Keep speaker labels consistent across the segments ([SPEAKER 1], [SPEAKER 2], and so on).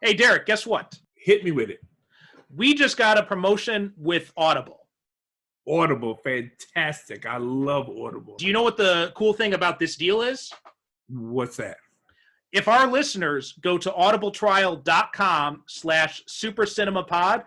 [SPEAKER 1] Hey, Derrick, guess what?
[SPEAKER 2] Hit me with it.
[SPEAKER 1] We just got a promotion with Audible.
[SPEAKER 2] Audible, fantastic. I love Audible.
[SPEAKER 1] Do you know what the cool thing about this deal is?
[SPEAKER 2] What's that?
[SPEAKER 1] If our listeners go to audibletrial.com/supercinemapod,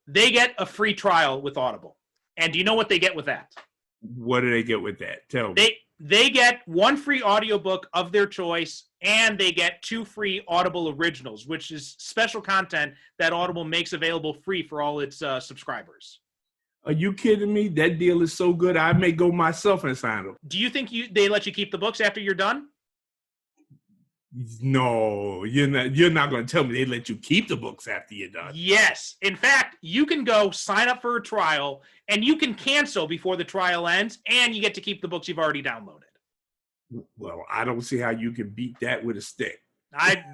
[SPEAKER 1] they get a free trial with Audible. And do you know what they get with that?
[SPEAKER 2] What do they get with that? Tell me.
[SPEAKER 1] They get one free audiobook of their choice, and they get 2 free Audible originals, which is special content that Audible makes available free for all its subscribers.
[SPEAKER 2] Are you kidding me? That deal is so good, I may go myself and sign them.
[SPEAKER 1] Do you think they let you keep the books after you're done?
[SPEAKER 2] No, you're not going to tell me they let you keep the books after you're done.
[SPEAKER 1] Yes. In fact, you can go sign up for a trial, and you can cancel before the trial ends, and you get to keep the books you've already downloaded.
[SPEAKER 2] Well, I don't see how you can beat that with a stick.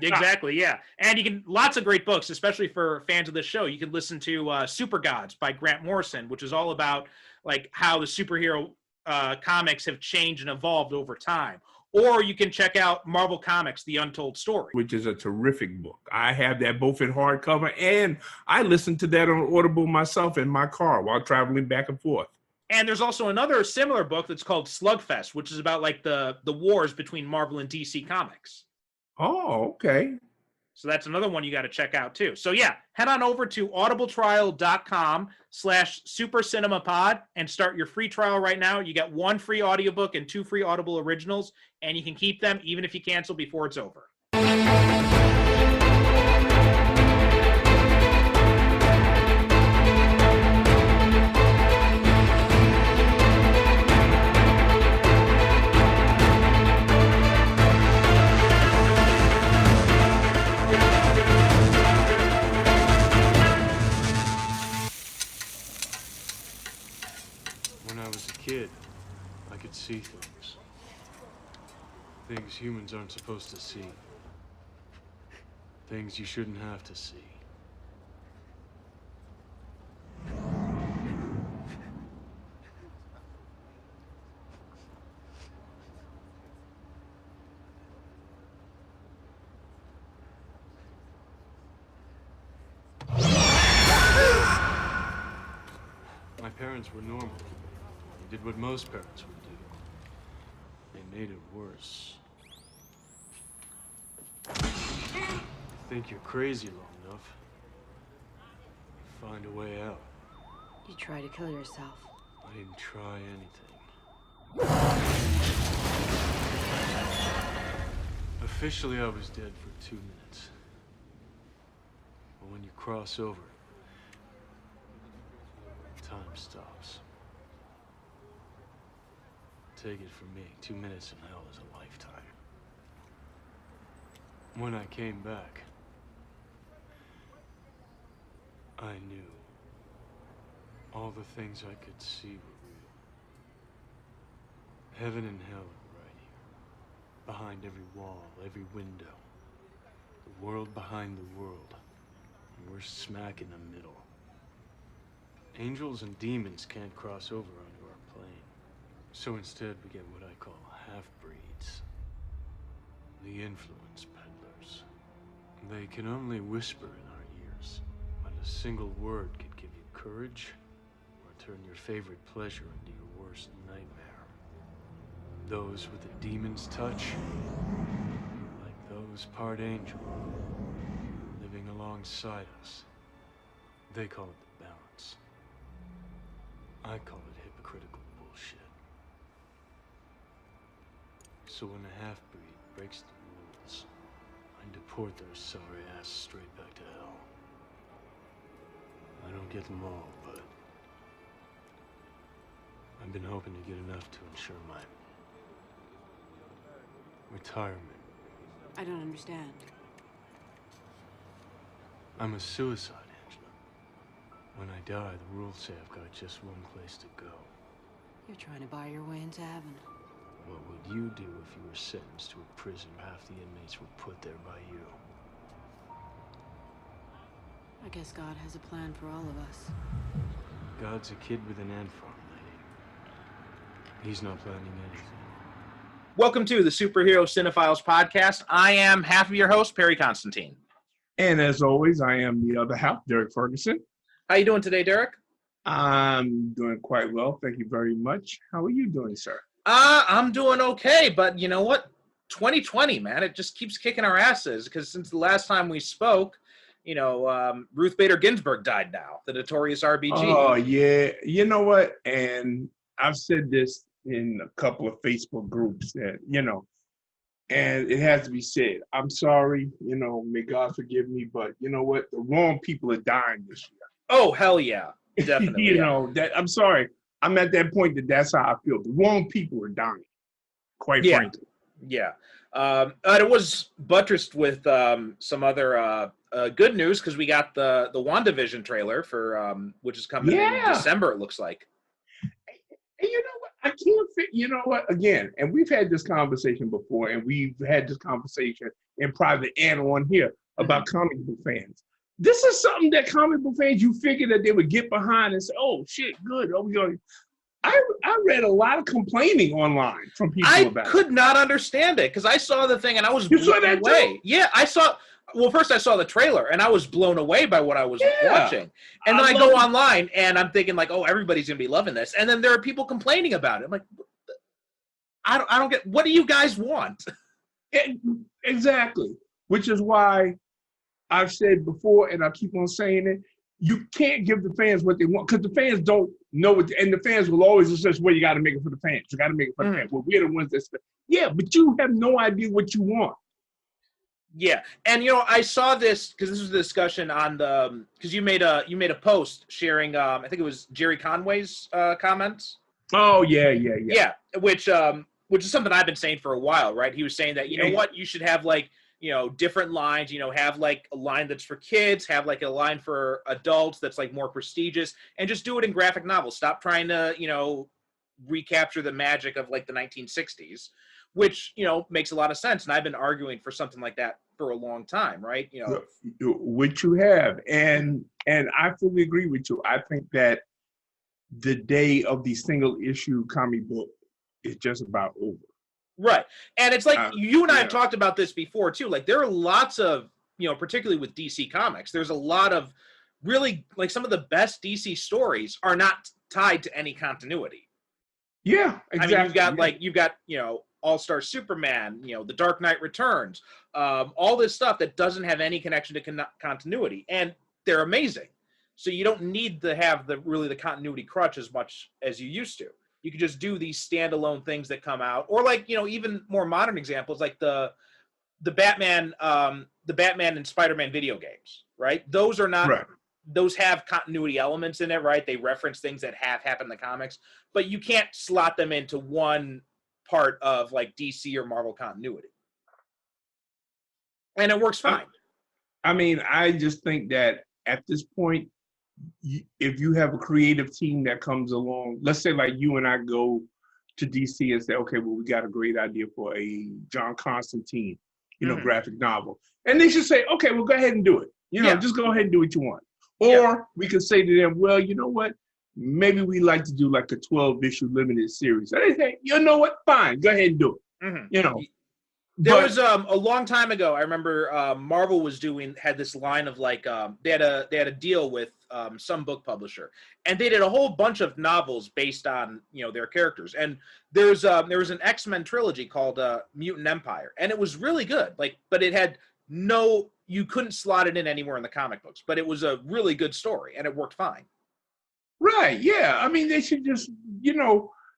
[SPEAKER 1] Exactly, yeah. And you can, lots of great books, especially for fans of this show. You can listen to Super Gods by Grant Morrison, which is all about like how the superhero comics have changed and evolved over time. Or you can check out Marvel Comics, The Untold Story,
[SPEAKER 2] which is a terrific book. I have that both in hardcover, and I listen to that on Audible myself in my car while traveling back and forth.
[SPEAKER 1] And there's also another similar book that's called Slugfest, which is about like the wars between Marvel and DC Comics.
[SPEAKER 2] Oh, okay.
[SPEAKER 1] So that's another one you got to check out too. So yeah, head on over to audibletrial.com/supercinemapod and start your free trial right now. You get 1 free audiobook and 2 free Audible originals, and you can keep them even if you cancel before it's over.
[SPEAKER 3] Kid, I could see things. Things humans aren't supposed to see. Things you shouldn't have to see. My parents were normal. They did what most parents would do. They made it worse. You think you're crazy long enough, you find a way out.
[SPEAKER 4] You try to kill yourself.
[SPEAKER 3] I didn't try anything. Officially, I was dead for 2 minutes. But when you cross over, time stops. Take it from me, 2 minutes in hell is a lifetime. When I came back, I knew all the things I could see were real. Heaven and hell are right here, behind every wall, every window. The world behind the world, and we're smack in the middle. Angels and demons can't cross over onto our plane. So instead, we get what I call half-breeds. The influence peddlers. They can only whisper in our ears, but a single word could give you courage or turn your favorite pleasure into your worst nightmare. Those with the demon's touch, like those part angel, living alongside us. They call it the balance. I call it hypocritical bullshit. So when a half-breed breaks the rules, I deport their sorry ass straight back to hell. I don't get them all, but I've been hoping to get enough to ensure my retirement.
[SPEAKER 4] I don't understand.
[SPEAKER 3] I'm a suicide, Angela. When I die, the rules say I've got just one place to go.
[SPEAKER 4] You're trying to buy your way into heaven.
[SPEAKER 3] What would you do if you were sentenced to a prison where half the inmates were put there by you?
[SPEAKER 4] I guess God has a plan for all of us.
[SPEAKER 3] God's a kid with an ant farm, lady. He's not planning anything.
[SPEAKER 1] Welcome to the Superhero Cinephiles podcast. I am half of your host, Perry Constantine.
[SPEAKER 2] And as always, I am the other half, Derrick Ferguson.
[SPEAKER 1] How you doing today, Derrick?
[SPEAKER 2] I'm doing quite well. Thank you very much. How are you doing, sir?
[SPEAKER 1] I'm doing okay, but you know what? 2020, man, it just keeps kicking our asses because since the last time we spoke, Ruth Bader Ginsburg died now, the notorious RBG.
[SPEAKER 2] Oh, yeah. You know what? And I've said this in a couple of Facebook groups that, and it has to be said. I'm sorry, may God forgive me, but you know what? The wrong people are dying this year.
[SPEAKER 1] Oh, hell yeah. Definitely.
[SPEAKER 2] I'm sorry. I'm at that point that's how I feel. The wrong people are dying, quite frankly.
[SPEAKER 1] Yeah. And it was buttressed with some other good news because we got the WandaVision trailer for which is coming in December, it looks like.
[SPEAKER 2] And you know what? I can't fit, you know what? Again, and we've had this conversation before, and we've had this conversation in private and on here about comic book fans. This is something that comic book fans, you figure that they would get behind and say, oh, shit, good. Oh, I read a lot of complaining online from people about it. I could
[SPEAKER 1] not understand it because I saw the thing and I was
[SPEAKER 2] blown away.
[SPEAKER 1] Too? Yeah, first I saw the trailer and I was blown away by what I was watching. And then I go online and I'm thinking like, oh, everybody's going to be loving this. And then there are people complaining about it. I'm like, I don't get, what do you guys want?
[SPEAKER 2] Exactly. Which is why I've said before, and I keep on saying it, you can't give the fans what they want because the fans don't know what, and the fans will always just, well, you got to make it for the fans. You got to make it for the fans. Well, we're the ones that, but you have no idea what you want.
[SPEAKER 1] Yeah, and I saw this because this was the discussion on the because you made a post sharing I think it was Jerry Conway's comments.
[SPEAKER 2] Oh yeah,
[SPEAKER 1] which is something I've been saying for a while, right? He was saying that you know what, you should have like different lines, have like a line that's for kids, have like a line for adults that's like more prestigious, and just do it in graphic novels. Stop trying to recapture the magic of like the 1960s, which makes a lot of sense. And I've been arguing for something like that for a long time, right?
[SPEAKER 2] Which you have, and I fully agree with you. I think that the day of the single issue comic book is just about over.
[SPEAKER 1] Right. And it's like you and I have talked about this before too. Like there are lots of, particularly with DC Comics, there's a lot of really like some of the best DC stories are not tied to any continuity.
[SPEAKER 2] Yeah, exactly.
[SPEAKER 1] I mean, you've got All-Star Superman, The Dark Knight Returns, all this stuff that doesn't have any connection to continuity, and they're amazing. So you don't need to have the continuity crutch as much as you used to. You could just do these standalone things that come out, or like even more modern examples like the Batman and Spider-Man video games, right? Those are not. Right. Those have continuity elements in it, right? They reference things that have happened in the comics, but you can't slot them into one part of like DC or Marvel continuity. And it works fine.
[SPEAKER 2] I mean, I just think that at this point, if you have a creative team that comes along, let's say like you and I go to DC and say, okay, well, we got a great idea for a John Constantine, graphic novel. And they should say, okay, well, go ahead and do it. Just go ahead and do what you want. Or we could say to them, well, you know what? Maybe we like to do like a 12-issue limited series. And they say, you know what? Fine, go ahead and do it.
[SPEAKER 1] There was a long time ago. I remember Marvel had this line of like they had a deal with some book publisher, and they did a whole bunch of novels based on their characters. And there was an X-Men trilogy called Mutant Empire, and it was really good. But it had you couldn't slot it in anywhere in the comic books, but it was a really good story, and it worked fine.
[SPEAKER 2] Right? Yeah. I mean, they should just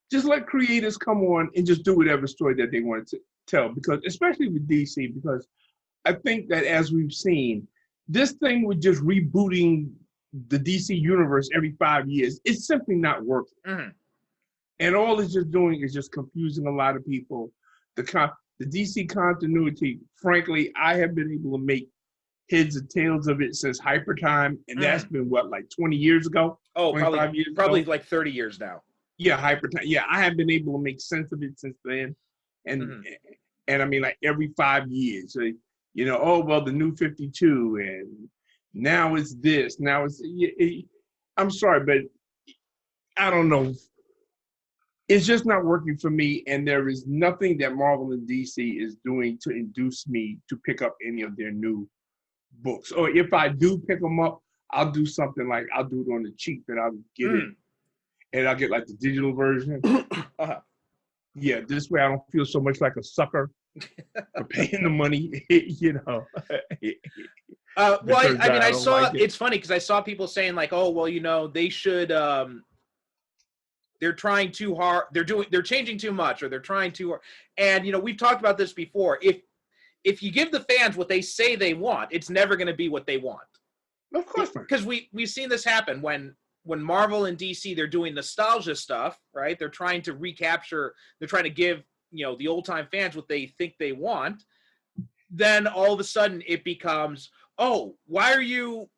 [SPEAKER 2] just let creators come on and just do whatever story that they want to tell, because especially with DC, because I think that as we've seen, this thing with just rebooting the DC universe every 5 years, it's simply not working. And all it's just doing is just confusing a lot of people. The DC continuity, frankly, I have been able to make heads and tails of it since Hyper Time, and that's been like 20 years ago?
[SPEAKER 1] Oh, probably like 30 years now.
[SPEAKER 2] Yeah, Hyper Time. Yeah, I have been able to make sense of it since then. And I mean, like every 5 years, oh, well, the new 52, and now it's this. Now it's, I'm sorry, but I don't know. It's just not working for me, and there is nothing that Marvel and DC is doing to induce me to pick up any of their new books. Or if I do pick them up, I'll do something like I'll do it on the cheap and I'll get it, and I'll get like the digital version.
[SPEAKER 1] Uh-huh.
[SPEAKER 2] Yeah, this way I don't feel so much like a sucker for paying the money. You know.
[SPEAKER 1] Well, I mean, I
[SPEAKER 2] don't
[SPEAKER 1] saw
[SPEAKER 2] like it.
[SPEAKER 1] it's funny because I saw people saying like, oh, well, you know, they should. They're trying too hard. They're changing too much, or they're trying too hard. And you know, we've talked about this before. If you give the fans what they say they want, it's never going to be what they want.
[SPEAKER 2] Of course not.
[SPEAKER 1] Because we've seen this happen when Marvel and DC, they're doing nostalgia stuff, right? They're trying to recapture. They're trying to give, you know, the old time fans what they think they want. Then all of a sudden it becomes, oh, why are you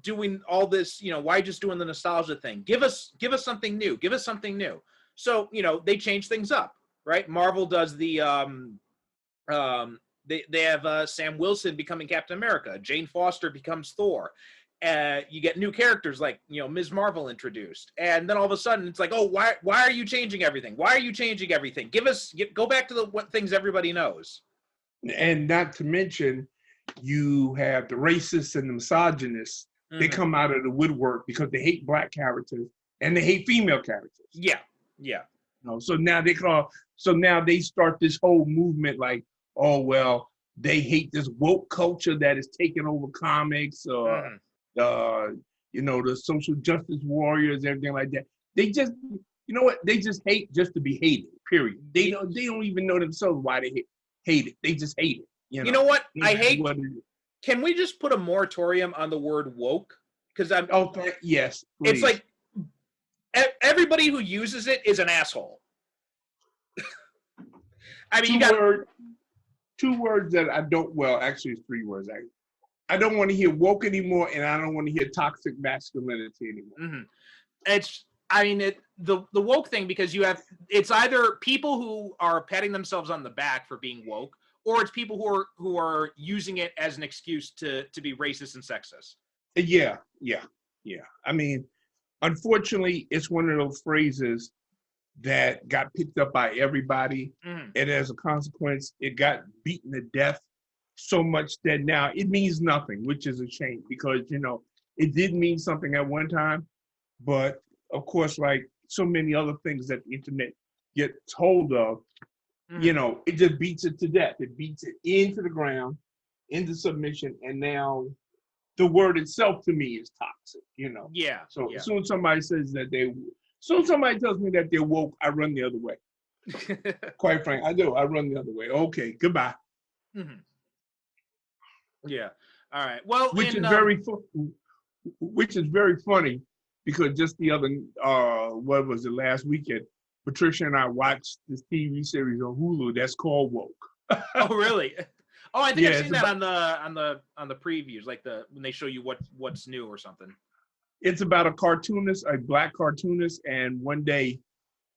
[SPEAKER 1] doing all this? You know, why are you just doing the nostalgia thing? Give us something new. Give us something new. So, you know, they change things up, right? Marvel does the they have Sam Wilson becoming Captain America. Jane Foster becomes Thor. You get new characters like, you know, Ms. Marvel introduced, and then all of a sudden it's like, oh, why are you changing everything? Why are you changing everything? Go back to what things everybody knows.
[SPEAKER 2] And not to mention, you have the racists and the misogynists. Mm-hmm. They come out of the woodwork because they hate black characters and they hate female characters.
[SPEAKER 1] Yeah.
[SPEAKER 2] You know, so now they start this whole movement like, oh well, they hate this woke culture that is taking over comics, you know, the social justice warriors, everything like that. They just, you know what? They just hate just to be hated. Period. They don't even know themselves why they hate it. They just hate it. You know
[SPEAKER 1] what? I hate. Can we just put a moratorium on the word woke? Because
[SPEAKER 2] yes. Please.
[SPEAKER 1] It's like everybody who uses it is an asshole. I mean,
[SPEAKER 2] two words that I don't. Well, actually, it's three words. I don't want to hear woke anymore, and I don't want to hear toxic masculinity anymore.
[SPEAKER 1] Mm-hmm. The woke thing, because it's either people who are patting themselves on the back for being woke, or it's people who are using it as an excuse to be racist and sexist.
[SPEAKER 2] Yeah. I mean, unfortunately, it's one of those phrases that got picked up by everybody, and as a consequence, it got beaten to death so much that now it means nothing, which is a shame, because, you know, it did mean something at one time, but of course, like so many other things that the internet gets hold of, you know, it just beats it to death. It beats it into the ground, into submission, and now the word itself to me is toxic, you know.
[SPEAKER 1] Yeah.
[SPEAKER 2] So as soon as somebody tells me that they're woke, I run the other way. Quite frankly, I do. I run the other way. Okay, goodbye.
[SPEAKER 1] Mm-hmm. Yeah. All right. Well,
[SPEAKER 2] which is very funny, because just the other what was it, last weekend, Patricia and I watched this TV series on Hulu that's called Woke.
[SPEAKER 1] Oh, really? Oh, I think I've seen that on the previews, like when they show you what's new or something.
[SPEAKER 2] It's about a black cartoonist, and one day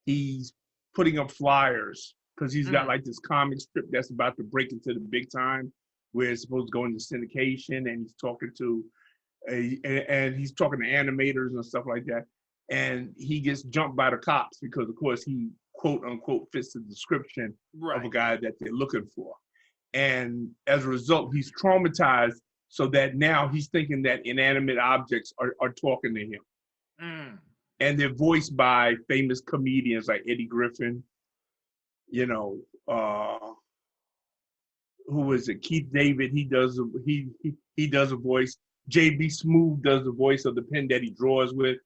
[SPEAKER 2] he's putting up flyers because he's got like this comic strip that's about to break into the big time, where it's supposed to go into syndication, and he's talking to animators and stuff like that, and he gets jumped by the cops because, of course, he quote unquote fits the description of a guy that they're looking for, and as a result, he's traumatized, so that now he's thinking that inanimate objects are talking to him, and they're voiced by famous comedians like Eddie Griffin, you know. Who is it? Keith David. He does a voice. J.B. Smoove does the voice of the pen that he draws with.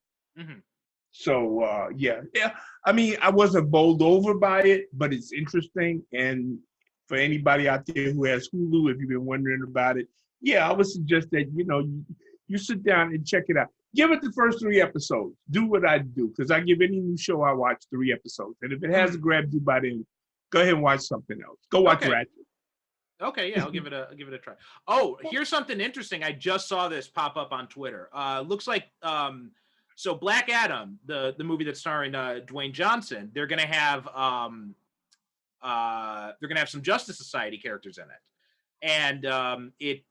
[SPEAKER 2] So yeah. I mean, I wasn't bowled over by it, but it's interesting. And for anybody out there who has Hulu, if you've been wondering about it, yeah, I would suggest that, you know, you sit down and check it out. Give it the first 3 episodes. Do what I do, because I give any new show I watch 3 episodes, and if it hasn't grabbed you by then, go ahead and watch something else. Go watch Ratchet.
[SPEAKER 1] Okay, yeah, I'll give it a try. Oh, here's something interesting. I just saw this pop up on Twitter. Looks like so Black Adam, the movie that's starring Dwayne Johnson, they're gonna have some Justice Society characters in it, and it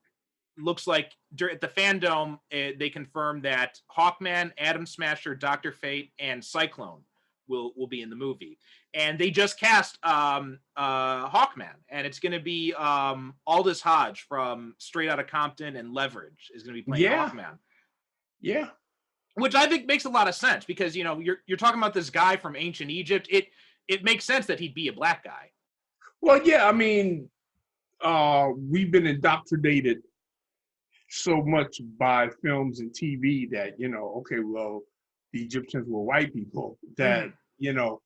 [SPEAKER 1] looks like at the Fandom they confirmed that Hawkman, Atom Smasher, Dr. Fate, and Cyclone will be in the movie. And they just cast Hawkman, and it's going to be Aldous Hodge from Straight Outta Compton and Leverage is going to be playing
[SPEAKER 2] Yeah.
[SPEAKER 1] Hawkman.
[SPEAKER 2] Yeah.
[SPEAKER 1] Which I think makes a lot of sense because, you know, you're talking about this guy from ancient Egypt. It makes sense that he'd be a black guy.
[SPEAKER 2] Well, yeah, I mean, we've been indoctrinated so much by films and TV that, you know, okay, well, the Egyptians were white people that, you know,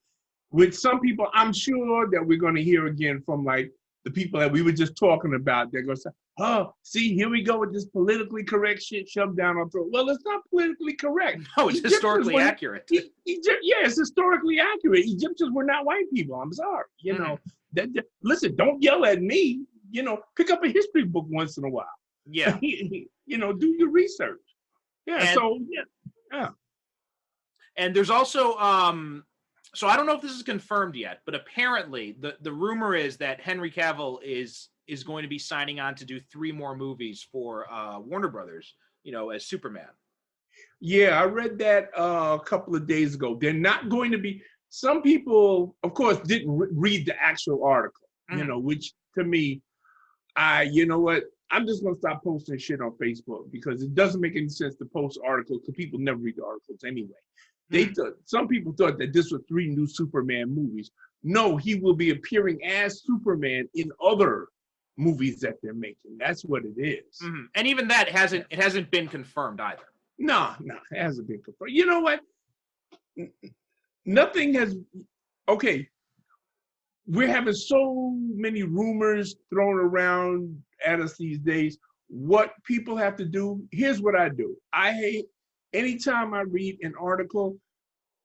[SPEAKER 2] with some people, I'm sure that we're going to hear again from like the people that we were just talking about. They're going to say, oh, see, here we go with this politically correct shit shoved down our throat. Well, it's not politically correct.
[SPEAKER 1] No, it's historically accurate.
[SPEAKER 2] Yeah, it's historically accurate. Egyptians were not white people. I'm sorry. You know, listen, don't yell at me. You know, pick up a history book once in a while.
[SPEAKER 1] Yeah.
[SPEAKER 2] You know, do your research. Yeah, yeah.
[SPEAKER 1] And there's also, so I don't know if this is confirmed yet, but apparently the rumor is that Henry Cavill is going to be signing on to do 3 more movies for Warner Brothers, you know, as Superman.
[SPEAKER 2] Yeah, I read that a couple of days ago. They're not going to be, some people, of course, didn't read the actual article, you know, which to me, you know what, I'm just going to stop posting shit on Facebook because it doesn't make any sense to post articles because people never read the articles anyway. They thought, some people thought that this was 3 new Superman movies. No, he will be appearing as Superman in other movies that they're making. That's what it is.
[SPEAKER 1] And even that hasn't been confirmed either.
[SPEAKER 2] No, it hasn't been confirmed. You know what? Nothing has. Okay, we're having so many rumors thrown around at us these days. What people have to do, here's what I do. I hate, anytime I read an article,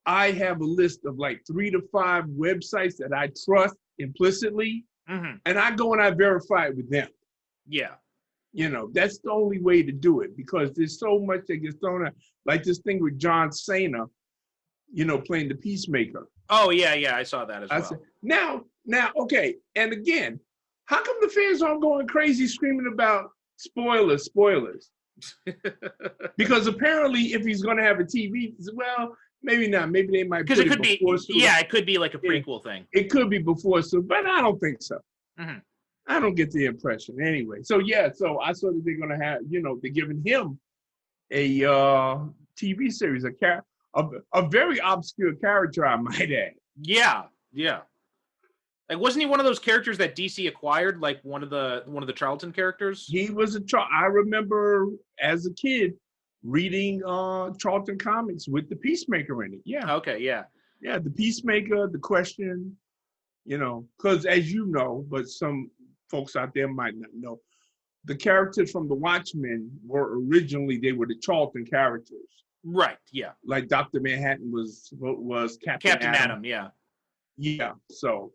[SPEAKER 2] I have a list of like 3 to 5 websites that I trust implicitly, and I go and I verify it with them.
[SPEAKER 1] Yeah.
[SPEAKER 2] You know, that's the only way to do it because there's so much that gets thrown out. Like this thing with John Cena, you know, playing the Peacemaker.
[SPEAKER 1] Oh, yeah, I saw that as well.
[SPEAKER 2] Said, now, okay, and again, how come the fans aren't going crazy screaming about spoilers? Because apparently if he's going to have a TV, well, maybe not. Maybe they might
[SPEAKER 1] because it could be, it could be like a prequel thing.
[SPEAKER 2] It could be before, but I don't think so. I don't get the impression anyway. So yeah, so I saw that they're going to have, you know, they're giving him a TV series, a very obscure character, I might add.
[SPEAKER 1] Yeah. Like, wasn't he one of those characters that DC acquired? Like one of the Charlton characters?
[SPEAKER 2] He was I remember as a kid reading Charlton comics with the Peacemaker in it. Yeah.
[SPEAKER 1] Okay. Yeah.
[SPEAKER 2] Yeah, the Peacemaker, the Question. You know, because as you know, but some folks out there might not know, the characters from the Watchmen were originally, they were the Charlton characters.
[SPEAKER 1] Right. Yeah.
[SPEAKER 2] Like Dr. Manhattan was Captain
[SPEAKER 1] Atom. Yeah.
[SPEAKER 2] Yeah. So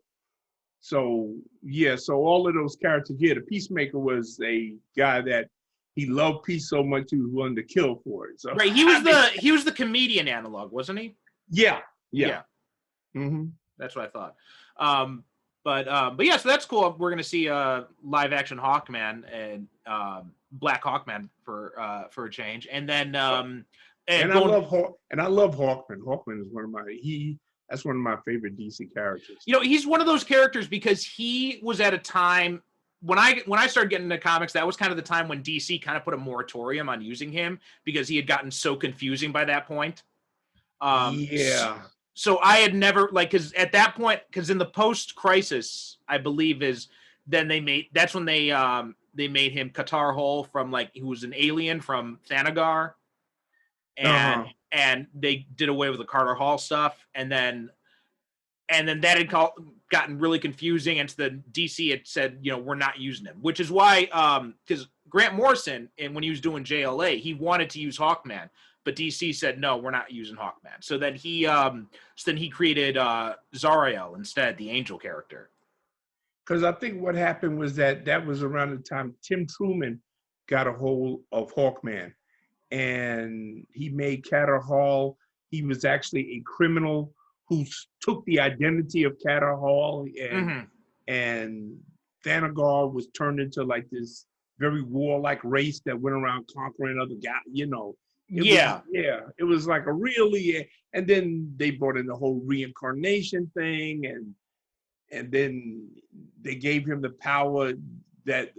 [SPEAKER 2] all of those characters. Yeah, the Peacemaker was a guy that he loved peace so much he was willing to kill for it. So
[SPEAKER 1] right. He was the comedian analog, wasn't he?
[SPEAKER 2] Yeah.
[SPEAKER 1] That's what I thought. But yeah, so that's cool. We're gonna see live action Hawkman and Black Hawkman for a change, and then
[SPEAKER 2] I love Hawkman. Hawkman is that's one of my favorite DC characters.
[SPEAKER 1] You know, he's one of those characters because he was at a time when I started getting into comics, that was kind of the time when DC kind of put a moratorium on using him because he had gotten so confusing by that point. So I had never, like, because at that point, because in the post-crisis, I believe that's when they made him Qatar Hol from, like, he was an alien from Thanagar, and they did away with the Carter Hall stuff, and then that had gotten really confusing, and so the DC had said, you know, we're not using him, which is why, because Grant Morrison, and when he was doing JLA, he wanted to use Hawkman. But DC said, no, we're not using Hawkman. So then he created Zariel instead, the angel character.
[SPEAKER 2] Because I think what happened was that was around the time Tim Truman got a hold of Hawkman. And he made Carter Hall. He was actually a criminal who took the identity of Carter Hall. And Thanagar was turned into like this very warlike race that went around conquering other guys, you know.
[SPEAKER 1] Yeah.
[SPEAKER 2] It was like a really, and then they brought in the whole reincarnation thing, and then they gave him the power that,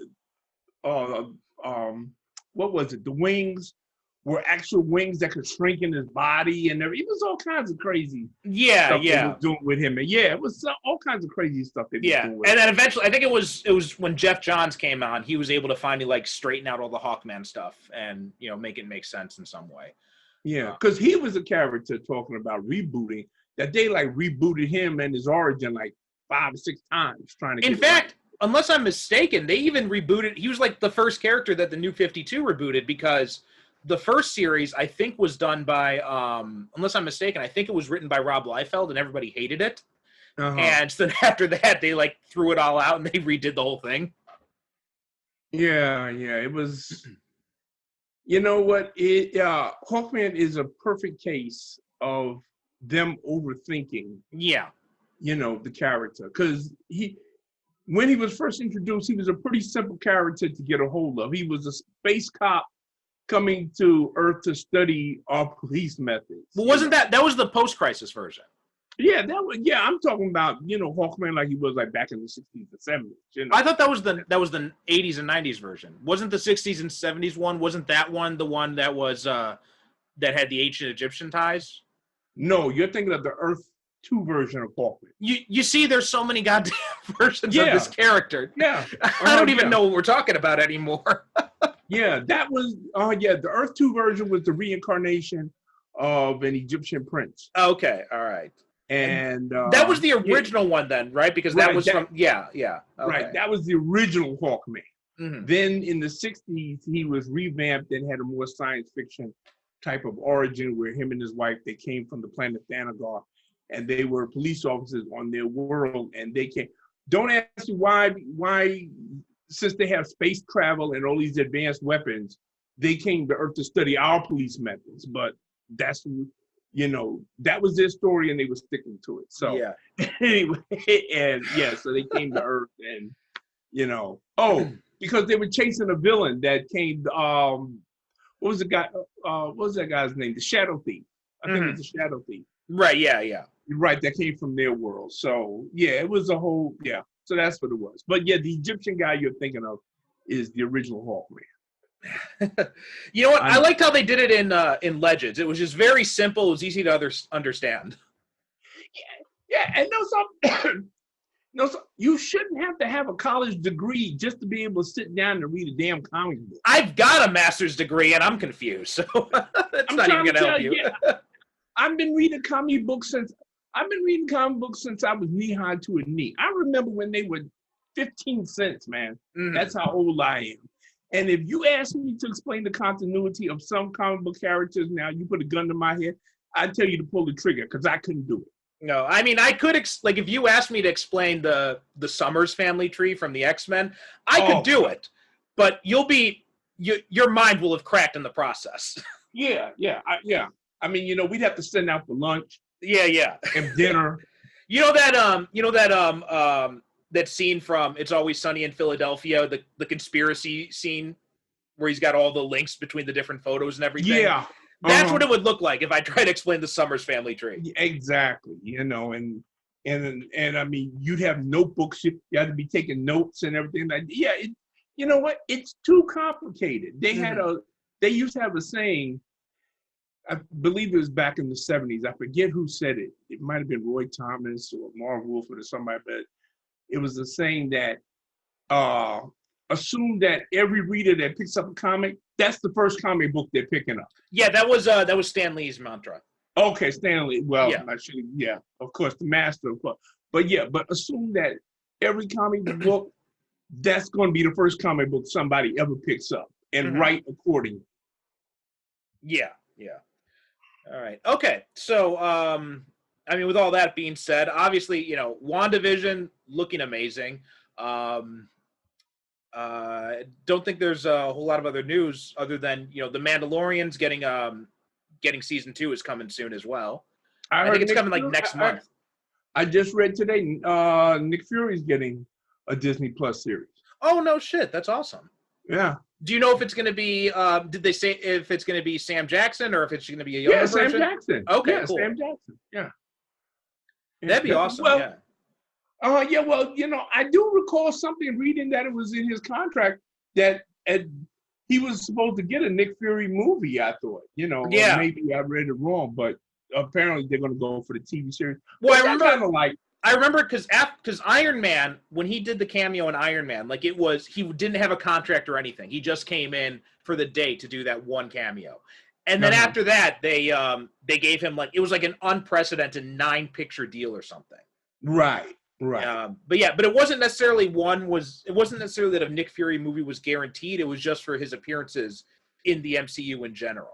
[SPEAKER 2] uh, what was it? The wings were actual wings that could shrink in his body, and everything. It was all kinds of crazy
[SPEAKER 1] Yeah,
[SPEAKER 2] stuff they
[SPEAKER 1] yeah.
[SPEAKER 2] was doing with him. And yeah, it was all kinds of crazy stuff they was
[SPEAKER 1] Yeah,
[SPEAKER 2] doing with
[SPEAKER 1] and
[SPEAKER 2] him.
[SPEAKER 1] then eventually, I think it was when Jeff Johns came on, he was able to finally like straighten out all the Hawkman stuff and make it make sense in some way.
[SPEAKER 2] Yeah, because he was a character talking about rebooting, that they like rebooted him and his origin like 5 or 6 times trying to
[SPEAKER 1] In
[SPEAKER 2] get
[SPEAKER 1] fact, unless I'm mistaken, they even rebooted. He was like the first character that the New 52 rebooted, because the first series I think was done by, unless I'm mistaken, I think it was written by Rob Liefeld and everybody hated it. And then after that, they like threw it all out and they redid the whole thing.
[SPEAKER 2] Yeah, it was. You know what? Hawkman is a perfect case of them overthinking.
[SPEAKER 1] Yeah.
[SPEAKER 2] The character, because when he was first introduced, he was a pretty simple character to get a hold of. He was a space cop coming to Earth to study our police methods.
[SPEAKER 1] Well, wasn't that was the post-crisis version?
[SPEAKER 2] Yeah, I'm talking about, Hawkman like he was like back in the 60s and 70s.
[SPEAKER 1] I thought that was the 80s and 90s version. Wasn't the 60s and 70s one? Wasn't that one the one that was that had the ancient Egyptian ties?
[SPEAKER 2] No, you're thinking of the Earth 2 version of Hawkman.
[SPEAKER 1] You see, there's so many goddamn versions of this character.
[SPEAKER 2] Yeah,
[SPEAKER 1] I don't even know what we're talking about anymore.
[SPEAKER 2] Yeah, that was the Earth 2 version was the reincarnation of an Egyptian prince.
[SPEAKER 1] Okay, all right.
[SPEAKER 2] And
[SPEAKER 1] that was the original one then, right? Because that was from okay.
[SPEAKER 2] Right, that was the original Hawkman.
[SPEAKER 1] Mm-hmm.
[SPEAKER 2] Then in the 60s, he was revamped and had a more science fiction type of origin, where him and his wife, they came from the planet Thanagar, and they were police officers on their world, and they came. Don't ask me why, since they have space travel and all these advanced weapons, they came to Earth to study our police methods. But that's, that was their story, and they were sticking to it. So anyway, and so they came to Earth, and because they were chasing a villain that came. What was the guy? What was that guy's name? The Shadow Thief. I think it was the Shadow Thief.
[SPEAKER 1] Right. Yeah.
[SPEAKER 2] Right. That came from their world. So it was a whole So that's what it was. But the Egyptian guy you're thinking of is the original Hawkman.
[SPEAKER 1] You know what? I liked how they did it in Legends. It was just very simple. It was easy to understand.
[SPEAKER 2] Yeah, and you shouldn't have to have a college degree just to be able to sit down and read a damn comic book.
[SPEAKER 1] I've got a master's degree and I'm confused, so that's not even going to help you.
[SPEAKER 2] I've been reading comic books since I was knee-high to a knee. I remember when they were 15 cents, man. Mm-hmm. That's how old I am. And if you ask me to explain the continuity of some comic book characters now, you put a gun to my head, I'd tell you to pull the trigger, because I couldn't do it.
[SPEAKER 1] No, I mean, I could, if you asked me to explain the Summers family tree from the X-Men, I could do it. But your mind will have cracked in the process.
[SPEAKER 2] Yeah. I mean, we'd have to send out for lunch.
[SPEAKER 1] Yeah.
[SPEAKER 2] And dinner.
[SPEAKER 1] That scene from It's Always Sunny in Philadelphia, the conspiracy scene where he's got all the links between the different photos and everything.
[SPEAKER 2] Yeah.
[SPEAKER 1] That's what it would look like if I tried to explain the Summers family tree.
[SPEAKER 2] Exactly. And I mean, you'd have notebooks. You had to be taking notes and everything. You know what? It's too complicated. They used to have a saying, I believe it was back in the 70s. I forget who said it. It might have been Roy Thomas or Marv Wolford or somebody, but it was a saying that assume that every reader that picks up a comic, that's the first comic book they're picking up. Yeah,
[SPEAKER 1] that was Stan Lee's mantra.
[SPEAKER 2] Okay, Stan Lee. Well, of course, the master. But assume that every comic book, that's going to be the first comic book somebody ever picks up, and write accordingly. Yeah.
[SPEAKER 1] All right. Okay. So, I mean, with all that being said, obviously, WandaVision looking amazing. Don't think there's a whole lot of other news other than, The Mandalorian's getting season 2 is coming soon as well. I think it's coming like next month.
[SPEAKER 2] I just read today, Nick Fury's getting a Disney Plus series.
[SPEAKER 1] Oh, no shit. That's awesome.
[SPEAKER 2] Yeah.
[SPEAKER 1] Do you know if it's going to be? Did they say if it's going to be Sam Jackson or if it's going to be a younger version?
[SPEAKER 2] Sam Jackson.
[SPEAKER 1] Okay,
[SPEAKER 2] yeah,
[SPEAKER 1] cool.
[SPEAKER 2] Sam Jackson. Yeah.
[SPEAKER 1] That'd be awesome.
[SPEAKER 2] Well,
[SPEAKER 1] yeah.
[SPEAKER 2] Yeah, well, I do recall something reading that it was in his contract that he was supposed to get a Nick Fury movie, I thought, or maybe I read it wrong, but apparently they're going to go for the TV series.
[SPEAKER 1] Well,
[SPEAKER 2] I
[SPEAKER 1] remember because Iron Man, when he did the cameo in Iron Man, like he didn't have a contract or anything. He just came in for the day to do that one cameo. And then after that, they gave him it was like an unprecedented 9-picture deal or something.
[SPEAKER 2] Right.
[SPEAKER 1] But it wasn't necessarily that a Nick Fury movie was guaranteed. It was just for his appearances in the MCU in general.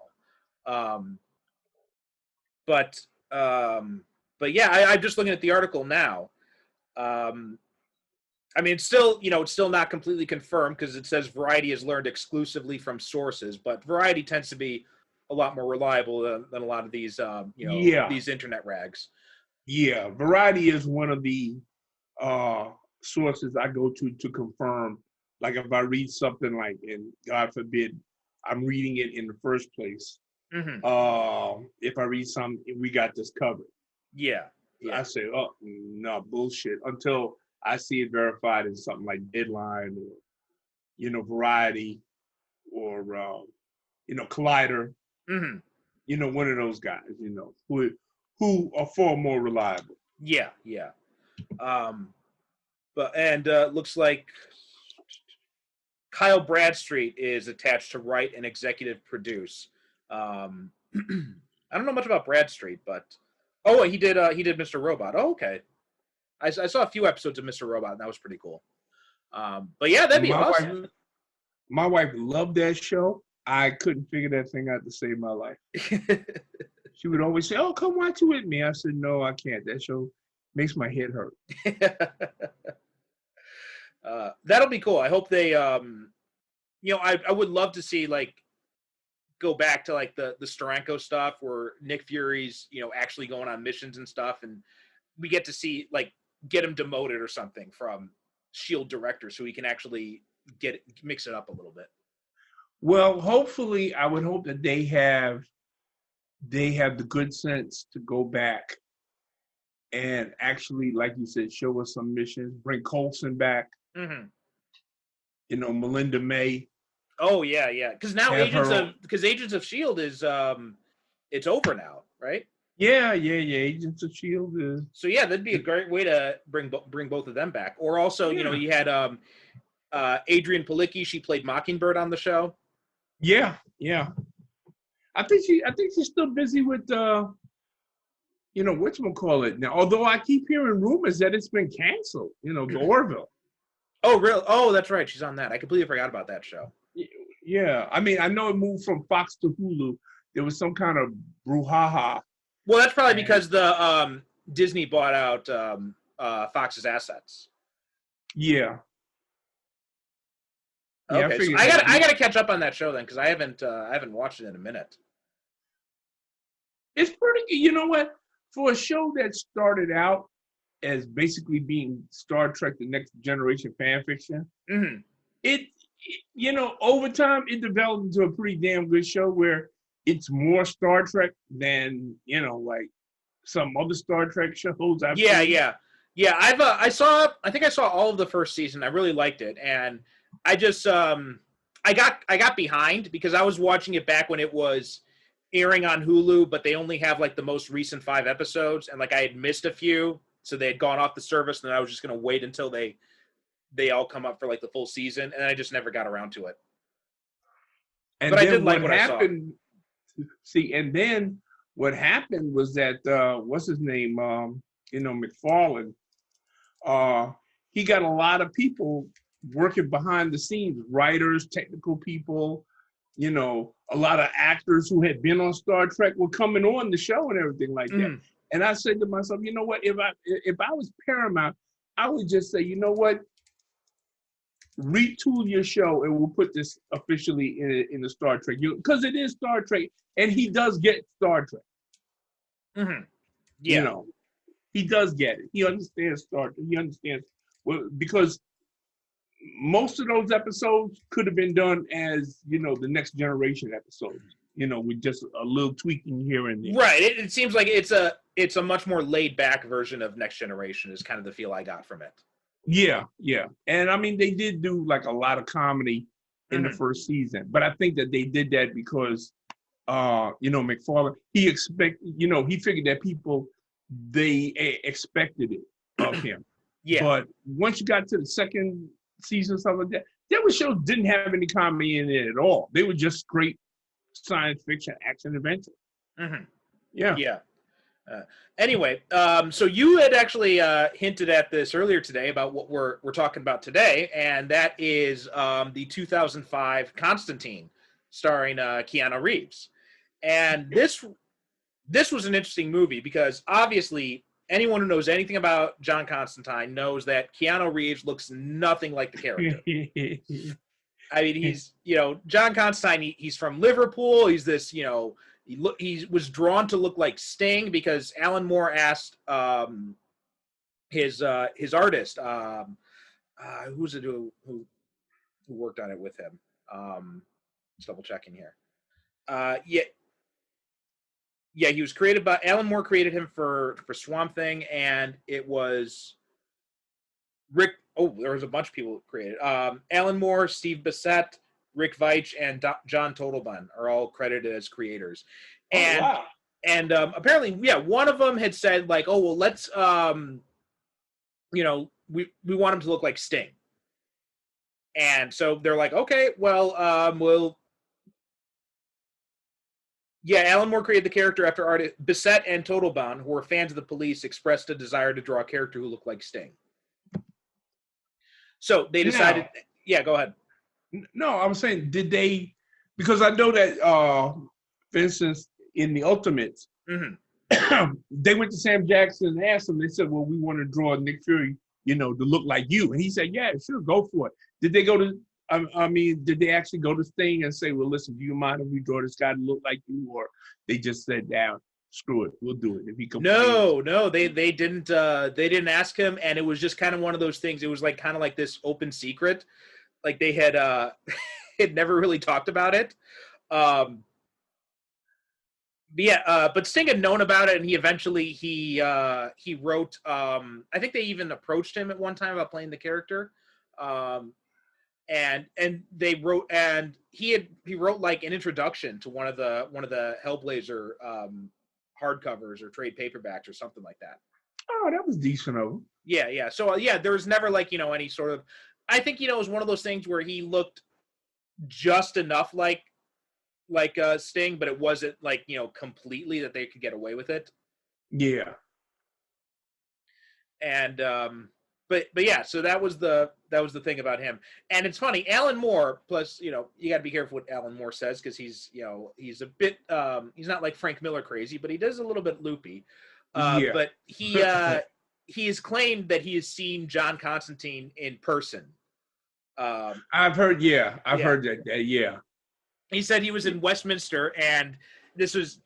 [SPEAKER 1] But yeah, I'm just looking at the article now. I mean, it's still not completely confirmed because it says Variety has learned exclusively from sources, but Variety tends to be a lot more reliable than a lot of these, these internet rags.
[SPEAKER 2] Yeah, Variety is one of the sources I go to confirm. Like if I read something and God forbid, I'm reading it in the first place.
[SPEAKER 1] Mm-hmm.
[SPEAKER 2] If I read something, we got this covered.
[SPEAKER 1] Yeah.
[SPEAKER 2] I say, oh, no, bullshit. Until I see it verified in something like Deadline or, Variety or, Collider.
[SPEAKER 1] Mm-hmm.
[SPEAKER 2] One of those guys, who are far more reliable.
[SPEAKER 1] Yeah. Looks like Kyle Bradstreet is attached to write and executive produce. I don't know much about Bradstreet, but he did Mr. Robot. Oh, okay. I saw a few episodes of Mr. Robot, and that was pretty cool. But yeah, that'd be awesome.
[SPEAKER 2] My wife loved that show. I couldn't figure that thing out to save my life. She would always say, "Oh, come watch it with me." I said, "No, I can't. That show makes my head hurt."
[SPEAKER 1] That'll be cool. I hope they, I would love to see go back to the Steranko stuff where Nick Fury's, actually going on missions and stuff, and we get to see get him demoted or something from Shield director so he can actually mix it up a little bit.
[SPEAKER 2] Well, hopefully, I would hope that they have the good sense to go back and actually, like you said, show us some missions, bring Coulson back,
[SPEAKER 1] mm-hmm.
[SPEAKER 2] Melinda May.
[SPEAKER 1] Oh yeah. Because now Agents of Shield is it's over now, right?
[SPEAKER 2] Yeah. Agents of Shield is.
[SPEAKER 1] So yeah, that'd be a great way to bring both of them back. Or also, you had Adrian Palicki. She played Mockingbird on the show.
[SPEAKER 2] Yeah. I think she's still busy with whatchamacallit now. Although I keep hearing rumors that it's been canceled. The Orville.
[SPEAKER 1] Oh, really? Oh, that's right. She's on that. I completely forgot about that show.
[SPEAKER 2] Yeah. I mean, I know it moved from Fox to Hulu. There was some kind of brouhaha.
[SPEAKER 1] Well, that's probably because the Disney bought out Fox's assets.
[SPEAKER 2] Yeah.
[SPEAKER 1] Okay, so I gotta catch up on that show then because I haven't watched it in a minute.
[SPEAKER 2] It's pretty good. You know what? For a show that started out as basically being Star Trek: The Next Generation fan fiction,
[SPEAKER 1] mm-hmm.
[SPEAKER 2] it over time it developed into a pretty damn good show where it's more Star Trek than some other Star Trek shows.
[SPEAKER 1] Yeah. I think I saw all of the first season. I really liked it, and I just I got behind because I was watching it back when it was airing on Hulu, but they only have the most recent 5 episodes, and I had missed a few, so they had gone off the service, and I was just gonna wait until they all come up for the full season, and I just never got around to it. But I did like what happened.
[SPEAKER 2] I saw. See, and then what happened was that what's his name? McFarlane. He got a lot of people working behind the scenes, writers, technical people, a lot of actors who had been on Star Trek were coming on the show and everything like that. And I said to myself, you know what? If I was Paramount, I would just say, you know what? Retool your show and we'll put this officially in the Star Trek. Because it is Star Trek, and he does get Star Trek.
[SPEAKER 1] Mm-hmm. Yeah.
[SPEAKER 2] He does get it. He understands Star Trek. He understands because most of those episodes could have been done as, the Next Generation episodes, with just a little tweaking here and there.
[SPEAKER 1] Right. It seems like it's a much more laid back version of Next Generation is kind of the feel I got from it.
[SPEAKER 2] Yeah, yeah. And I mean, they did do like a lot of comedy in the first season, but I think that they did that because, McFarlane, he figured that people, they expected it of him.
[SPEAKER 1] Yeah.
[SPEAKER 2] But once you got to the second season, stuff like that, there were shows didn't have any comedy in it at all. They were just straight science fiction, action, adventure.
[SPEAKER 1] Mm-hmm.
[SPEAKER 2] Yeah.
[SPEAKER 1] Yeah. Anyway, so you had actually hinted at this earlier today about what we're talking about today, and that is the 2005 Constantine, starring Keanu Reeves. And this was an interesting movie because obviously anyone who knows anything about John Constantine knows that Keanu Reeves looks nothing like the character. I mean, he's, John Constantine, he's from Liverpool. He's this, he was drawn to look like Sting because Alan Moore asked his artist, who's it who worked on it with him? Just double checking here. Yeah, he was created by Alan Moore. Created him for Swamp Thing, and it was Rick. Oh, there was a bunch of people who created. Alan Moore, Steve Bissett, Rick Veitch, and John Totalbaum are all credited as creators. And
[SPEAKER 2] wow.
[SPEAKER 1] And apparently, yeah, one of them had said like, "Oh, well, let's, we want him to look like Sting." And so they're like, "Okay, well, yeah." Alan Moore created the character after artist Bissett and Totalbaum, who were fans of the Police, expressed a desire to draw a character who looked like Sting. So they decided. Yeah, go ahead.
[SPEAKER 2] No, I was saying, did they? Because I know that, for instance, in the Ultimates, they went to Sam Jackson and asked him. They said, "Well, we want to draw Nick Fury, to look like you." And he said, "Yeah, sure, go for it." Did they go to? Did they actually go to Sting and say, "Well, listen, do you mind if we draw this guy to look like you?" Or they just said, "Down, screw it, we'll do it." If he complains.
[SPEAKER 1] No, they didn't. They didn't ask him, and it was just kind of one of those things. It was like kind of like this open secret, like they had had never really talked about it. But Sting had known about it, and he eventually he wrote. I think they even approached him at one time about playing the character, and they wrote, and he wrote like an introduction to one of the Hellblazer hardcovers or trade paperbacks or something like that.
[SPEAKER 2] Oh, that was decent of him.
[SPEAKER 1] Yeah. So there was never like any sort of. I think it was one of those things where he looked just enough like Sting, but it wasn't like completely that they could get away with it.
[SPEAKER 2] Yeah.
[SPEAKER 1] And but yeah, so that was the thing about him. And it's funny, Alan Moore, plus you got to be careful what Alan Moore says, because he's he's a bit he's not like Frank Miller crazy, but he does a little bit loopy.
[SPEAKER 2] Yeah.
[SPEAKER 1] But he has claimed that he has seen John Constantine in person.
[SPEAKER 2] I've heard that. Yeah.
[SPEAKER 1] He said he was in Westminster, and this was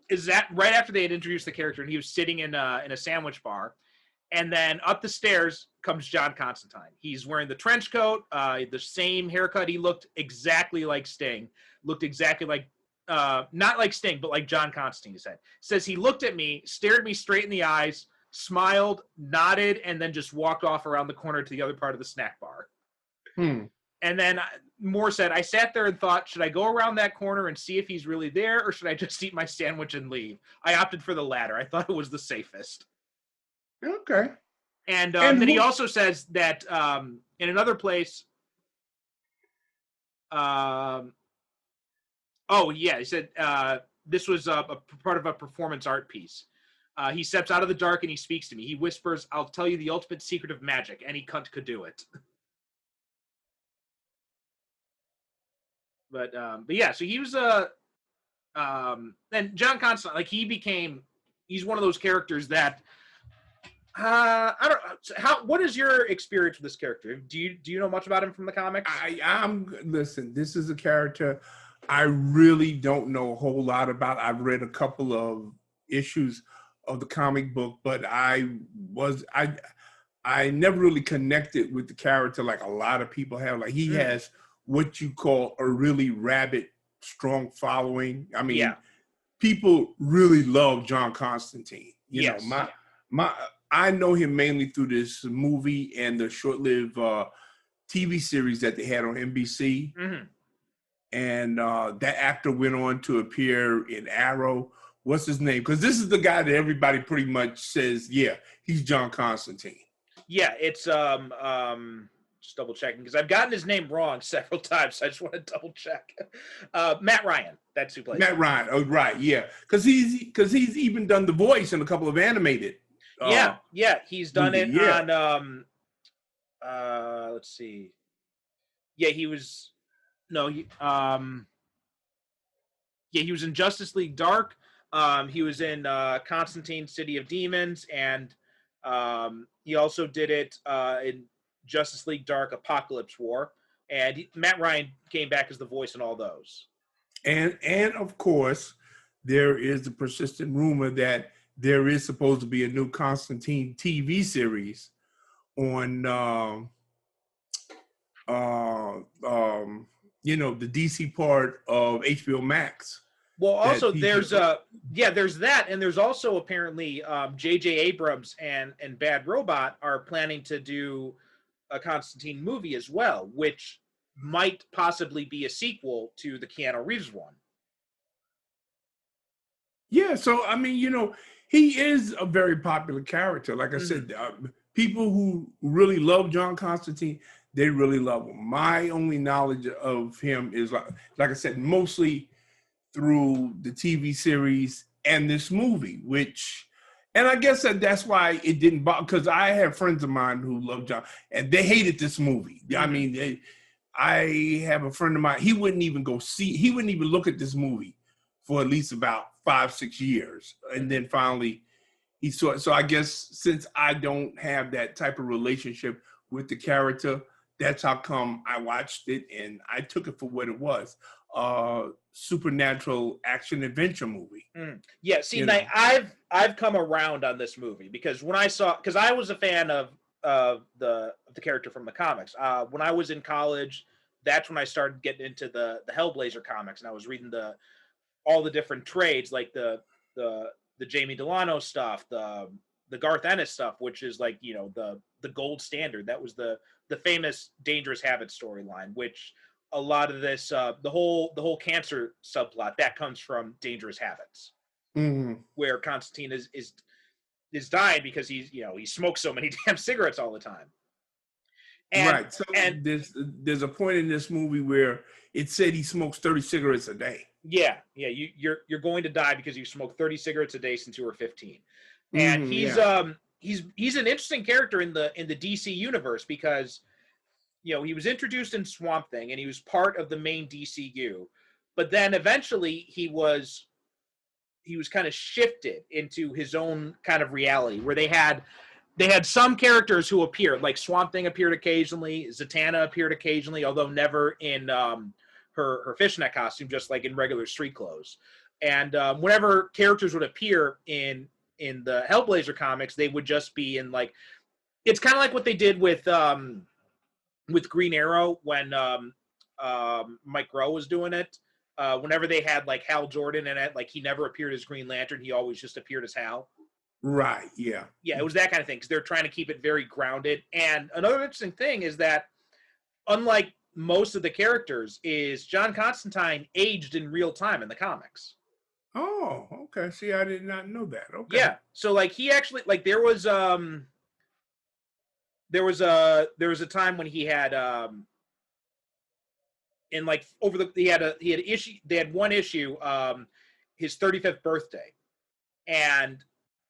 [SPEAKER 1] is that right after they had introduced the character, and he was sitting in a sandwich bar, and then up the stairs comes John Constantine. He's wearing the trench coat, the same haircut. He looked exactly like Sting. Looked exactly like not like Sting, but like John Constantine. He says he looked at me, stared me straight in the eyes, smiled, nodded, and then just walked off around the corner to the other part of the snack bar. And then Moore said, "I sat there and thought, should I go around that corner and see if he's really there, or should I just eat my sandwich and leave? I opted for the latter. I thought it was the safest."
[SPEAKER 2] Okay.
[SPEAKER 1] And then he also says that in another place, he said this was a part of a performance art piece. He steps out of the dark and he speaks to me. He whispers, "I'll tell you the ultimate secret of magic. Any cunt could do it." But yeah, so he was and John Constantine, like he's one of those characters that I don't what is your experience with this character? Do you know much about him from the comics?
[SPEAKER 2] Listen, this is a character I really don't know a whole lot about. I've read a couple of issues of the comic book, but I never really connected with the character like a lot of people have. Like he has what you call a really rabid, strong following. I mean,
[SPEAKER 1] Yeah.
[SPEAKER 2] people really love John Constantine. You know,
[SPEAKER 1] Yes.
[SPEAKER 2] I know him mainly through this movie and the short-lived TV series that they had on NBC.
[SPEAKER 1] Mm-hmm.
[SPEAKER 2] And that actor went on to appear in Arrow. What's his name? Because this is the guy that everybody pretty much says, yeah, he's John Constantine.
[SPEAKER 1] Yeah, it's just double checking because I've gotten his name wrong several times. So I just want to double check. Matt Ryan, that's who plays
[SPEAKER 2] Matt Ryan. Oh, right, yeah, because he's even done the voice in a couple of animated.
[SPEAKER 1] Yeah, he's done
[SPEAKER 2] movie,
[SPEAKER 1] it on. Let's see. Yeah, he was. No, he was in Justice League Dark. He was in Constantine, City of Demons, and he also did it in Justice League Dark, Apocalypse War. And Matt Ryan came back as the voice in all those.
[SPEAKER 2] And of course, there is the persistent rumor that there is supposed to be a new Constantine TV series on, the DC part of HBO Max.
[SPEAKER 1] Well, also there's that, and there's also apparently J.J. Abrams and Bad Robot are planning to do a Constantine movie as well, which might possibly be a sequel to the Keanu Reeves one.
[SPEAKER 2] Yeah, so I mean, he is a very popular character. Like I said, people who really love John Constantine, they really love him. My only knowledge of him is like I said, mostly through the TV series and this movie, and I guess that's why it didn't bother, because I have friends of mine who love John, and they hated this movie. I mean, I have a friend of mine, he wouldn't even look at this movie for at least about 5-6 years. And then finally he saw it. So I guess since I don't have that type of relationship with the character, that's how come I watched it and I took it for what it was. Supernatural action adventure movie.
[SPEAKER 1] Yeah, see, I've come around on this movie because because I was a fan of the character from the comics. When I was in college, that's when I started getting into the Hellblazer comics, and I was reading all the different trades, like the Jamie Delano stuff, the Garth Ennis stuff, which is like the gold standard. That was the famous Dangerous Habits storyline, which a lot of this the whole cancer subplot that comes from Dangerous Habits, where Constantine is dying because he smokes so many damn cigarettes all the time.
[SPEAKER 2] Right. So there's a point in this movie where it said he smokes 30 cigarettes a day.
[SPEAKER 1] Yeah. You're going to die because you smoked 30 cigarettes a day since you were 15. And he's an interesting character in the DC universe because he was introduced in Swamp Thing and he was part of the main DCU, but then eventually he was kind of shifted into his own kind of reality where they had some characters who appeared, like Swamp Thing appeared occasionally, Zatanna appeared occasionally, although never in her fishnet costume, just like in regular street clothes. And whenever characters would appear in the Hellblazer comics, they would just be in like, it's kind of like what they did with Green Arrow when Mike Rowe was doing it. Whenever they had like Hal Jordan in it, like he never appeared as Green Lantern, he always just appeared as Hal.
[SPEAKER 2] Right, yeah.
[SPEAKER 1] Yeah, it was that kind of thing because they're trying to keep it very grounded. And another interesting thing is that unlike most of the characters, is John Constantine aged in real time in the comics.
[SPEAKER 2] Oh, okay. See, I did not know that. Okay.
[SPEAKER 1] Yeah. So like he actually like there was a time when he had in like they had one issue his 35th birthday, and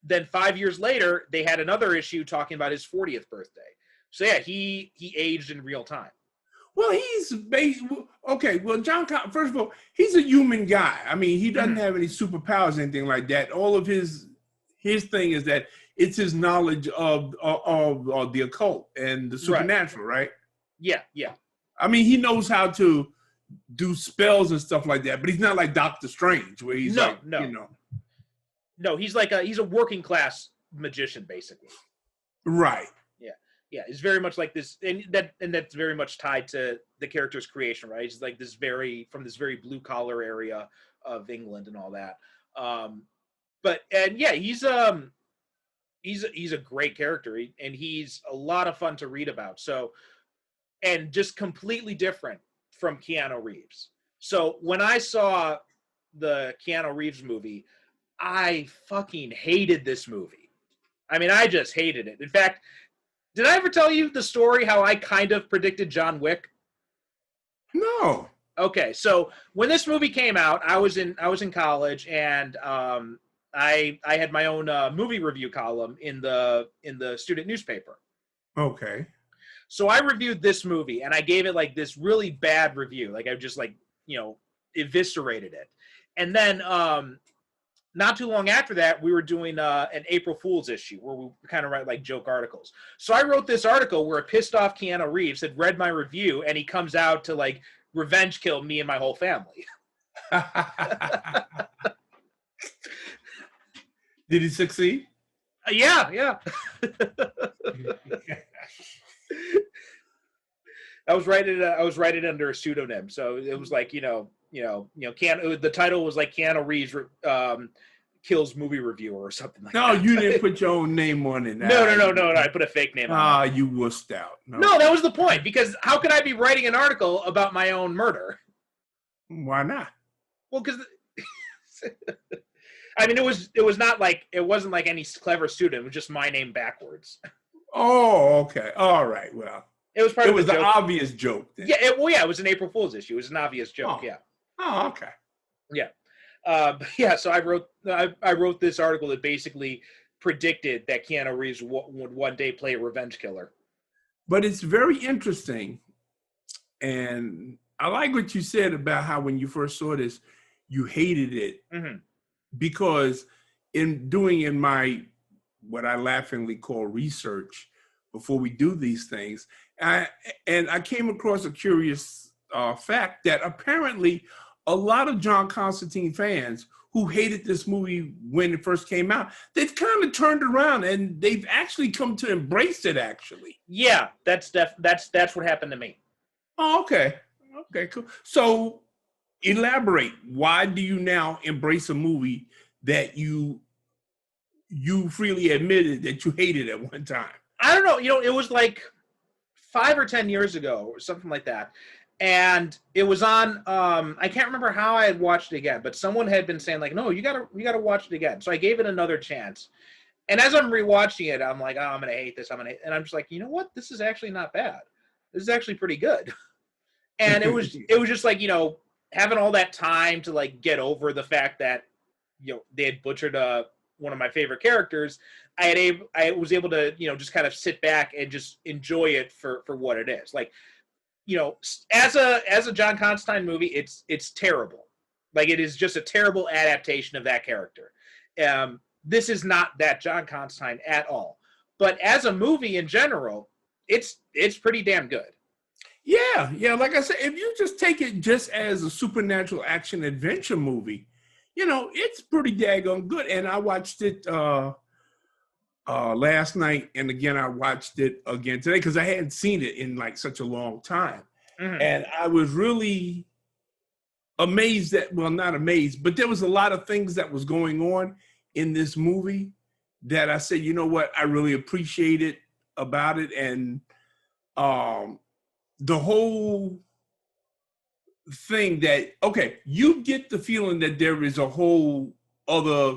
[SPEAKER 1] then 5 years later they had another issue talking about his 40th birthday. So yeah, he aged in real time.
[SPEAKER 2] Well, okay. Well, John, first of all, he's a human guy. I mean, he doesn't have any superpowers, or anything like that. All of his thing is that it's his knowledge of the occult and the supernatural, right? Yeah. I mean, he knows how to do spells and stuff like that, but he's not like Doctor Strange, where he's No, he's like he's a working class magician, basically. Right.
[SPEAKER 1] Yeah. Yeah, it's very much like this, and that's very much tied to the character's creation, right? It's like this from this very blue collar area of England and all that. But yeah, he's a great character, and he's a lot of fun to read about. So, and just completely different from Keanu Reeves. So when I saw the Keanu Reeves movie, I fucking hated this movie. I mean, I just hated it. In fact, did I ever tell you the story how I kind of predicted John Wick?
[SPEAKER 2] No.
[SPEAKER 1] Okay, so when this movie came out, I was in college, and I had my own movie review column in the student newspaper.
[SPEAKER 2] Okay.
[SPEAKER 1] So I reviewed this movie, and I gave it like this really bad review. Like I just like, eviscerated it. And then not too long after that, we were doing an April Fool's issue where we kind of write like joke articles. So I wrote this article where a pissed off Keanu Reeves had read my review, and he comes out to like revenge kill me and my whole family.
[SPEAKER 2] Did he succeed?
[SPEAKER 1] Yeah. I was writing under a pseudonym, so it was like the title was like Keanu Reeves kills movie reviewer or something like that.
[SPEAKER 2] No, you didn't put your own name on it.
[SPEAKER 1] No. I put a fake name on it.
[SPEAKER 2] You wussed out.
[SPEAKER 1] No, that was the point, because how could I be writing an article about my own murder?
[SPEAKER 2] Why not?
[SPEAKER 1] Well, because I mean, it wasn't like any clever student. It was just my name backwards.
[SPEAKER 2] Oh, okay. All right. Well,
[SPEAKER 1] it was
[SPEAKER 2] an obvious joke. Then.
[SPEAKER 1] Yeah. It was an April Fool's issue. It was an obvious joke.
[SPEAKER 2] Oh.
[SPEAKER 1] Yeah.
[SPEAKER 2] Oh, okay.
[SPEAKER 1] Yeah. Yeah. So I wrote this article that basically predicted that Keanu Reeves would one day play a revenge killer.
[SPEAKER 2] But it's very interesting, and I like what you said about how when you first saw this, you hated it.
[SPEAKER 1] Mm-hmm.
[SPEAKER 2] Because in my what I laughingly call research before we do these things, I came across a curious fact that apparently a lot of John Constantine fans who hated this movie when it first came out, they've kind of turned around and they've actually come to embrace it. Actually,
[SPEAKER 1] yeah, that's what happened to me.
[SPEAKER 2] Oh, okay, cool. So elaborate. Why do you now embrace a movie that you freely admitted that you hated at one time?
[SPEAKER 1] I don't know. It was like 5 or 10 years ago or something like that. And it was on, I can't remember how I had watched it again, but someone had been saying like, no, you gotta watch it again. So I gave it another chance. And as I'm rewatching it, I'm like, oh, I'm going to hate this. And I'm just like, you know what? This is actually not bad. This is actually pretty good. And it was just like, having all that time to like get over the fact that, they had butchered one of my favorite characters. I was able to, just kind of sit back and just enjoy it for what it is. Like, as a John Constantine movie, it's terrible. Like, it is just a terrible adaptation of that character. This is not that John Constantine at all. But as a movie in general, it's pretty damn good.
[SPEAKER 2] Yeah. Like I said, if you just take it just as a supernatural action adventure movie, it's pretty daggone good. And I watched it last night, and again I watched it again today because I hadn't seen it in like such a long time. Mm-hmm. And I was really amazed not amazed, but there was a lot of things that was going on in this movie that I said, you know what, I really appreciate it about it. And the whole thing that, okay, you get the feeling that there is a whole other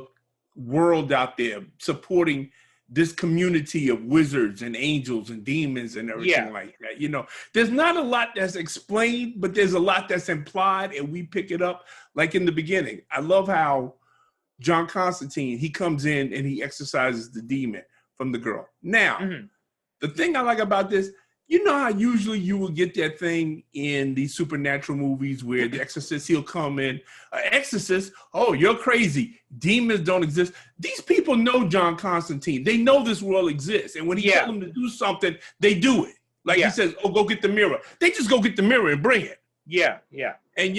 [SPEAKER 2] world out there supporting this community of wizards and angels and demons and everything like that. There's not a lot that's explained, but there's a lot that's implied, and we pick it up like in the beginning. I love how John Constantine, he comes in and he exorcises the demon from the girl. Now, The thing I like about this, how usually you will get that thing in these supernatural movies where the exorcist, he'll come in, exorcist, oh, you're crazy. Demons don't exist. These people know John Constantine. They know this world exists. And when he tells them to do something, they do it. Like he says, oh, go get the mirror. They just go get the mirror and bring it.
[SPEAKER 1] Yeah.
[SPEAKER 2] And,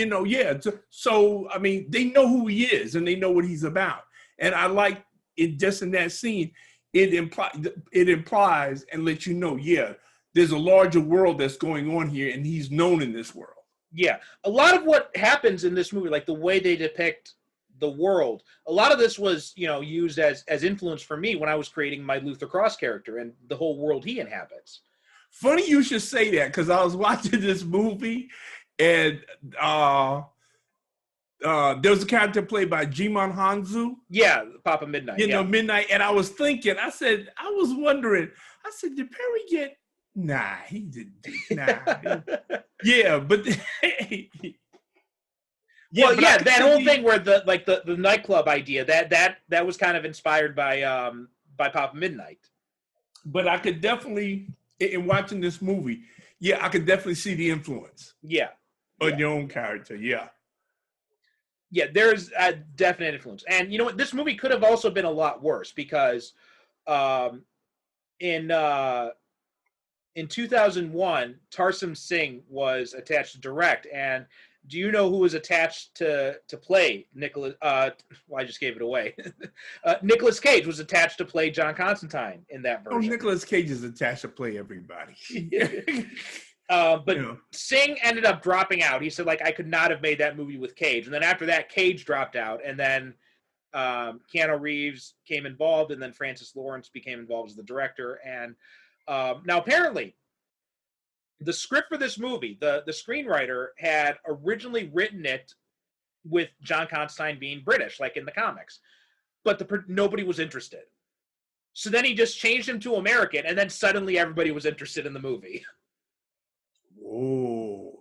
[SPEAKER 2] so, I mean, they know who he is and they know what he's about. And I like it just in that scene. it implies and lets you know, yeah, there's a larger world that's going on here, and he's known in this world.
[SPEAKER 1] Yeah, a lot of what happens in this movie, like the way they depict the world, a lot of this was, used as influence for me when I was creating my Luther Cross character and the whole world he inhabits.
[SPEAKER 2] Funny you should say that, because I was watching this movie, and there was a character played by Jimon Hanzu.
[SPEAKER 1] Yeah, Papa Midnight.
[SPEAKER 2] Midnight, and I was wondering, did Perry get? Nah, he didn't. Nah. Yeah, but
[SPEAKER 1] that whole thing where the nightclub idea that was kind of inspired by Papa Midnight.
[SPEAKER 2] But I could definitely, in watching this movie, I could definitely see the influence.
[SPEAKER 1] Yeah,
[SPEAKER 2] on your own character. Yeah,
[SPEAKER 1] there's a definite influence, and you know what? This movie could have also been a lot worse because, in 2001, Tarsem Singh was attached to direct, and do you know who was attached to play Nicholas? I just gave it away. Nicolas Cage was attached to play John Constantine in that version.
[SPEAKER 2] Oh, Nicolas Cage is attached to play everybody.
[SPEAKER 1] But Singh ended up dropping out. He said, I could not have made that movie with Cage. And then after that, Cage dropped out, and then Keanu Reeves came involved, and then Francis Lawrence became involved as the director. And now, apparently, the script for this movie, the screenwriter had originally written it with John Constantine being British, like in the comics, but nobody was interested. So then he just changed him to American, and then suddenly everybody was interested in the movie.
[SPEAKER 2] Oh,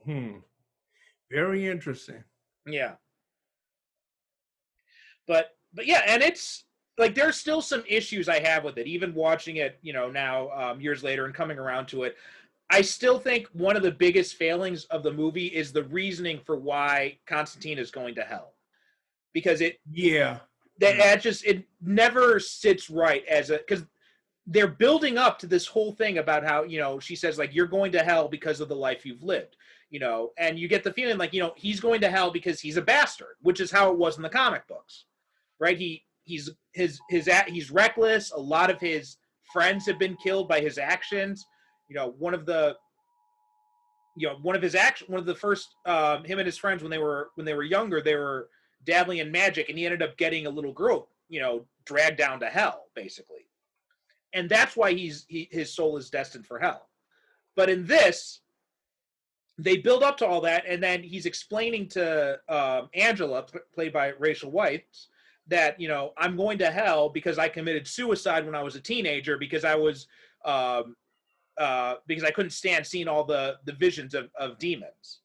[SPEAKER 2] very interesting.
[SPEAKER 1] Yeah. But yeah, and it's like there's still some issues I have with it, even watching it, now years later and coming around to it. I still think one of the biggest failings of the movie is the reasoning for why Constantine is going to hell, because it never sits right because they're building up to this whole thing about how she says you're going to hell because of the life you've lived, and you get the feeling he's going to hell because he's a bastard, which is how it was in the comic books, right? He's reckless. A lot of his friends have been killed by his actions. One of the first him and his friends when they were younger, they were dabbling in magic, and he ended up getting a little girl dragged down to hell, basically, and that's why his soul is destined for hell. But in this, they build up to all that, and then he's explaining to Angela, played by Rachel Weisz, that I'm going to hell because I committed suicide when I was a teenager because I was because I couldn't stand seeing all the visions of demons.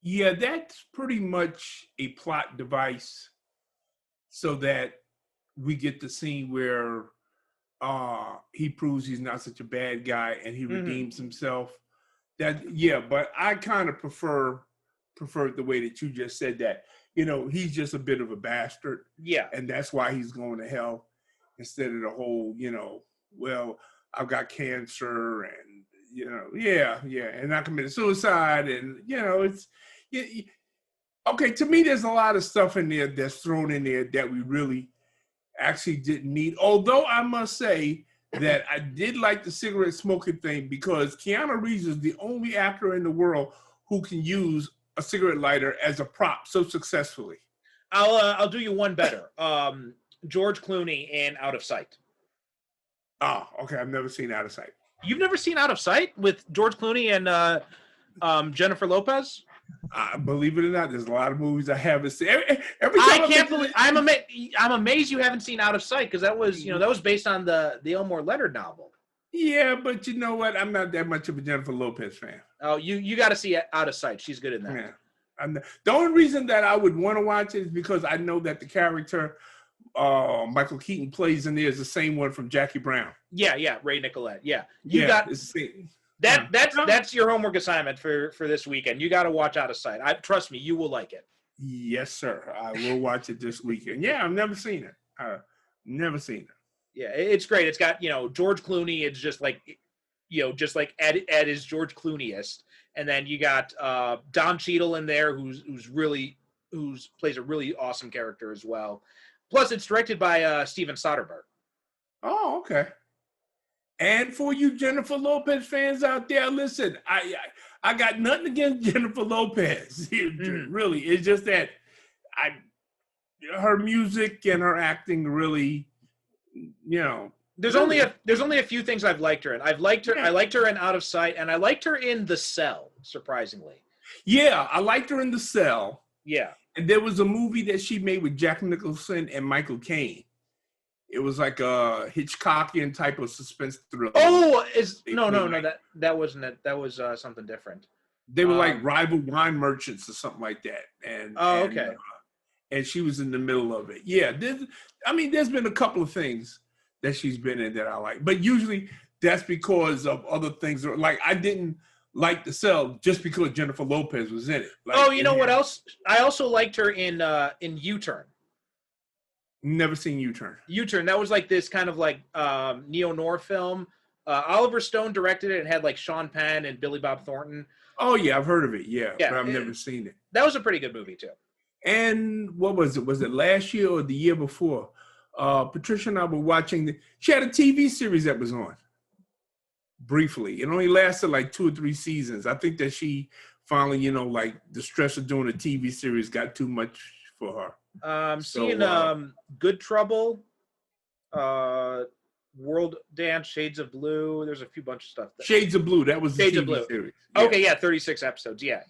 [SPEAKER 2] Yeah, that's pretty much a plot device so that we get the scene where he proves he's not such a bad guy and he redeems himself. But I kind of prefer the way that you just said that. He's just a bit of a bastard.
[SPEAKER 1] Yeah.
[SPEAKER 2] And that's why he's going to hell instead of the whole, well, I've got cancer and, and I committed suicide and, okay, to me, there's a lot of stuff in there that's thrown in there that we really actually didn't need. Although I must say that I did like the cigarette smoking thing because Keanu Reeves is the only actor in the world who can use a cigarette lighter as a prop so successfully.
[SPEAKER 1] I'll do you one better. George Clooney in Out of Sight.
[SPEAKER 2] Oh, okay. I've never seen Out of Sight.
[SPEAKER 1] You've never seen Out of Sight with George Clooney and Jennifer Lopez?
[SPEAKER 2] Believe it or not, there's a lot of movies I haven't seen.
[SPEAKER 1] I'm amazed you haven't seen Out of Sight because that was based on the Elmore Leonard novel.
[SPEAKER 2] Yeah, but you know what? I'm not that much of a Jennifer Lopez fan.
[SPEAKER 1] Oh, you got to see Out of Sight. She's good in that.
[SPEAKER 2] Yeah. The only reason that I would want to watch it is because I know that the character Michael Keaton plays in there is the same one from Jackie Brown.
[SPEAKER 1] Yeah, Ray Nicolette. Yeah, that's your homework assignment for this weekend. You got to watch Out of Sight. Trust me, you will like it.
[SPEAKER 2] Yes, sir. I will watch it this weekend. Yeah, I've never seen it. Never seen it.
[SPEAKER 1] Yeah, it's great. It's got George Clooney. It's just like Ed is George Clooneyist, and then you got Don Cheadle in there, who plays a really awesome character as well. Plus, it's directed by Steven Soderbergh.
[SPEAKER 2] Oh, okay. And for you Jennifer Lopez fans out there, listen, I got nothing against Jennifer Lopez. Really, it's just that her music and her acting really,
[SPEAKER 1] There's
[SPEAKER 2] really,
[SPEAKER 1] only a few things I've liked her in. I've liked her.
[SPEAKER 2] Yeah.
[SPEAKER 1] I liked her in Out of Sight, and I liked her in The Cell. Surprisingly,
[SPEAKER 2] yeah, I liked her in The Cell.
[SPEAKER 1] yeah.
[SPEAKER 2] And there was a movie that she made with Jack Nicholson and Michael Caine. It was like a Hitchcockian type of suspense thriller.
[SPEAKER 1] Oh, no, that wasn't it. That was something different.
[SPEAKER 2] They were like rival wine merchants or something like that. And
[SPEAKER 1] okay.
[SPEAKER 2] And she was in the middle of it. Yeah, there's been a couple of things that she's been in that I like, but usually that's because of other things. Like I didn't like The Cell just because Jennifer Lopez was in it. Like,
[SPEAKER 1] you know what else? I also liked her in U-Turn.
[SPEAKER 2] Never seen U-Turn.
[SPEAKER 1] U-Turn. That was like this kind of like neo-noir film. Oliver Stone directed it and had like Sean Penn and Billy Bob Thornton.
[SPEAKER 2] Oh yeah, I've heard of it. Yeah,
[SPEAKER 1] Yeah,
[SPEAKER 2] but I've never seen it.
[SPEAKER 1] That was a pretty good movie too.
[SPEAKER 2] And what was it? Was it last year or the year before? Patricia and I were watching. She had a TV series that was on briefly. It only lasted like 2 or 3 seasons. I think that she finally, like the stress of doing a TV series got too much for her.
[SPEAKER 1] Seeing Good Trouble, World Dance, Shades of Blue. There's a few bunch of stuff.
[SPEAKER 2] Shades of Blue. That was the
[SPEAKER 1] Shades of
[SPEAKER 2] TV
[SPEAKER 1] Blue
[SPEAKER 2] series. Yeah.
[SPEAKER 1] Okay, yeah, 36 episodes. Yeah.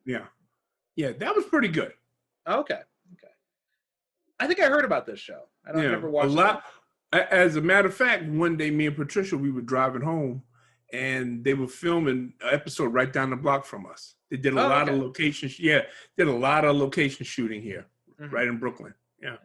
[SPEAKER 2] Yeah, that was pretty good.
[SPEAKER 1] Okay. I think I heard about this show. I don't never watched it.
[SPEAKER 2] As a matter of fact, one day me and Patricia, we were driving home and they were filming an episode right down the block from us. They did a lot of locations. Yeah, did a lot of location shooting here, right in Brooklyn. Yeah.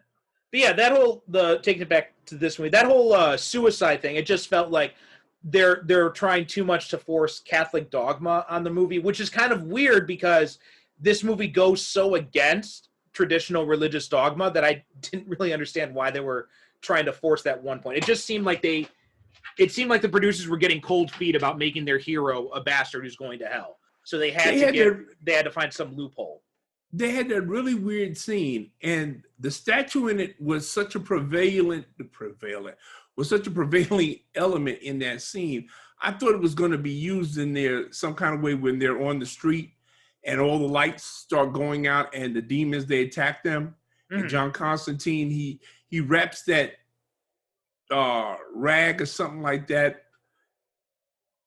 [SPEAKER 1] But yeah, taking it back to this movie, that whole suicide thing, it just felt like they're trying too much to force Catholic dogma on the movie, which is kind of weird because this movie goes so against traditional religious dogma that I didn't really understand why they were trying to force that one point. It just seemed like the producers were getting cold feet about making their hero a bastard who's going to hell. So they had to find some loophole.
[SPEAKER 2] They had that really weird scene, and the statue in it was such a prevailing element in that scene. I thought it was going to be used in there some kind of way when they're on the street and all the lights start going out and the demons, they attack them. And John Constantine, he wraps that rag or something like that.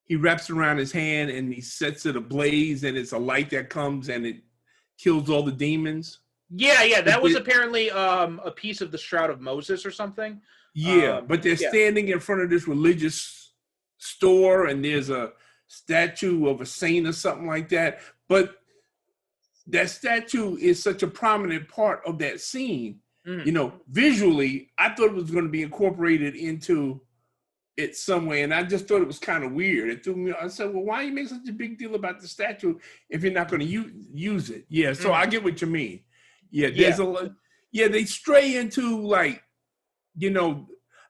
[SPEAKER 2] He wraps it around his hand and he sets it ablaze, and it's a light that comes and it kills all the demons.
[SPEAKER 1] Yeah, that was apparently a piece of the Shroud of Moses or something.
[SPEAKER 2] Yeah, but they're standing in front of this religious store and there's a statue of a saint or something like that. But that statue is such a prominent part of that scene. Visually, I thought it was going to be incorporated into it some way, and I just thought it was kind of weird. It threw me. I said, "Well, why you make such a big deal about the statue if you're not going to use it?" Yeah, so I get what you mean. Yeah, there's they stray into like, I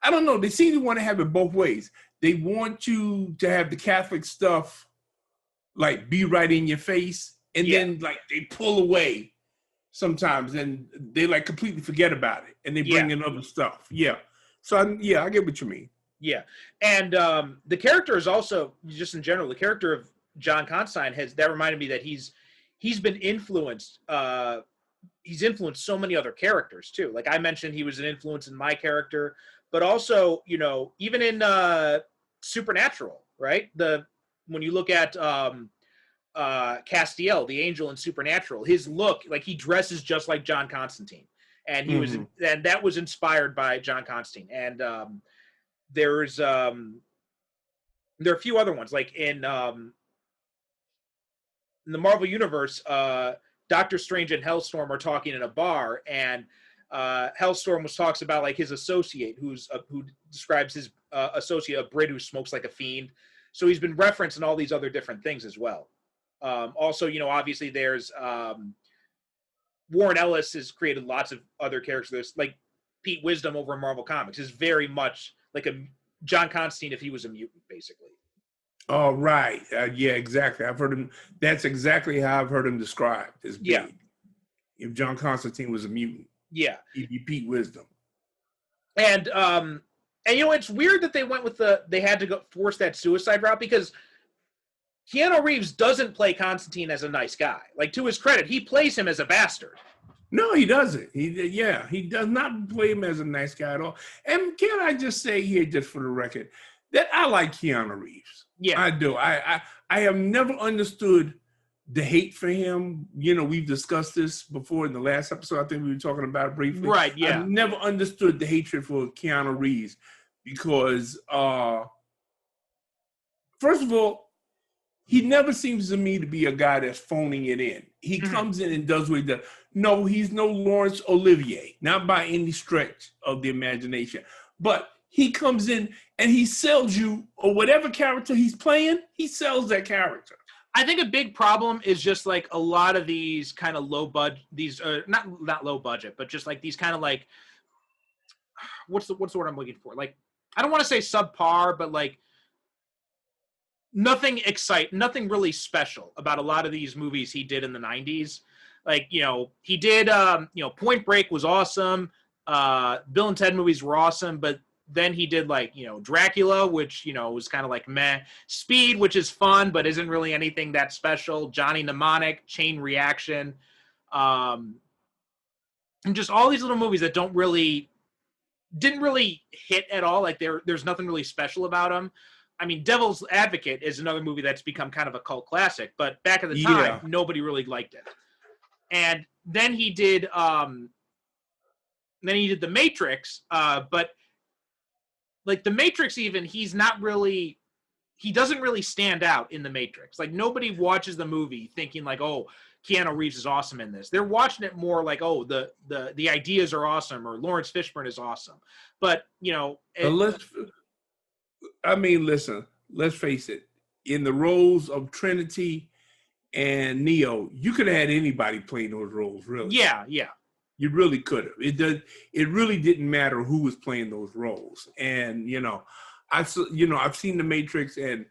[SPEAKER 2] don't know. They seem to want to have it both ways. They want you to have the Catholic stuff like be right in your face, and then like they pull away sometimes, and they like completely forget about it, and they bring in other stuff. Yeah, so I get what you mean.
[SPEAKER 1] Yeah, and the character is also, just in general, the character of John Constantine that reminded me that he's been influenced. He's influenced so many other characters too. Like I mentioned, he was an influence in my character, but also, even in Supernatural, right? When you look at Castiel, the angel in Supernatural, his look, like he dresses just like John Constantine, and and that was inspired by John Constantine. And there are a few other ones, like in the Marvel Universe, Doctor Strange and Hellstorm are talking in a bar, and Hellstorm talks about like his associate, who describes his associate, a Brit who smokes like a fiend. So he's been referenced in all these other different things as well. Also, obviously there's Warren Ellis has created lots of other characters. There's like Pete Wisdom over in Marvel Comics is very much like a John Constantine if he was a mutant, basically.
[SPEAKER 2] Oh, right. Yeah, exactly. I've heard him. That's exactly how I've heard him described as being. If John Constantine was a mutant,
[SPEAKER 1] yeah,
[SPEAKER 2] he'd be Pete Wisdom.
[SPEAKER 1] And it's weird that they went with they had to force that suicide route, because Keanu Reeves doesn't play Constantine as a nice guy. Like, to his credit, he plays him as a bastard.
[SPEAKER 2] No, he doesn't. He does not play him as a nice guy at all. And can I just say here, just for the record, that I like Keanu Reeves.
[SPEAKER 1] Yeah.
[SPEAKER 2] I do. I have never understood the hate for him. We've discussed this before in the last episode. I think we were talking about it briefly.
[SPEAKER 1] Right, yeah.
[SPEAKER 2] I've never understood the hatred for Keanu Reeves because, first of all, he never seems to me to be a guy that's phoning it in. He comes in and does what he does. No, he's no Laurence Olivier, not by any stretch of the imagination. But he comes in and he sells you, or whatever character he's playing, he sells that character.
[SPEAKER 1] I think a big problem is just like a lot of these kind of low budget, these not low budget, but just like these kind of like, what's the word I'm looking for? Like, I don't want to say subpar, but like nothing really special about a lot of these movies he did in the 90s. Like, he did, Point Break was awesome. Bill and Ted movies were awesome, but then he did like, Dracula, which, was kind of like meh. Speed, which is fun, but isn't really anything that special. Johnny Mnemonic, Chain Reaction. And just all these little movies that didn't really hit at all. Like there's nothing really special about them. I mean, Devil's Advocate is another movie that's become kind of a cult classic, but back at the time, nobody really liked it. And then he did The Matrix, but like The Matrix, even he doesn't really stand out in The Matrix. Like, nobody watches the movie thinking like, oh, Keanu Reeves is awesome in this. They're watching it more like, oh, the ideas are awesome, or Lawrence Fishburne is awesome. But
[SPEAKER 2] listen, let's face it. In the roles of Trinity and Neo, you could have had anybody playing those roles, really.
[SPEAKER 1] Yeah.
[SPEAKER 2] You really could have. It really didn't matter who was playing those roles. And, I've seen The Matrix, and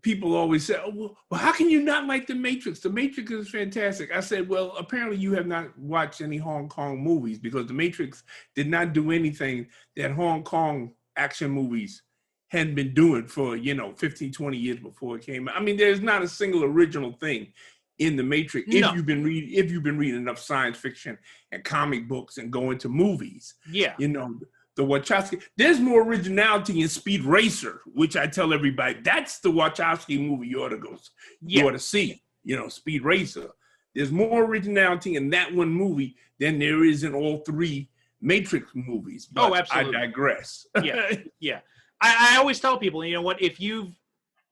[SPEAKER 2] people always say, oh, well, how can you not like The Matrix? The Matrix is fantastic. I said, well, apparently you have not watched any Hong Kong movies, because The Matrix did not do anything that Hong Kong action movies hadn't been doing for 15, 20 years before it came out. I mean, there's not a single original thing in The Matrix.
[SPEAKER 1] No.
[SPEAKER 2] If you've been reading enough science fiction and comic books and going to movies,
[SPEAKER 1] yeah,
[SPEAKER 2] the Wachowski. There's more originality in Speed Racer, which I tell everybody that's the Wachowski movie you ought to go. You ought to see. Speed Racer. There's more originality in that one movie than there is in all three Matrix movies. But
[SPEAKER 1] absolutely.
[SPEAKER 2] I digress.
[SPEAKER 1] Yeah. I always tell people, you know what, if you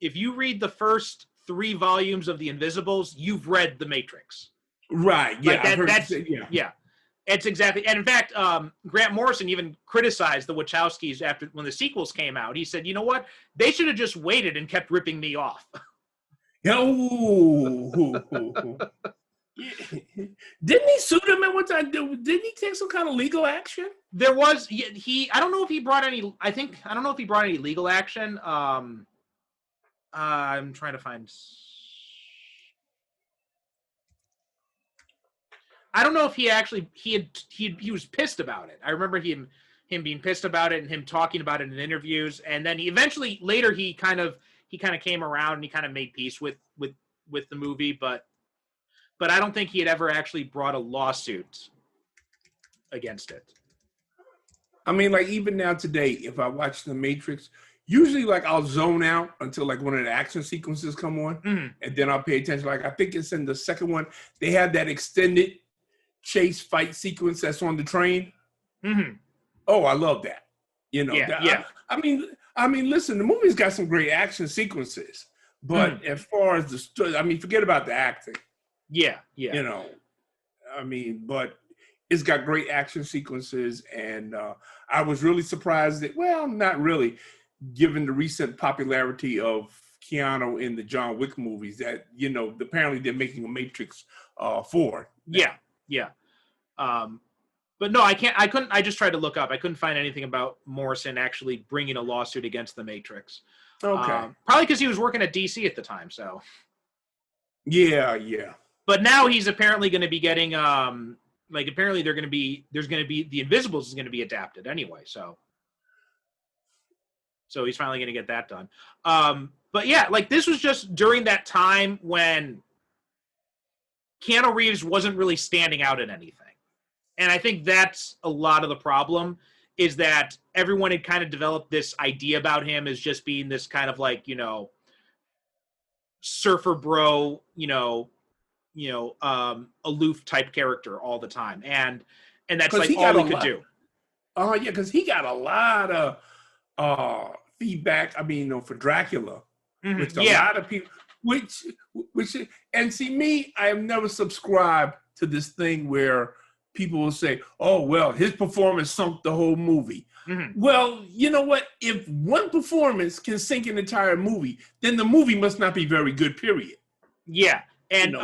[SPEAKER 1] read the first 3 volumes of The Invisibles, you've read The Matrix.
[SPEAKER 2] Right. Yeah.
[SPEAKER 1] Like yeah. It's exactly. And in fact, Grant Morrison even criticized the Wachowskis when the sequels came out. He said, you know what, they should have just waited and kept ripping me off.
[SPEAKER 2] Didn't he sue them at one time? Didn't he take some kind of legal action?
[SPEAKER 1] There was I don't know if he brought any. I don't know if he brought any legal action. I'm trying to find. I don't know if he actually he was pissed about it. I remember him being pissed about it and him talking about it in interviews. And then later he kind of came around and he kind of made peace with the movie, but I don't think he had ever actually brought a lawsuit against it.
[SPEAKER 2] I mean, like, even now today, if I watch The Matrix, usually like I'll zone out until like one of the action sequences come on, and then I'll pay attention. Like, I think it's in the second one, they have that extended chase fight sequence that's on the train. Oh, I love that. I mean, listen, the movie's got some great action sequences, but as far as the story, I mean, forget about the acting.
[SPEAKER 1] Yeah.
[SPEAKER 2] But it's got great action sequences, and I was really surprised that, well, not really, given the recent popularity of Keanu in the John Wick movies, that, apparently they're making a Matrix 4.
[SPEAKER 1] Yeah. But no, I just tried to look up. I couldn't find anything about Morrison actually bringing a lawsuit against The Matrix.
[SPEAKER 2] Okay.
[SPEAKER 1] Probably because he was working at DC at the time, so.
[SPEAKER 2] Yeah.
[SPEAKER 1] But now he's apparently going to be getting, like apparently there's going to be the Invisibles is going to be adapted anyway. So he's finally going to get that done. But yeah, like this was just during that time when Keanu Reeves wasn't really standing out in anything. And I think that's a lot of the problem, is that everyone had kind of developed this idea about him as just being this kind of like, you know, surfer bro, aloof type character all the time. And that's like all he could do.
[SPEAKER 2] Oh yeah, because he got a lot of feedback. I mean, for Dracula, which a lot of people, which, and see me, I have never subscribed to this thing where people will say, "Oh well, his performance sunk the whole movie." Well, you know what? If one performance can sink an entire movie, then the movie must not be very good. Period.
[SPEAKER 1] Yeah, and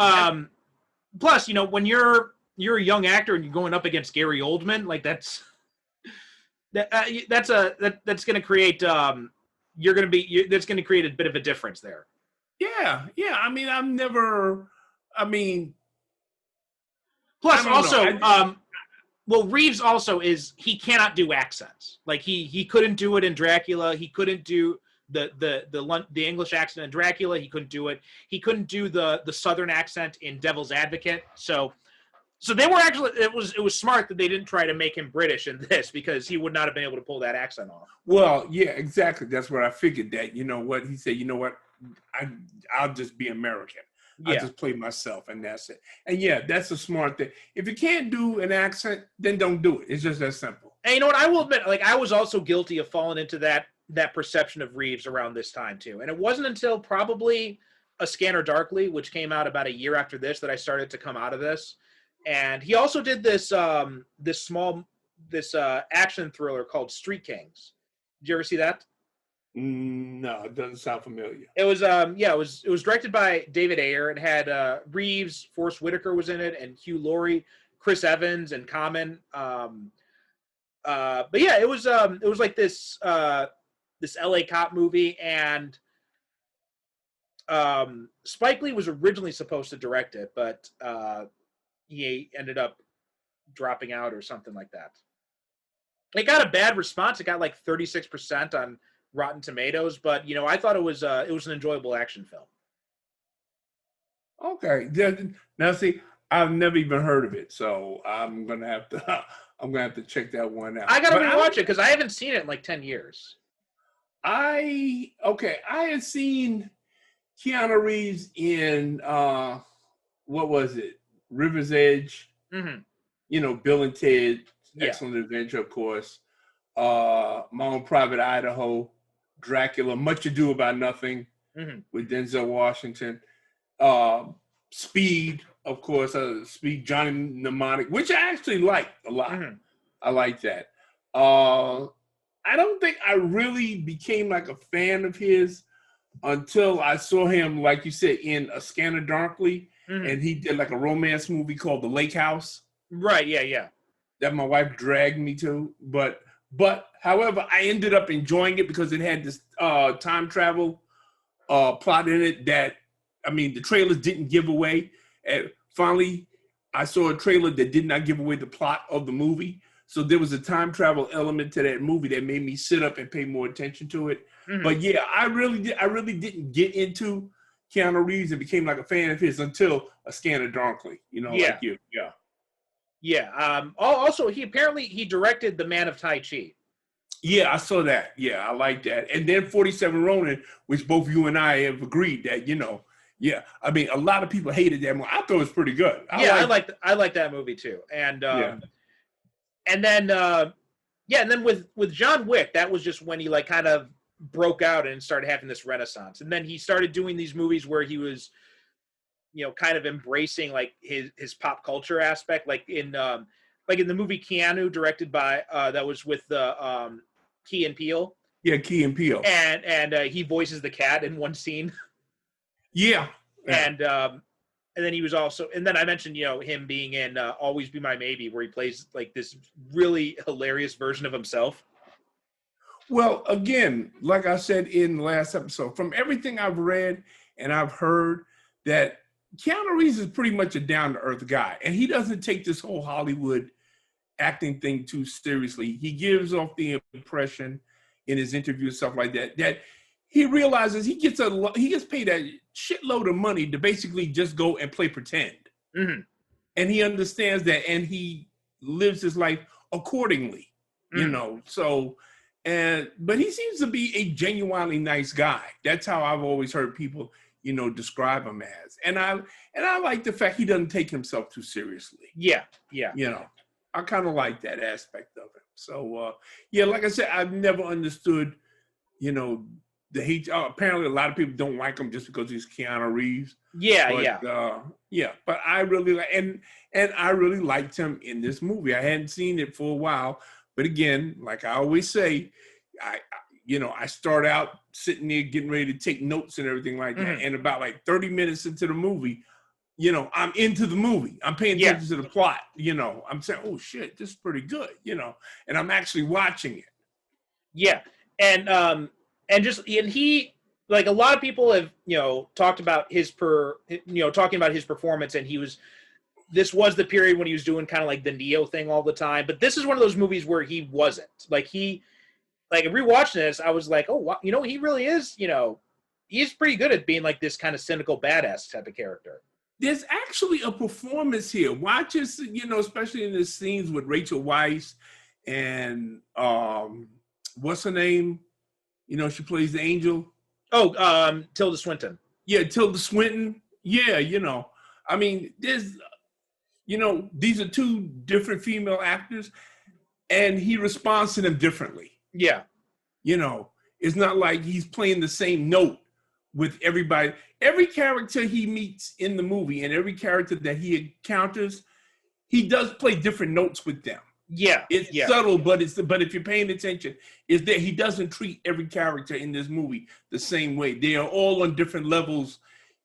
[SPEAKER 1] plus, when you're a young actor and you're going up against Gary Oldman, like that's going to create that's going to create a bit of a difference there.
[SPEAKER 2] Yeah. I mean,
[SPEAKER 1] plus also, Reeves also he cannot do accents. Like he couldn't do it in Dracula. He couldn't do the English accent in Dracula. He couldn't do it. He couldn't do the Southern accent in Devil's Advocate. So they were actually, it was smart that they didn't try to make him British in this, because he would not have been able to pull that accent off.
[SPEAKER 2] Well, yeah, exactly. That's what I figured. That, you know what, he said, you know what, I'll just be American. I just play myself, and that's it. And yeah, that's a smart thing. If you can't do an accent, then don't do it. It's just that simple.
[SPEAKER 1] And you know what? I will admit, like, I was also guilty of falling into that perception of Reeves around this time too. And it wasn't until probably A Scanner Darkly, which came out about a year after this, that I started to come out of this. And he also did this action thriller called Street Kings. Did you ever see that?
[SPEAKER 2] No, it doesn't sound familiar.
[SPEAKER 1] It was it was directed by David Ayer. It had Reeves, Forrest Whitaker was in it, and Hugh Laurie, Chris Evans, and Common. But yeah, it was like this LA cop movie, and Spike Lee was originally supposed to direct it, but he ended up dropping out or something like that. It got a bad response. It got like 36% on Rotten Tomatoes, but I thought it was an enjoyable action film.
[SPEAKER 2] Okay, now see, I've never even heard of it, so I'm gonna have to check that one out.
[SPEAKER 1] I gotta rewatch it because I haven't seen it in like 10 years.
[SPEAKER 2] I had seen Keanu Reeves in what was it? River's Edge. Bill and Ted, Excellent Adventure, of course. My Own Private Idaho, Dracula, Much Ado About Nothing with Denzel Washington. Speed, of course. Speed, Johnny Mnemonic, which I actually liked a lot. I like that. I don't think I really became like a fan of his until I saw him, like you said, in A Scanner Darkly, and he did like a romance movie called The Lake House.
[SPEAKER 1] Right, yeah.
[SPEAKER 2] That my wife dragged me to, but however, I ended up enjoying it because it had this time travel plot in it that, the trailers didn't give away. And finally, I saw a trailer that did not give away the plot of the movie. So there was a time travel element to that movie that made me sit up and pay more attention to it. But yeah, I really didn't get into Keanu Reeves and became like a fan of his until A Scanner Darkly, like you. Yeah.
[SPEAKER 1] Yeah. Also, he directed The Man of Tai Chi.
[SPEAKER 2] Yeah, I saw that. Yeah, I like that. And then 47 Ronin, which both you and I have agreed that, a lot of people hated that movie. I thought it was pretty good.
[SPEAKER 1] I like that movie too. And and then with John Wick, that was just when he like kind of broke out and started having this renaissance. And then he started doing these movies where he was kind of embracing like his pop culture aspect, like in the movie Keanu, directed by that was with Key and Peele.
[SPEAKER 2] Yeah, Key and Peele.
[SPEAKER 1] And he voices the cat in one scene.
[SPEAKER 2] Yeah.
[SPEAKER 1] And then he was also, and then I mentioned him being in Always Be My Maybe, where he plays like this really hilarious version of himself.
[SPEAKER 2] Well, again, like I said in the last episode, from everything I've read and I've heard, that Keanu Reeves is pretty much a down-to-earth guy, and he doesn't take this whole Hollywood acting thing too seriously. He gives off the impression in his interview and stuff like that that he realizes he gets paid a shitload of money to basically just go and play pretend, and he understands that, and he lives his life accordingly. You know, so but he seems to be a genuinely nice guy. That's how I've always heard people, you know, describe him as, and I like the fact he doesn't take himself too seriously.
[SPEAKER 1] Yeah.
[SPEAKER 2] You know, I kind of like that aspect of it. So, yeah, like I said, I've never understood, you know, the hate. Apparently, a lot of people don't like him just because he's Keanu Reeves. But I really and I really liked him in this movie. I hadn't seen it for a while, but again, like I always say, I start out sitting there getting ready to take notes and everything like that, and about like 30 minutes into the movie, you know, I'm into the movie. I'm paying attention to the plot. You know, I'm saying, oh shit, this is pretty good. You know, and I'm actually watching it.
[SPEAKER 1] Yeah, and he, like, a lot of people have, you know, talked about talking about his performance, and this was the period when he was doing kind of like the Neo thing all the time. But this is one of those movies where he wasn't. Like rewatching this, I was like, oh, wow, you know, he really is. You know, he's pretty good at being like this kind of cynical badass type of character.
[SPEAKER 2] There's actually a performance here. Watch this, you know, especially in the scenes with Rachel Weisz and what's her name? You know, she plays the angel.
[SPEAKER 1] Oh, Tilda Swinton.
[SPEAKER 2] Yeah, Tilda Swinton. Yeah, you know, I mean, there's, you know, these are two different female actors, and he responds to them differently.
[SPEAKER 1] Yeah.
[SPEAKER 2] You know, it's not like he's playing the same note with everybody. Every character he meets in the movie and every character that he encounters, he does play different notes with them.
[SPEAKER 1] Yeah.
[SPEAKER 2] It's subtle, but if you're paying attention, is that he doesn't treat every character in this movie the same way. They are all on different levels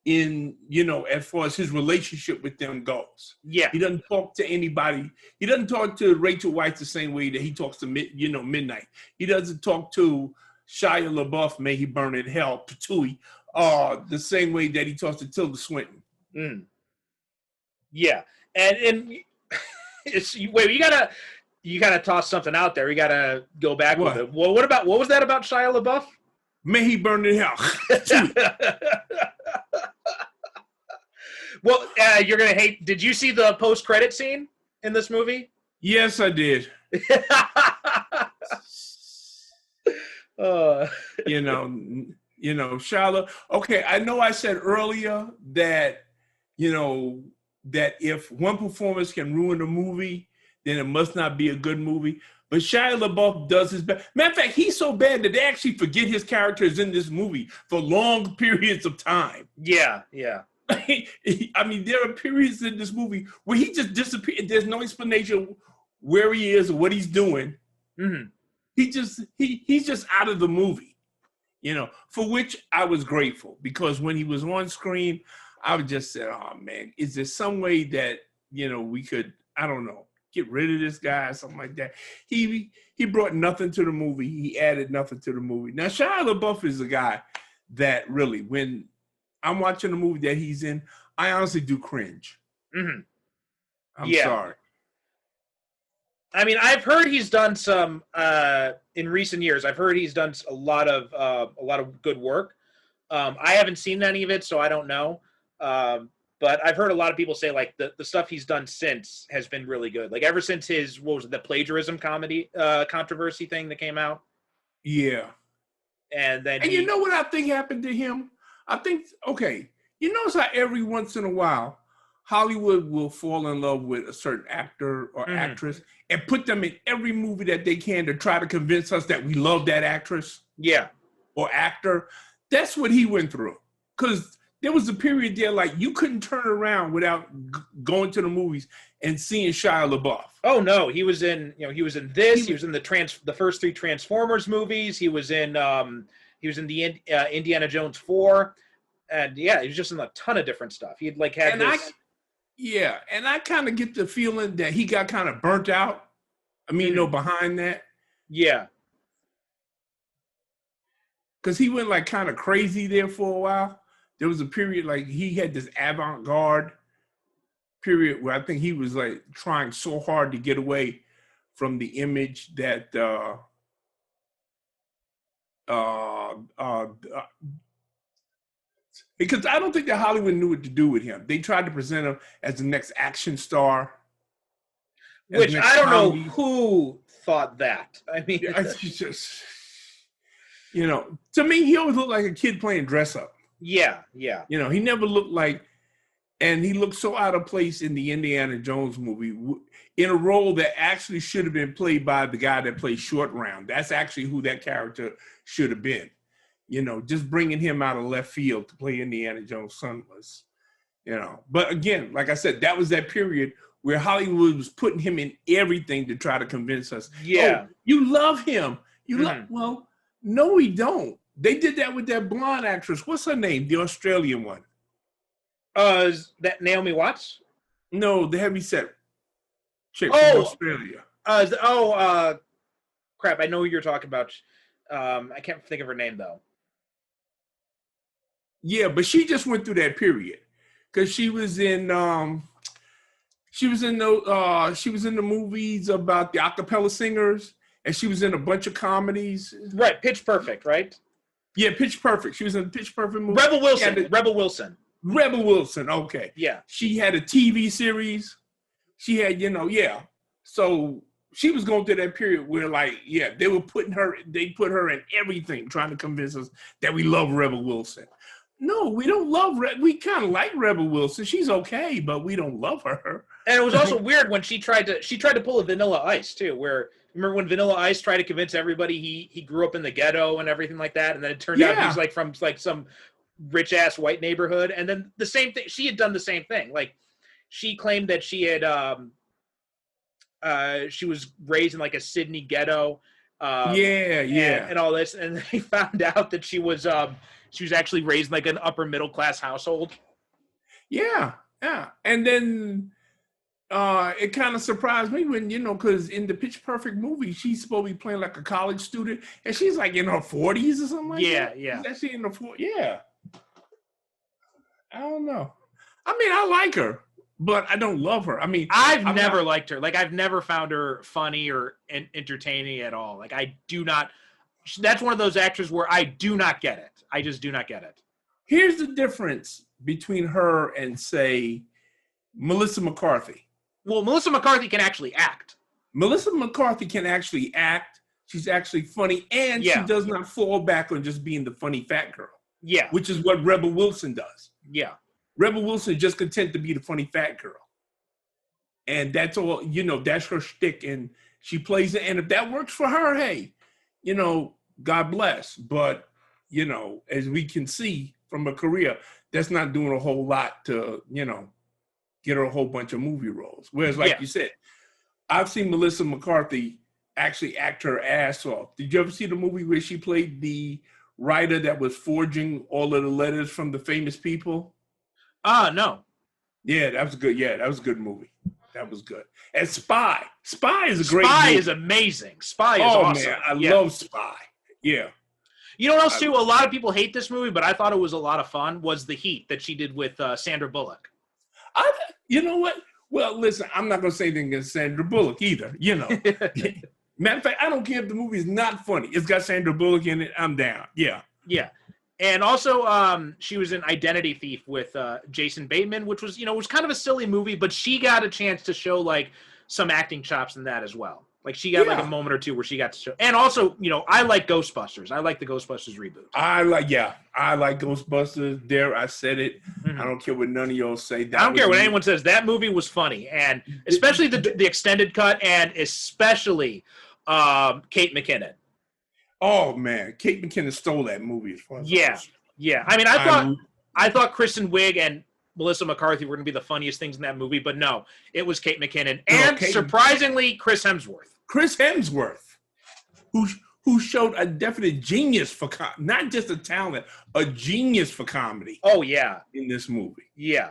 [SPEAKER 2] in, you know, as far as his relationship with them goes.
[SPEAKER 1] Yeah.
[SPEAKER 2] He doesn't talk to anybody. He doesn't talk to Rachel Weisz the same way that he talks to, Midnight. He doesn't talk to Shia LaBeouf, may he burn in hell, Patooey, the same way that he talks to Tilda Swinton.
[SPEAKER 1] Yeah. And it's, wait, you gotta toss something out there. You gotta go back with it. Well, what was that about Shia LaBeouf?
[SPEAKER 2] May he burn in hell.
[SPEAKER 1] Well, you're gonna hate. Did you see the post-credit scene in this movie?
[SPEAKER 2] Yes, I did. You know, Shia. Okay, I know I said earlier that, you know, that if one performance can ruin a movie, then it must not be a good movie. But Shia LaBeouf does his best. Matter of fact, he's so bad that they actually forget his character is in this movie for long periods of time.
[SPEAKER 1] Yeah.
[SPEAKER 2] I mean, there are periods in this movie where he just disappeared. There's no explanation where he is or what he's doing. He's just out of the movie, you know, for which I was grateful, because when he was on screen, I would just say, oh man, is there some way that, you know, we could, I don't know, get rid of this guy or something like that. He brought nothing to the movie. He added nothing to the movie. Now, Shia LaBeouf is a guy that really, when I'm watching a movie that he's in, I honestly do cringe. I'm sorry.
[SPEAKER 1] I mean, I've heard he's done some in recent years. I've heard he's done a lot of good work. I haven't seen any of it, so I don't know. But I've heard a lot of people say like the stuff he's done since has been really good. Like ever since his, the plagiarism comedy controversy thing that came out.
[SPEAKER 2] Yeah.
[SPEAKER 1] And then
[SPEAKER 2] you know what I think happened to him? I think, okay, you notice how every once in a while Hollywood will fall in love with a certain actor or actress and put them in every movie that they can to try to convince us that we love that actress.
[SPEAKER 1] Yeah.
[SPEAKER 2] Or actor. That's what he went through. Because there was a period there, like, you couldn't turn around without going to the movies and seeing Shia LaBeouf.
[SPEAKER 1] Oh no, he was in this. He was in the first 3 Transformers movies. He was in the Indiana Jones 4, and yeah, he was just in a ton of different stuff. He'd like had this.
[SPEAKER 2] And I kind of get the feeling that he got kind of burnt out. I mean, behind that.
[SPEAKER 1] Yeah.
[SPEAKER 2] Because he went like kind of crazy there for a while. there was a period like he had this avant-garde period where I think he was like trying so hard to get away from the image that because I don't think that Hollywood knew what to do with him. They tried to present him as the next action star.
[SPEAKER 1] Which I don't know who thought that. I mean,
[SPEAKER 2] it's just, you know, to me, he always looked like a kid playing dress up.
[SPEAKER 1] Yeah.
[SPEAKER 2] You know, he never looked like, and he looked so out of place in the Indiana Jones movie in a role that actually should have been played by the guy that played Short Round. That's actually who that character should have been. You know, just bringing him out of left field to play Indiana Jones' son was, you know. But again, like I said, that was that period where Hollywood was putting him in everything to try to convince us.
[SPEAKER 1] Yeah.
[SPEAKER 2] Oh, you love him. Well, no, we don't. They did that with that blonde actress. What's her name? The Australian one.
[SPEAKER 1] Is that Naomi Watts?
[SPEAKER 2] No, the heavyset chick from Australia.
[SPEAKER 1] Crap! I know who you're talking about. I can't think of her name though.
[SPEAKER 2] Yeah, but she just went through that period because she was in the movies about the a cappella singers, and she was in a bunch of comedies.
[SPEAKER 1] Right, Pitch Perfect, right?
[SPEAKER 2] Yeah, Pitch Perfect. She was in a Pitch Perfect movie.
[SPEAKER 1] Rebel Wilson.
[SPEAKER 2] Rebel Wilson. Okay.
[SPEAKER 1] Yeah.
[SPEAKER 2] She had a TV series. She had, so she was going through that period where, they were put her in everything, trying to convince us that we love Rebel Wilson. No, we don't love we kind of like Rebel Wilson. She's okay, but we don't love her.
[SPEAKER 1] And it was also weird when she tried to pull a Vanilla Ice too, where remember when Vanilla Ice tried to convince everybody he grew up in the ghetto and everything like that, and then it turned out he's like from some rich ass white neighborhood, and then the same thing, she had done the same thing. Like she claimed that she had she was raised in like a Sydney ghetto. And all this, and they found out that she was actually raised in like an upper middle class household. Yeah.
[SPEAKER 2] And then it kind of surprised me when, because in the Pitch Perfect movie, she's supposed to be playing like a college student, and she's like in her 40s or something like that.
[SPEAKER 1] Yeah.
[SPEAKER 2] Is that she in the 40s? Yeah. I don't know. I mean, I like her, but I don't love her. I mean,
[SPEAKER 1] I've never liked her. Like, I've never found her funny or entertaining at all. Like, I do not. That's one of those actors where I do not get it. I just do not get it.
[SPEAKER 2] Here's the difference between her and, say, Melissa McCarthy.
[SPEAKER 1] Well, Melissa McCarthy can actually act.
[SPEAKER 2] Melissa McCarthy can actually act. She's actually funny, and she does not fall back on just being the funny fat girl.
[SPEAKER 1] Yeah.
[SPEAKER 2] Which is what Rebel Wilson does.
[SPEAKER 1] Yeah.
[SPEAKER 2] Rebel Wilson is just content to be the funny fat girl. And that's all, that's her shtick, and she plays it. And if that works for her, hey, God bless. But, as we can see from her career, that's not doing a whole lot to, get her a whole bunch of movie roles. Whereas, like you said, I've seen Melissa McCarthy actually act her ass off. Did you ever see the movie where she played the writer that was forging all of the letters from the famous people?
[SPEAKER 1] No.
[SPEAKER 2] Yeah, that was good. Yeah, that was a good movie. That was good. And Spy. Spy is a great movie.
[SPEAKER 1] Spy is amazing. Spy is awesome.
[SPEAKER 2] Man, I love Spy. Yeah.
[SPEAKER 1] You know what else, too? A lot of people hate this movie, but I thought it was a lot of fun, was The Heat that she did with Sandra Bullock.
[SPEAKER 2] You know what? Well, listen, I'm not going to say anything against Sandra Bullock either, Matter of fact, I don't care if the movie is not funny. It's got Sandra Bullock in it. I'm down. Yeah.
[SPEAKER 1] Yeah. And also, she was in Identity Thief with Jason Bateman, which was, was kind of a silly movie, but she got a chance to show, like, some acting chops in that as well. Like, she got, like, a moment or two where she got to show. And also, I like Ghostbusters. I like the Ghostbusters reboot.
[SPEAKER 2] I like Ghostbusters. There, I said it. Mm-hmm. I don't care what none of y'all say.
[SPEAKER 1] I don't care what anyone says. That movie was funny. And especially the extended cut, and especially Kate McKinnon.
[SPEAKER 2] Oh man, Kate McKinnon stole that movie as far as
[SPEAKER 1] yeah. I mean, I thought Kristen Wiig and Melissa McCarthy were going to be the funniest things in that movie, but no, it was Kate McKinnon and surprisingly Chris Hemsworth.
[SPEAKER 2] Chris Hemsworth, who showed a definite genius for not just a talent, a genius for comedy.
[SPEAKER 1] Oh yeah,
[SPEAKER 2] in this movie.
[SPEAKER 1] Yeah.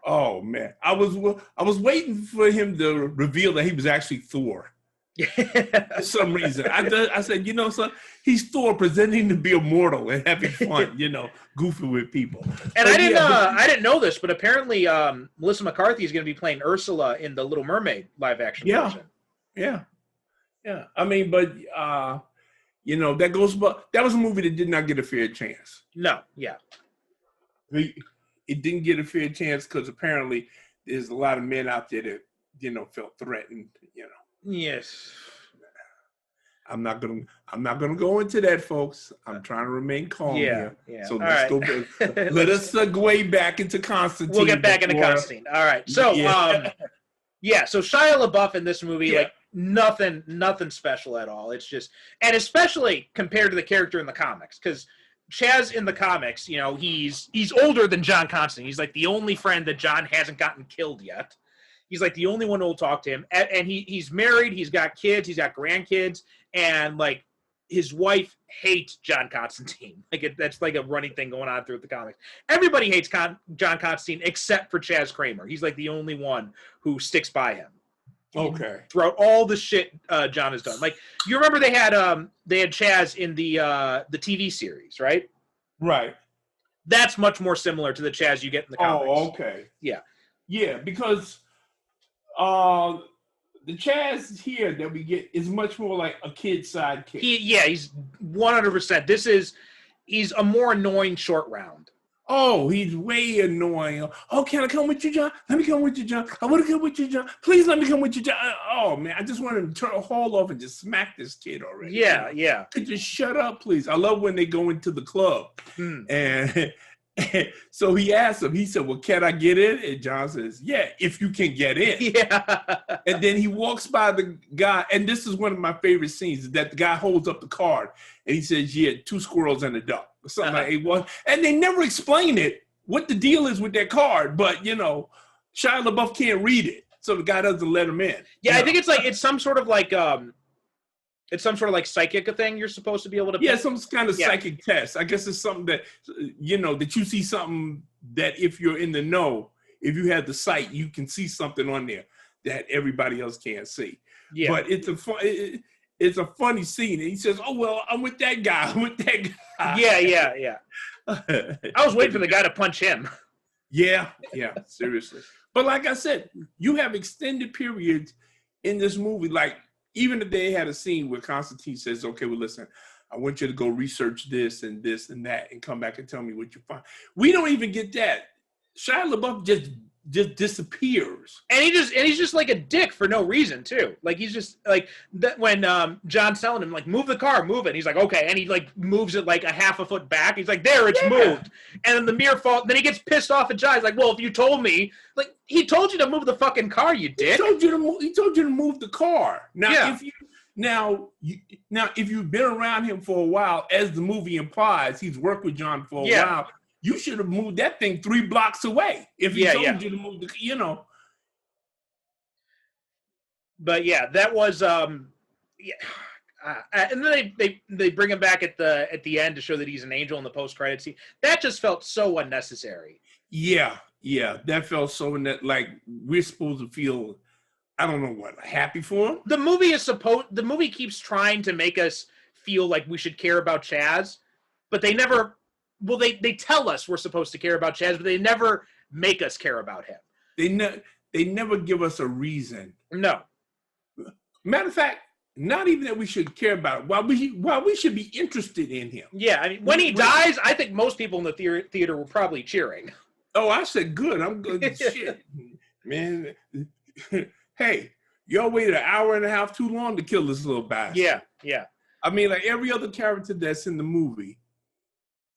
[SPEAKER 2] Oh man, I was waiting for him to reveal that he was actually Thor. For some reason. I said, son, he's Thor pretending to be immortal and having fun, goofing with people.
[SPEAKER 1] And I didn't know this, but apparently Melissa McCarthy is going to be playing Ursula in the Little Mermaid live action version.
[SPEAKER 2] Yeah. I mean, but that goes. But that was a movie that did not get a fair chance.
[SPEAKER 1] No. Yeah.
[SPEAKER 2] It didn't get a fair chance because apparently there's a lot of men out there that felt threatened.
[SPEAKER 1] Yes.
[SPEAKER 2] I'm not gonna go into that, folks. I'm trying to remain calm here.
[SPEAKER 1] Yeah.
[SPEAKER 2] So let's go. Let us segue back into Constantine.
[SPEAKER 1] We'll get back into Constantine. All right. So so Shia LaBeouf in this movie, like nothing special at all. It's just, and especially compared to the character in the comics, because Chaz in the comics, he's older than John Constantine. He's like the only friend that John hasn't gotten killed yet. He's like the only one who will talk to him. And he's married. He's got kids. He's got grandkids. And like his wife hates John Constantine. Like that's like a running thing going on through the comics. Everybody hates John Constantine except for Chaz Kramer. He's like the only one who sticks by him.
[SPEAKER 2] Okay.
[SPEAKER 1] Throughout all the shit John has done. Like you remember they had Chaz in the TV series, right?
[SPEAKER 2] Right.
[SPEAKER 1] That's much more similar to the Chaz you get in the comics.
[SPEAKER 2] Oh, okay.
[SPEAKER 1] Yeah.
[SPEAKER 2] Yeah, because the Chaz here that we get is much more like a kid's sidekick.
[SPEAKER 1] He's 100%. He's a more annoying short round.
[SPEAKER 2] Oh, he's way annoying. Oh, can I come with you, John? Let me come with you, John. I want to come with you, John. Please let me come with you, John. Oh, man, I just want to turn a haul off and just smack this kid already.
[SPEAKER 1] Yeah.
[SPEAKER 2] Could you shut up, please? I love when they go into the club. And so he asked him, he said, well, can I get in? And John says, yeah, if you can get in.
[SPEAKER 1] Yeah.
[SPEAKER 2] And then he walks by the guy, and this is one of my favorite scenes, that the guy holds up the card, and he says, yeah, 2 squirrels and a duck. Or something like it. And they never explain it, what the deal is with that card, but, Shia LaBeouf can't read it, so the guy doesn't let him in.
[SPEAKER 1] Yeah, I think it's some sort of like psychic thing you're supposed to be able to.
[SPEAKER 2] Yeah, some kind of psychic test. I guess it's something that that you see something that if you're in the know, if you have the sight, you can see something on there that everybody else can't see. Yeah. But it's a funny scene. And he says, "Oh well, I'm with that guy. I'm with that guy."
[SPEAKER 1] Yeah. I was waiting for the guy to punch him.
[SPEAKER 2] Yeah, seriously. But like I said, you have extended periods in this movie, like. Even if they had a scene where Constantine says, okay, well, listen, I want you to go research this and that and come back and tell me what you find. We don't even get that. Shia LaBeouf just disappears.
[SPEAKER 1] And he's just like a dick for no reason, too. Like, he's just like, that when John's telling him, like, move the car, move it. And he's like, okay. And he, like, moves it like a half a foot back. He's like, there, it's moved. And then the mere fault, then he gets pissed off at John. He's like, well, if you told me, like, he told you to move the fucking car, you dick.
[SPEAKER 2] He told you to move the car. Now, if you've been around him for a while, as the movie implies, he's worked with John for a while. You should have moved that thing 3 blocks away if he told you to move the,
[SPEAKER 1] But yeah, that was and then they bring him back at the end to show that he's an angel in the post-credits scene. That just felt so unnecessary.
[SPEAKER 2] Yeah, that felt so like we're supposed to feel, I don't know what, happy for him.
[SPEAKER 1] The movie keeps trying to make us feel like we should care about Chaz, but they never. Well, they tell us we're supposed to care about Chaz, but they never make us care about him.
[SPEAKER 2] They never give us a reason.
[SPEAKER 1] No.
[SPEAKER 2] Matter of fact, not even that we should care about it. Why we should be interested in him.
[SPEAKER 1] Yeah, I mean, when he dies, I think most people in the theater were probably cheering.
[SPEAKER 2] Oh, I said good. I'm good. Shit, man. Hey, y'all waited an hour and a half too long to kill this little bastard.
[SPEAKER 1] Yeah.
[SPEAKER 2] I mean, like every other character that's in the movie,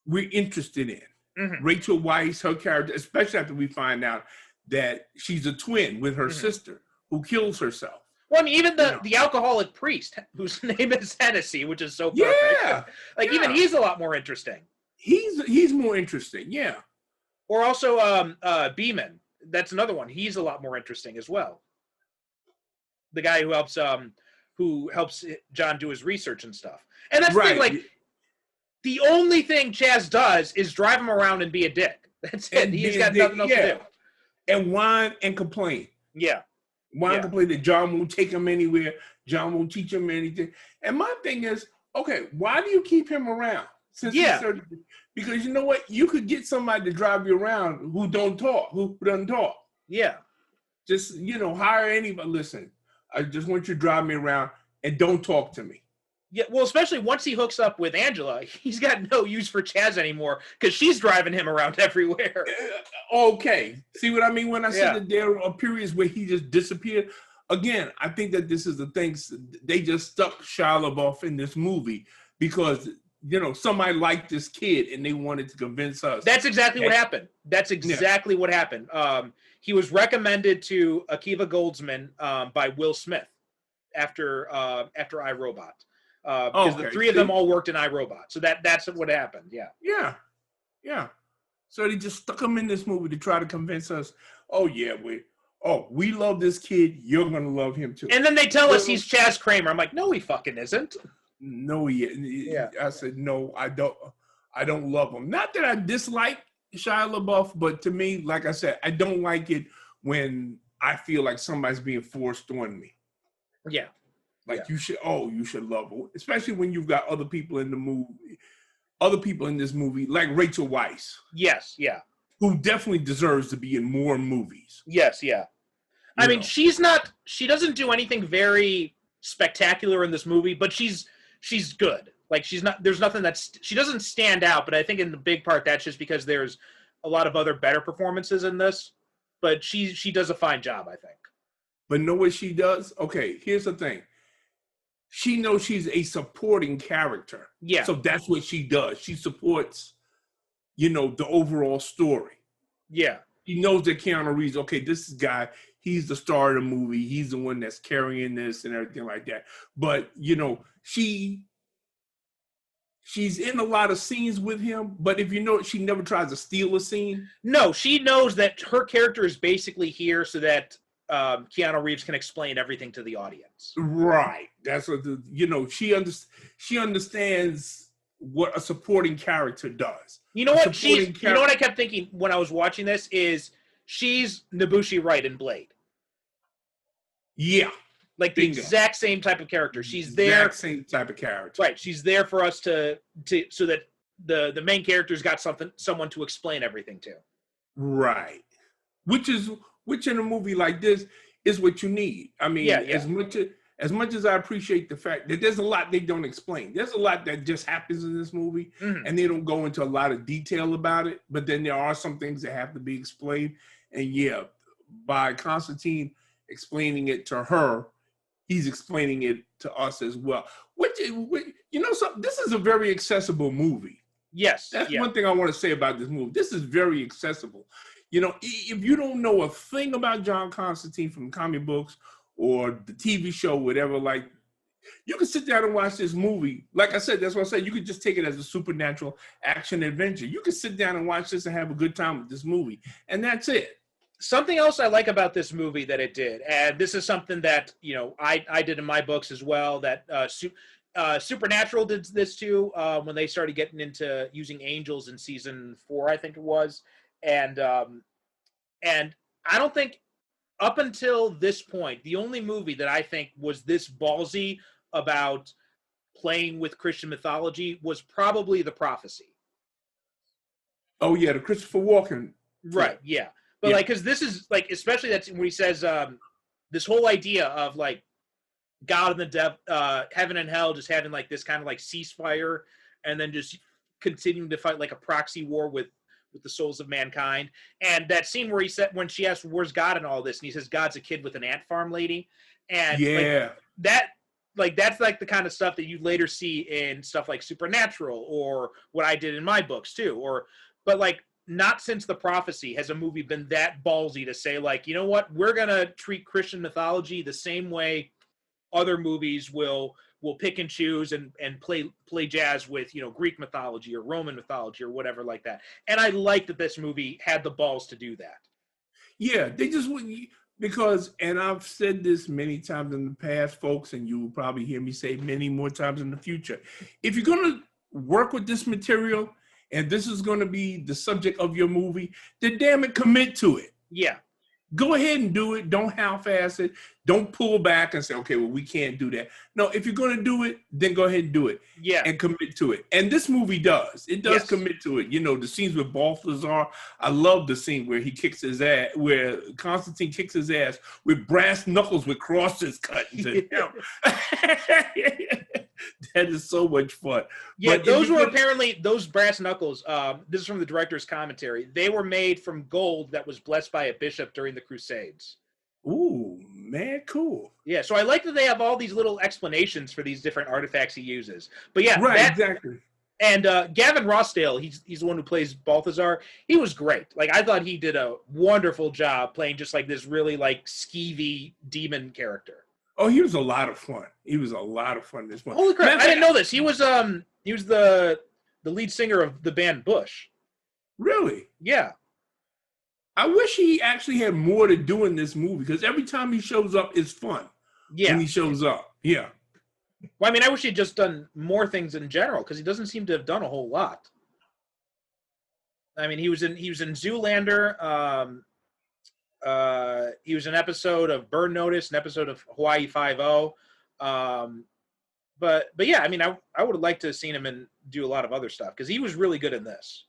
[SPEAKER 2] we're interested in. Mm-hmm. Rachel Weisz, her character, especially after we find out that she's a twin with her sister who kills herself.
[SPEAKER 1] Well, I mean, even the alcoholic priest, whose name is Hennessy, which is so perfect.
[SPEAKER 2] Yeah.
[SPEAKER 1] Even he's a lot more interesting.
[SPEAKER 2] He's more interesting, yeah.
[SPEAKER 1] Or also Beeman. That's another one. He's a lot more interesting as well. The guy who helps John do his research and stuff. And that's the thing, like, the only thing Chaz does is drive him around and be a dick. That's it. He's got nothing else to do.
[SPEAKER 2] And whine and complain.
[SPEAKER 1] Yeah.
[SPEAKER 2] Why complain that John won't take him anywhere? John won't teach him anything. And my thing is, okay, why do you keep him around? Since he's 30, because you know what? You could get somebody to drive you around who doesn't talk.
[SPEAKER 1] Yeah.
[SPEAKER 2] Just, hire anybody. Listen, I just want you to drive me around and don't talk to me.
[SPEAKER 1] Yeah, well, especially once he hooks up with Angela, he's got no use for Chaz anymore because she's driving him around everywhere.
[SPEAKER 2] Okay. See what I mean when I said that there are periods where he just disappeared? Again, I think that this is the things they just stuck Shia LaBeouf in this movie because, somebody liked this kid and they wanted to convince us.
[SPEAKER 1] That's exactly what happened. That's exactly what happened. He was recommended to Akiva Goldsman by Will Smith after iRobot. Because the three of them all worked in iRobot. So that's what happened. Yeah.
[SPEAKER 2] Yeah. So they just stuck him in this movie to try to convince us, we love this kid. You're going to love him too.
[SPEAKER 1] And then they tell us he's Chaz Kramer. I'm like, no, he fucking isn't.
[SPEAKER 2] No, I said, no, I don't love him. Not that I dislike Shia LaBeouf, but to me, like I said, I don't like it when I feel like somebody's being forced on me.
[SPEAKER 1] Yeah.
[SPEAKER 2] Like you should love her, especially when you've got other people in this movie, like Rachel Weisz.
[SPEAKER 1] Yes, yeah.
[SPEAKER 2] Who definitely deserves to be in more movies.
[SPEAKER 1] Yes, yeah. I mean, she doesn't do anything very spectacular in this movie, but she's good. Like there's nothing she doesn't stand out, but I think in the big part that's just because there's a lot of other better performances in this, but she does a fine job, I think.
[SPEAKER 2] But know what she does? Okay, here's the thing. She knows she's a supporting character.
[SPEAKER 1] Yeah.
[SPEAKER 2] So that's what she does. She supports, the overall story.
[SPEAKER 1] Yeah.
[SPEAKER 2] She knows that Keanu Reeves, okay, this guy, he's the star of the movie. He's the one that's carrying this and everything like that. But, she's in a lot of scenes with him. But if she never tries to steal a scene.
[SPEAKER 1] No, she knows that her character is basically here so that Keanu Reeves can explain everything to the audience.
[SPEAKER 2] Right. That's what she understands what a supporting character does.
[SPEAKER 1] You know what? You know what I kept thinking when I was watching this is she's Nobushi Wright in Blade.
[SPEAKER 2] Yeah.
[SPEAKER 1] Like the exact same type of character. She's there.
[SPEAKER 2] Exact same type of character.
[SPEAKER 1] Right. She's there for us to so that the main character's got someone to explain everything to.
[SPEAKER 2] Right. Which in a movie like this is what you need. I mean, as much as I appreciate the fact that there's a lot they don't explain. There's a lot that just happens in this movie, and they don't go into a lot of detail about it. But then there are some things that have to be explained. And by Constantine explaining it to her, he's explaining it to us as well. This is a very accessible movie.
[SPEAKER 1] Yes.
[SPEAKER 2] That's one thing I want to say about this movie. This is very accessible. If you don't know a thing about John Constantine from comic books or the TV show, whatever, you can sit down and watch this movie. Like I said, that's what I said. You could just take it as a supernatural action adventure. You can sit down and watch this and have a good time with this movie. And that's it.
[SPEAKER 1] Something else I like about this movie that it did, and this is something that, I did in my books as well, that Supernatural did this too, when they started getting into using angels in season 4, I think it was. And I don't think up until this point, the only movie that I think was this ballsy about playing with Christian mythology was probably The Prophecy.
[SPEAKER 2] Oh yeah, the Christopher Walken.
[SPEAKER 1] Right. Yeah. But because this is especially that's when he says this whole idea of God and the devil, heaven and hell, just having this kind of ceasefire, and then just continuing to fight a proxy war with the souls of mankind. And that scene where he said, when she asked, where's God in all this? And he says, God's a kid with an ant farm lady. And that's the kind of stuff that you later see in stuff like Supernatural, or what I did in my books too. But not since The Prophecy has a movie been that ballsy to say you know what, we're going to treat Christian mythology the same way other movies will pick and choose and play jazz with, Greek mythology or Roman mythology or whatever like that. And I like that this movie had the balls to do that.
[SPEAKER 2] Yeah, they just wouldn't, because, and I've said this many times in the past, folks, and you will probably hear me say many more times in the future. If you're going to work with this material and this is going to be the subject of your movie, then damn it, commit to it.
[SPEAKER 1] Yeah.
[SPEAKER 2] Go ahead and do it. Don't half-ass it. Don't pull back and say, okay, well, we can't do that. No, if you're going to do it, then go ahead and do it.
[SPEAKER 1] Yeah.
[SPEAKER 2] And commit to it. And this movie does. It does
[SPEAKER 1] Yes.
[SPEAKER 2] commit to it. You know, the scenes with Balthazar, I love the scene where he kicks his ass, where Constantine kicks his ass with brass knuckles with crosses cut into him. That is so much fun.
[SPEAKER 1] Yeah,
[SPEAKER 2] But
[SPEAKER 1] those were apparently, those brass knuckles, this is from the director's commentary, they were made from gold that was blessed by a bishop during the Crusades.
[SPEAKER 2] Ooh, man, cool.
[SPEAKER 1] Yeah, so I like that they have all these little explanations for these different artifacts he uses. But yeah,
[SPEAKER 2] Right, exactly.
[SPEAKER 1] And Gavin Rossdale, he's the one who plays Balthazar. He was great. Like, I thought he did a wonderful job playing just like this really like skeevy demon character.
[SPEAKER 2] Oh, he was a lot of fun. He was a lot of fun this one.
[SPEAKER 1] Holy crap! I didn't know this. He was the lead singer of the band Bush.
[SPEAKER 2] Really?
[SPEAKER 1] Yeah.
[SPEAKER 2] I wish he actually had more to do in this movie because every time he shows up, it's fun.
[SPEAKER 1] Yeah.
[SPEAKER 2] When he shows up. Yeah.
[SPEAKER 1] Well, I mean, I wish he'd just done more things in general because he doesn't seem to have done a whole lot. I mean, he was in Zoolander. He was in an episode of Burn Notice, an episode of Hawaii Five-0. But yeah, I mean, I would have liked to have seen him do a lot of other stuff because he was really good in this.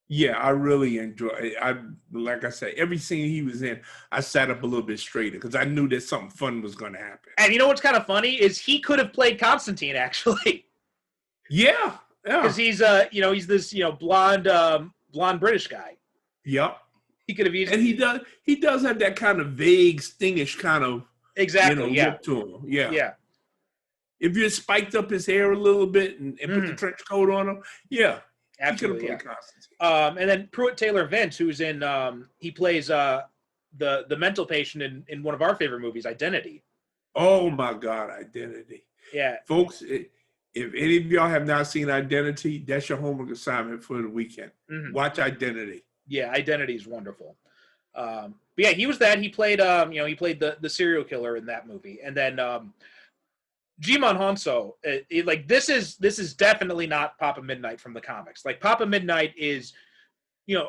[SPEAKER 2] Yeah, I really enjoy it. Like I said, every scene he was in, I sat up a little bit straighter because I knew that something fun was going to happen.
[SPEAKER 1] And you know what's kind of funny is he could have played Constantine actually.
[SPEAKER 2] Yeah,
[SPEAKER 1] Because he's he's this blonde British guy.
[SPEAKER 2] Yep.
[SPEAKER 1] He could have used,
[SPEAKER 2] and he does have that kind of vague, stingish kind of
[SPEAKER 1] exactly
[SPEAKER 2] look to him. Yeah.
[SPEAKER 1] Yeah.
[SPEAKER 2] If you had spiked up his hair a little bit and put the trench coat on him, yeah.
[SPEAKER 1] Absolutely.
[SPEAKER 2] He could have played Constantine.
[SPEAKER 1] And then Pruitt Taylor Vince, who's in he plays the mental patient in one of our favorite movies, Identity.
[SPEAKER 2] Oh my God, Identity.
[SPEAKER 1] Yeah.
[SPEAKER 2] Folks, if any of y'all have not seen Identity, that's your homework assignment for the weekend. Mm-hmm. Watch Identity.
[SPEAKER 1] Yeah, Identity is wonderful. But yeah, he was that. He played he played the serial killer in that movie. And then Jimon Honso, this is definitely not Papa Midnight from the comics. Like, Papa Midnight is,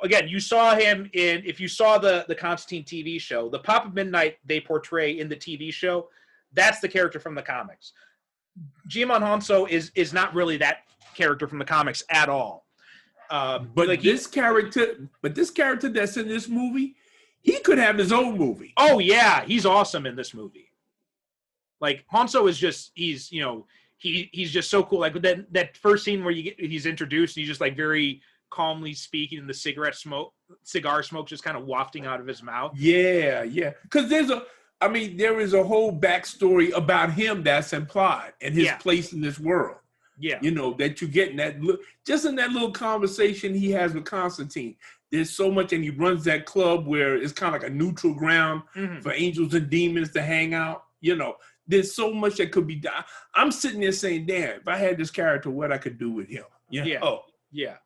[SPEAKER 1] again, you saw him if you saw the Constantine TV show, the Papa Midnight they portray in the TV show, that's the character from the comics. Jimon Honso is not really that character from the comics at all.
[SPEAKER 2] But this character that's in this movie, he could have his own movie.
[SPEAKER 1] Oh yeah, he's awesome in this movie. Like, Honso is just he's just so cool. Like that first scene where he's introduced, and he's just like very calmly speaking, and the cigar smoke just kind of wafting out of his mouth.
[SPEAKER 2] Yeah. Because there is a whole backstory about him that's implied and his place in this world.
[SPEAKER 1] Yeah.
[SPEAKER 2] That you get in that little conversation he has with Constantine. There's so much, and he runs that club where it's kind of like a neutral ground for angels and demons to hang out. There's so much that could be done. I'm sitting there saying, damn, if I had this character, what I could do with him.
[SPEAKER 1] Yeah. Oh. Yeah.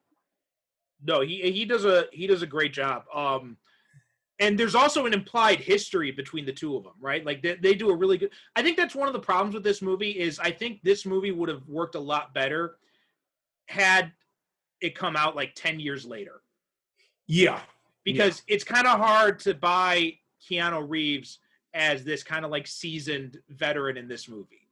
[SPEAKER 1] No, he does a great job. And there's also an implied history between the two of them, right? Like they do a really good. I think that's one of the problems with this movie is I think this movie would have worked a lot better had it come out like 10 years later.
[SPEAKER 2] Yeah.
[SPEAKER 1] Because it's kind of hard to buy Keanu Reeves as this kind of like seasoned veteran in this movie.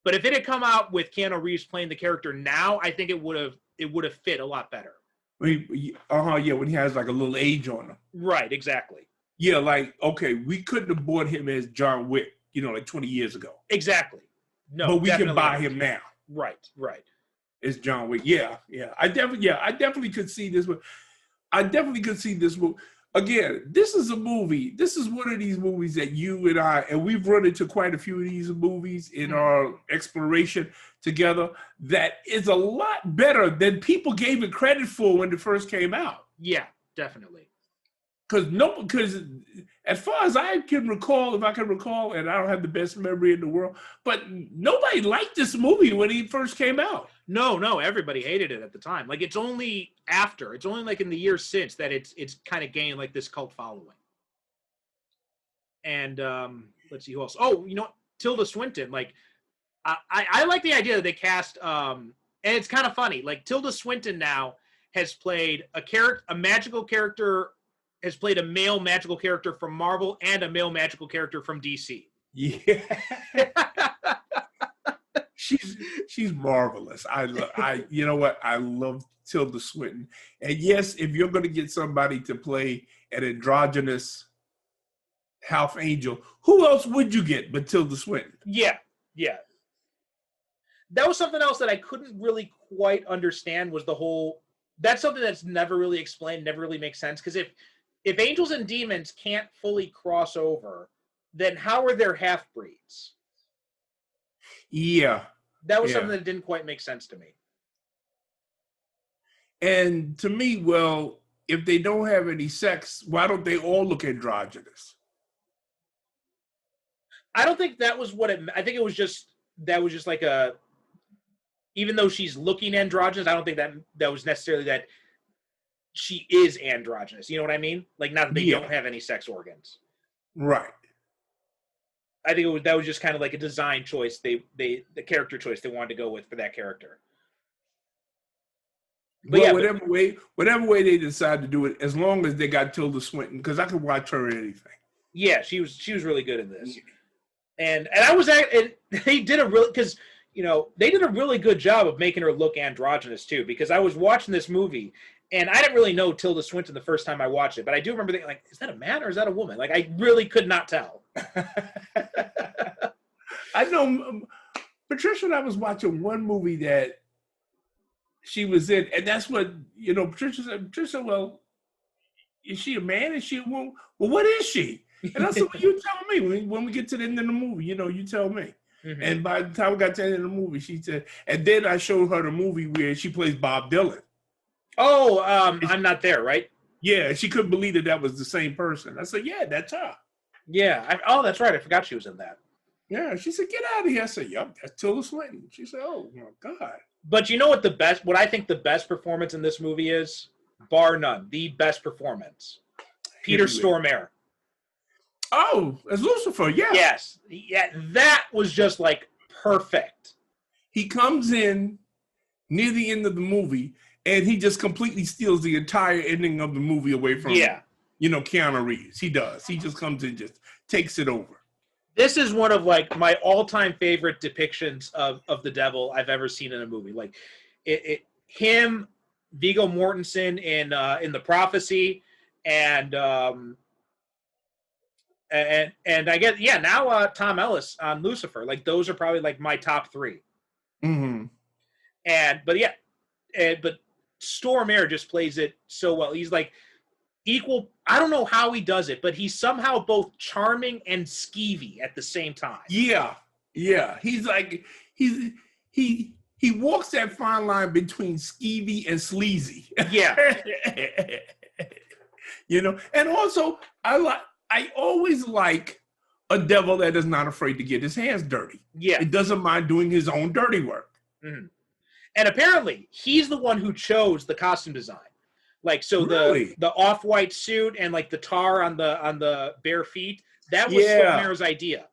[SPEAKER 1] But if it had come out with Keanu Reeves playing the character now, I think it would have fit a lot better.
[SPEAKER 2] When he has like a little age on him.
[SPEAKER 1] Right, exactly.
[SPEAKER 2] Yeah, like, okay, we couldn't have bought him as John Wick, like 20 years ago.
[SPEAKER 1] Exactly. No,
[SPEAKER 2] but we can buy him now.
[SPEAKER 1] Right.
[SPEAKER 2] It's John Wick. Yeah. I definitely could see this one. I definitely could see this movie. Again, this is a movie. This is one of these movies that you and I, and we've run into quite a few of these movies in our exploration together, that is a lot better than people gave it credit for when it first came out.
[SPEAKER 1] Yeah, definitely.
[SPEAKER 2] Because as far as I can recall, if I can recall, and I don't have the best memory in the world, but nobody liked this movie when it first came out.
[SPEAKER 1] No, everybody hated it at the time. Like, it's only like in the years since that it's kind of gained like this cult following. And let's see who else. Oh, Tilda Swinton. Like, I like the idea that they cast and it's kind of funny. Like, Tilda Swinton now has played a magical character has played a male magical character from Marvel and a male magical character from DC.
[SPEAKER 2] Yeah. She's marvelous. You know what? I love Tilda Swinton. And yes, if you're going to get somebody to play an androgynous half angel, who else would you get but Tilda Swinton?
[SPEAKER 1] Yeah. That was something else that I couldn't really quite understand was the whole. That's something that's never really explained, never really makes sense. Because if angels and demons can't fully cross over, then how are there half breeds?
[SPEAKER 2] Yeah.
[SPEAKER 1] That was something that didn't quite make sense to me.
[SPEAKER 2] And to me, well, if they don't have any sex, why don't they all look androgynous?
[SPEAKER 1] I don't think that was what it. I think it was just like a. Even though she's looking androgynous, I don't think that was necessarily that she is androgynous. You know what I mean? Like, not that they don't have any sex organs.
[SPEAKER 2] Right.
[SPEAKER 1] I think that was just kind of like a design choice. The character choice they wanted to go with for that character. But
[SPEAKER 2] well, whatever way they decide to do it, as long as they got Tilda Swinton, because I could watch her in anything.
[SPEAKER 1] Yeah, she was really good in this, and I was and they did a really because they did a really good job of making her look androgynous too. Because I was watching this movie and I didn't really know Tilda Swinton the first time I watched it, but I do remember thinking, like, is that a man or is that a woman? Like, I really could not tell.
[SPEAKER 2] I know Patricia and I was watching one movie that she was in, and that's what Patricia said. Patricia, well, is she a man? Is she a woman? Well, what is she? And I said, well, you tell me when we get to the end of the movie. You tell me. Mm-hmm. And by the time we got to the end of the movie, she said, and then I showed her the movie where she plays Bob Dylan.
[SPEAKER 1] Oh, I'm Not There, right?
[SPEAKER 2] Yeah, she couldn't believe that was the same person. I said, yeah, that's her.
[SPEAKER 1] Yeah. That's right. I forgot she was in that.
[SPEAKER 2] Yeah, she said, get out of here. I said, yep, that's Tilda Swinton. She said, oh, my God.
[SPEAKER 1] But you know what I think the best performance in this movie is? Bar none. The best performance. Peter Stormare.
[SPEAKER 2] Oh, as Lucifer, yeah.
[SPEAKER 1] Yes. Yeah, that was just like perfect.
[SPEAKER 2] He comes in near the end of the movie and he just completely steals the entire ending of the movie away from Keanu Reeves. He does. He just comes in, just takes it over.
[SPEAKER 1] This is one of like my all-time favorite depictions of the devil I've ever seen in a movie. Like him, Viggo Mortensen in The Prophecy, and I guess now Tom Ellis on Lucifer. Like those are probably like my top three.
[SPEAKER 2] Mm-hmm.
[SPEAKER 1] But Stormare just plays it so well. He's like equal. I don't know how he does it, but he's somehow both charming and skeevy at the same time.
[SPEAKER 2] Yeah. He's like he walks that fine line between skeevy and sleazy.
[SPEAKER 1] Yeah.
[SPEAKER 2] And also I always like a devil that is not afraid to get his hands dirty.
[SPEAKER 1] Yeah.
[SPEAKER 2] It doesn't mind doing his own dirty work.
[SPEAKER 1] Mm-hmm. And apparently, he's the one who chose the costume design. Like, so
[SPEAKER 2] really?
[SPEAKER 1] the off-white suit and like the tar on the bare feet, that was Stormare's idea.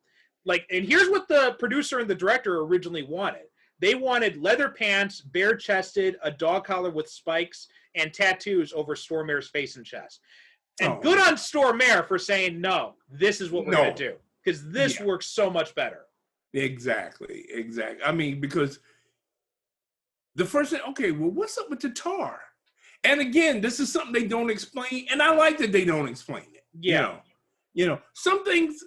[SPEAKER 1] Like, and here's what the producer and the director originally wanted. They wanted leather pants, bare-chested, a dog collar with spikes, and tattoos over Stormare's face and chest. And good on Stormare for saying, no, this is what we're going to do. Because this works so much better.
[SPEAKER 2] Exactly. I mean, because the first thing, okay, well, what's up with the tar? And again, this is something they don't explain. And I like that they don't explain it.
[SPEAKER 1] Yeah.
[SPEAKER 2] Some things,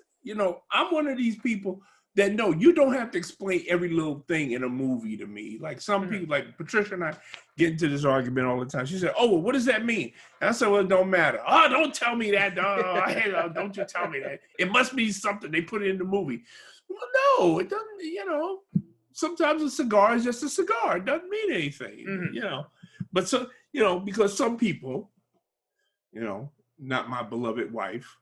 [SPEAKER 2] I'm one of these people that no, you don't have to explain every little thing in a movie to me. Like some people, like Patricia and I get into this argument all the time. She said, oh, well, what does that mean? And I said, well, it don't matter. Oh, don't tell me that. Don't you tell me that. It must be something. They put it in the movie. Well, no, it doesn't, sometimes a cigar is just a cigar. It doesn't mean anything, But so, because some people, not my beloved wife,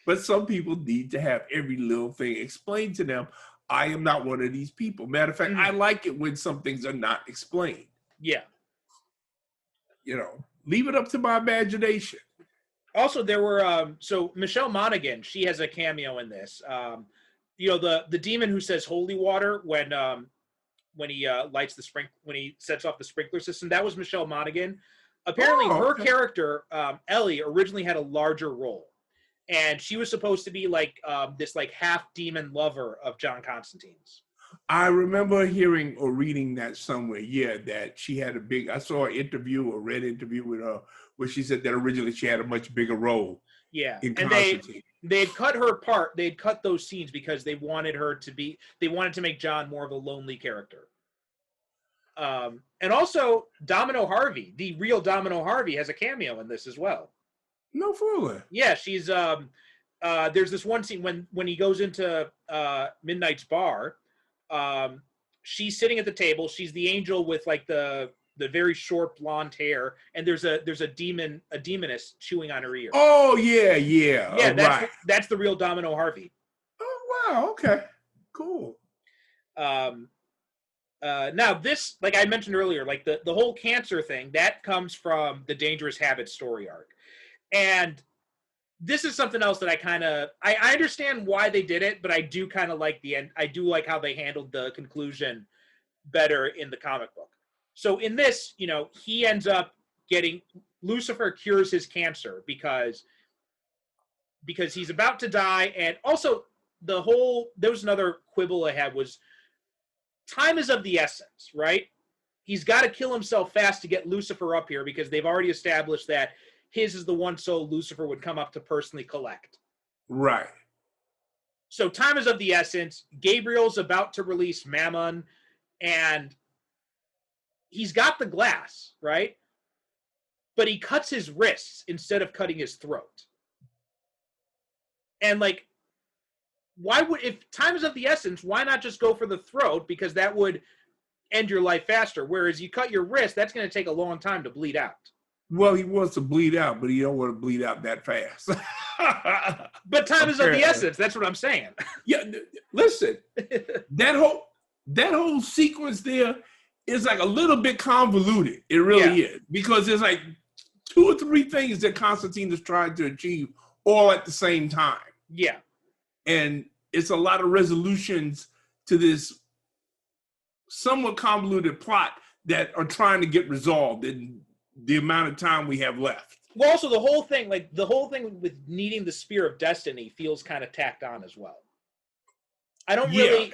[SPEAKER 2] but some people need to have every little thing explained to them. I am not one of these people. Matter of fact, I like it when some things are not explained. Yeah. Leave it up to my imagination.
[SPEAKER 1] Also, there were so Michelle Monaghan, she has a cameo in this. The demon who says holy water when he lights when he sets off the sprinkler system, that was Michelle Monaghan. Apparently,
[SPEAKER 2] Oh,
[SPEAKER 1] her
[SPEAKER 2] okay.
[SPEAKER 1] character Ellie originally had a larger role, and she was supposed to be like this like half demon lover of John Constantine's.
[SPEAKER 2] I remember hearing or reading that somewhere. Yeah, that she had a big. I saw an interview, a read interview with her, where she said that originally she had a much bigger role
[SPEAKER 1] Yeah,
[SPEAKER 2] in
[SPEAKER 1] and
[SPEAKER 2] Constantine.
[SPEAKER 1] they'd cut her part. They'd cut those scenes because they wanted her to be. They wanted to make John more of a lonely character. And also Domino Harvey, the real Domino Harvey, has a cameo in this as well.
[SPEAKER 2] No fooling.
[SPEAKER 1] Yeah, she's there's this one scene when he goes into Midnight's bar. She's sitting at the table. She's the angel with like the very short blonde hair, and there's a demoness chewing on her ear.
[SPEAKER 2] Oh yeah, yeah.
[SPEAKER 1] Yeah,
[SPEAKER 2] Right.
[SPEAKER 1] that's the real Domino Harvey.
[SPEAKER 2] Oh wow. Okay. Cool.
[SPEAKER 1] Now this, like I mentioned earlier, like the whole cancer thing, that comes from the Dangerous Habits story arc. And this is something else that I understand why they did it, but I do kind of like the end. I do like how they handled the conclusion better in the comic book. So in this, he ends up getting, Lucifer cures his cancer because he's about to die. And also there was another quibble I had was time is of the essence, right? He's got to kill himself fast to get Lucifer up here because they've already established that his is the one soul Lucifer would come up to personally collect.
[SPEAKER 2] Right.
[SPEAKER 1] So time is of the essence. Gabriel's about to release Mammon, and he's got the glass, right? But he cuts his wrists instead of cutting his throat. And like, if time is of the essence, why not just go for the throat? Because that would end your life faster. Whereas you cut your wrist, that's going to take a long time to bleed out.
[SPEAKER 2] Well, he wants to bleed out, but he don't want to bleed out that fast.
[SPEAKER 1] But time is of the essence. That's what I'm saying.
[SPEAKER 2] Yeah, listen, that whole sequence there is like a little bit convoluted. It really is, because there's like 2 or 3 things that Constantine is trying to achieve all at the same time.
[SPEAKER 1] Yeah.
[SPEAKER 2] And it's a lot of resolutions to this somewhat convoluted plot that are trying to get resolved in the amount of time we have left.
[SPEAKER 1] Well, also the whole thing with needing the Spear of Destiny feels kind of tacked on as well. I don't really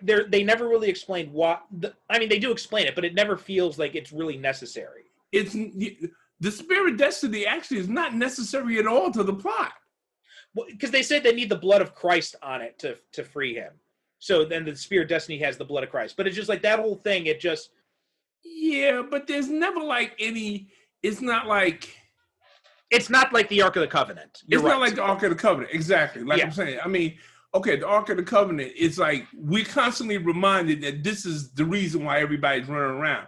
[SPEAKER 1] they never really explain what. They do explain it, but it never feels like it's really necessary.
[SPEAKER 2] It's the Spear of Destiny actually is not necessary at all to the plot.
[SPEAKER 1] Well, because they said they need the blood of Christ on it to free him. So then the Spear of Destiny has the blood of Christ. But it's just like that whole thing, it just...
[SPEAKER 2] Yeah, but there's never like any... It's not like
[SPEAKER 1] the Ark of the Covenant.
[SPEAKER 2] It's not like the Ark of the Covenant. Exactly. Like I'm saying. I mean, okay, the Ark of the Covenant, it's like we're constantly reminded that this is the reason why everybody's running around.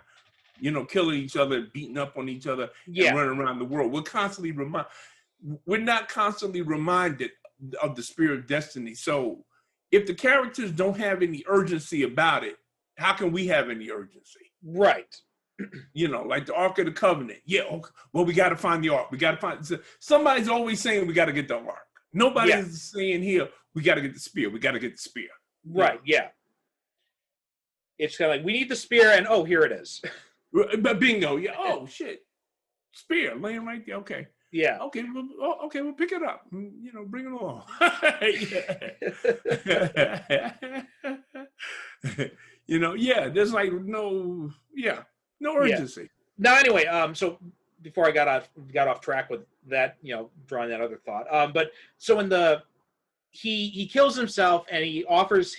[SPEAKER 2] Killing each other, beating up on each other, and running around the world. We're not constantly reminded of the Spear of Destiny. So if the characters don't have any urgency about it, how can we have any urgency?
[SPEAKER 1] Right.
[SPEAKER 2] Like the Ark of the Covenant. Yeah, okay, well, we got to find the Ark. We got to find... Somebody's always saying we got to get the Ark. Nobody is saying here, we got to get the spear. We got to get the spear.
[SPEAKER 1] Right, yeah. It's kind of like, we need the spear, and oh, here it is.
[SPEAKER 2] But bingo. Yeah. Oh, shit. Spear laying right there. Okay.
[SPEAKER 1] Yeah.
[SPEAKER 2] Okay. We'll pick it up. Bring it along. There's like no urgency.
[SPEAKER 1] Yeah. Now, anyway, so before I got off track with that, drawing that other thought. But so in he kills himself and he offers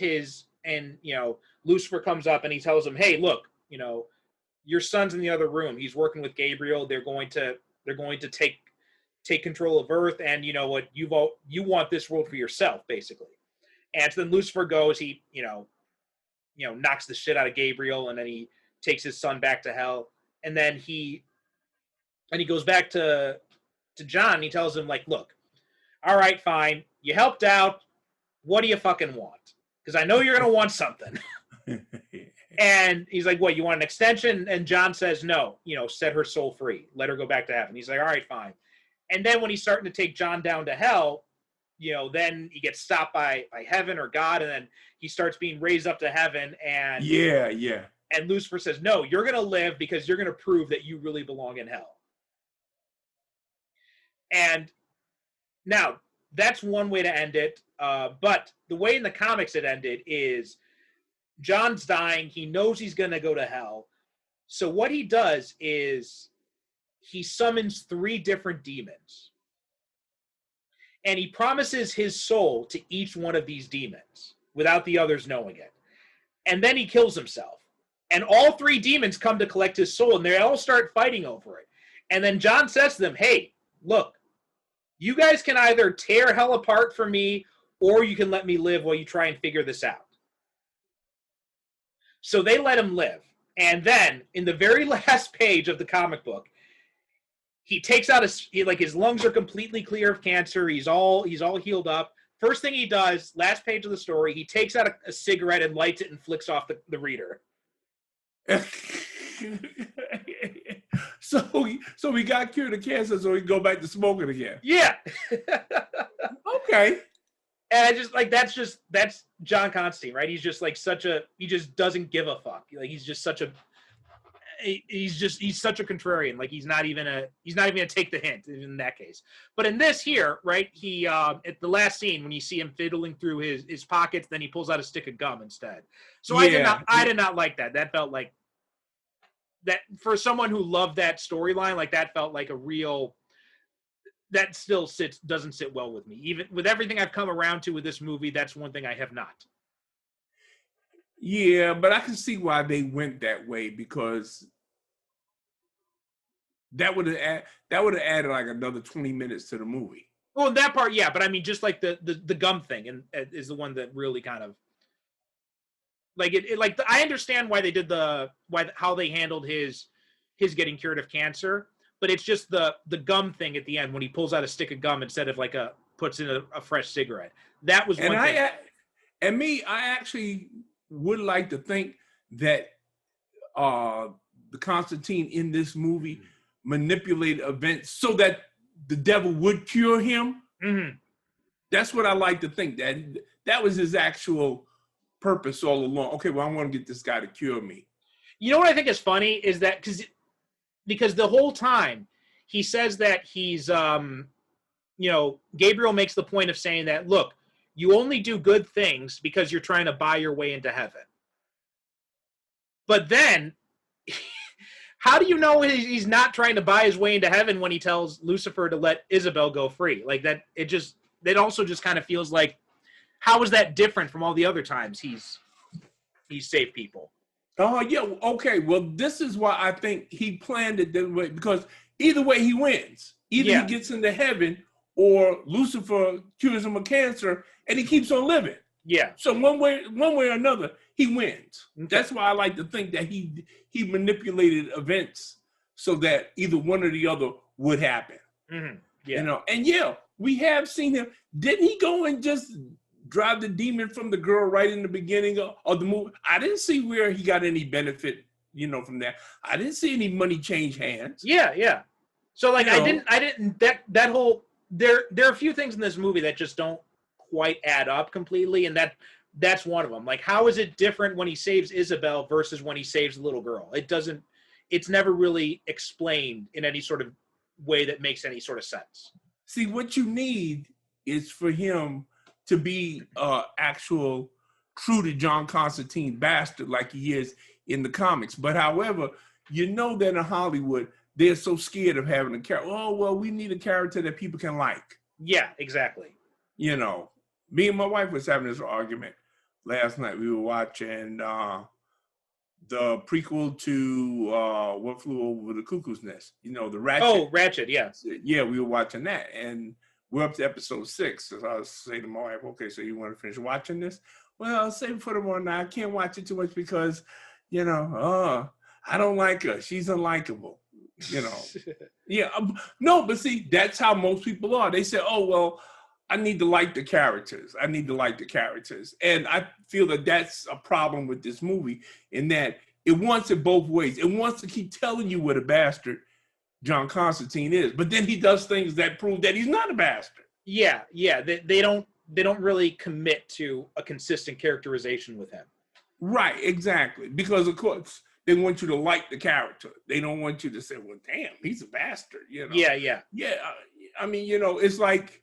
[SPEAKER 1] Lucifer comes up and he tells him, hey, look, your son's in the other room. He's working with Gabriel. They're going to take control of Earth, and you want this world for yourself, basically. And so then Lucifer goes, he knocks the shit out of Gabriel, and then he takes his son back to hell, and then he goes back to John, and he tells him, like, look, all right, fine, you helped out, what do you fucking want? Because I know you're gonna want something. And he's like, what, you want an extension? And John says, no, set her soul free. Let her go back to heaven. He's like, all right, fine. And then when he's starting to take John down to hell, then he gets stopped by heaven or God, and then he starts being raised up to heaven. And
[SPEAKER 2] yeah.
[SPEAKER 1] And Lucifer says, no, you're going to live because you're going to prove that you really belong in hell. And now that's one way to end it. But the way in the comics it ended is John's dying. He knows he's going to go to hell. So what he does is he summons 3 different demons. And he promises his soul to each one of these demons without the others knowing it. And then he kills himself. And all 3 demons come to collect his soul, and they all start fighting over it. And then John says to them, hey, look, you guys can either tear hell apart for me, or you can let me live while you try and figure this out. So they let him live. And then, in the very last page of the comic book, he takes out his lungs are completely clear of cancer. He's all healed up. First thing he does, last page of the story, he takes out a cigarette and lights it and flicks off the reader.
[SPEAKER 2] So he got cured of cancer, so he can go back to smoking again.
[SPEAKER 1] Yeah.
[SPEAKER 2] Okay.
[SPEAKER 1] And I just that's John Constantine, right? He's just like he just doesn't give a fuck. Like he's such a contrarian. Like he's not even gonna take the hint in that case. But in this here, right? He at the last scene when you see him fiddling through his pockets, then he pulls out a stick of gum instead. So
[SPEAKER 2] Yeah.
[SPEAKER 1] I did not like that. That felt like that for someone who loved that storyline, like that felt like a real that still doesn't sit well with me. Even with everything I've come around to with this movie, that's one thing I have not.
[SPEAKER 2] Yeah, but I can see why they went that way, because that would have added like another 20 minutes to the movie.
[SPEAKER 1] Well, that part, yeah, but I mean, just like the gum thing, and is the one that really kind of like it. I understand why they did how they handled his getting cured of cancer, but it's just the gum thing at the end when he pulls out a stick of gum instead of puts in a fresh cigarette. That was one thing.
[SPEAKER 2] I actually would like to think that the Constantine in this movie manipulated events so that the devil would cure him.
[SPEAKER 1] Mm-hmm.
[SPEAKER 2] That's what I like to think, that was his actual purpose all along. Okay, well, I want to get this guy to cure me.
[SPEAKER 1] You know what I think is funny is that because the whole time he says that he's Gabriel makes the point of saying that, look, you only do good things because you're trying to buy your way into heaven. But then, how do you know he's not trying to buy his way into heaven when he tells Lucifer to let Isabel go free? Like that, it also just kind of feels like, how is that different from all the other times he's saved people?
[SPEAKER 2] Oh, yeah, okay. Well, this is why I think he planned it that way, because either way he wins. Either he gets into heaven or Lucifer cures him of cancer and he keeps on living.
[SPEAKER 1] Yeah.
[SPEAKER 2] So one way or another, he wins.
[SPEAKER 1] Okay.
[SPEAKER 2] That's why I like to think that he manipulated events so that either one or the other would happen.
[SPEAKER 1] Mm-hmm. Yeah.
[SPEAKER 2] And we have seen him. Didn't he go and just drive the demon from the girl right in the beginning of the movie? I didn't see where he got any benefit, from that. I didn't see any money change hands.
[SPEAKER 1] Yeah. So I didn't that whole there are a few things in this movie that just don't quite add up completely, and that's one of them. Like, how is it different when he saves Isabel versus when he saves the little girl? It's never really explained in any sort of way that makes any sort of sense.
[SPEAKER 2] See, what you need is for him to be actual true to John Constantine bastard like he is in the comics. But however, that in Hollywood, they're so scared of having a character. Oh, well, we need a character that people can like.
[SPEAKER 1] Yeah, exactly.
[SPEAKER 2] Me and my wife was having this argument last night. We were watching the prequel to What Flew Over the Cuckoo's Nest. The Ratchet.
[SPEAKER 1] Oh, Ratchet, yeah.
[SPEAKER 2] Yeah, we were watching that. And we're up to episode 6. So I was saying to my wife, okay, so you want to finish watching this? Well, I'll save it for tomorrow night. I can't watch it too much because, I don't like her. She's unlikable. Yeah. No, but see, that's how most people are. They say, oh, well, I need to like the characters. And I feel that that's a problem with this movie in that it wants it both ways. It wants to keep telling you what a bastard John Constantine is, but then he does things that prove that he's not a bastard.
[SPEAKER 1] Yeah. They don't really commit to a consistent characterization with him.
[SPEAKER 2] Right, exactly. Because of course they want you to like the character. They don't want you to say, well, damn, he's a bastard.
[SPEAKER 1] Yeah.
[SPEAKER 2] Yeah. I mean, you know, it's like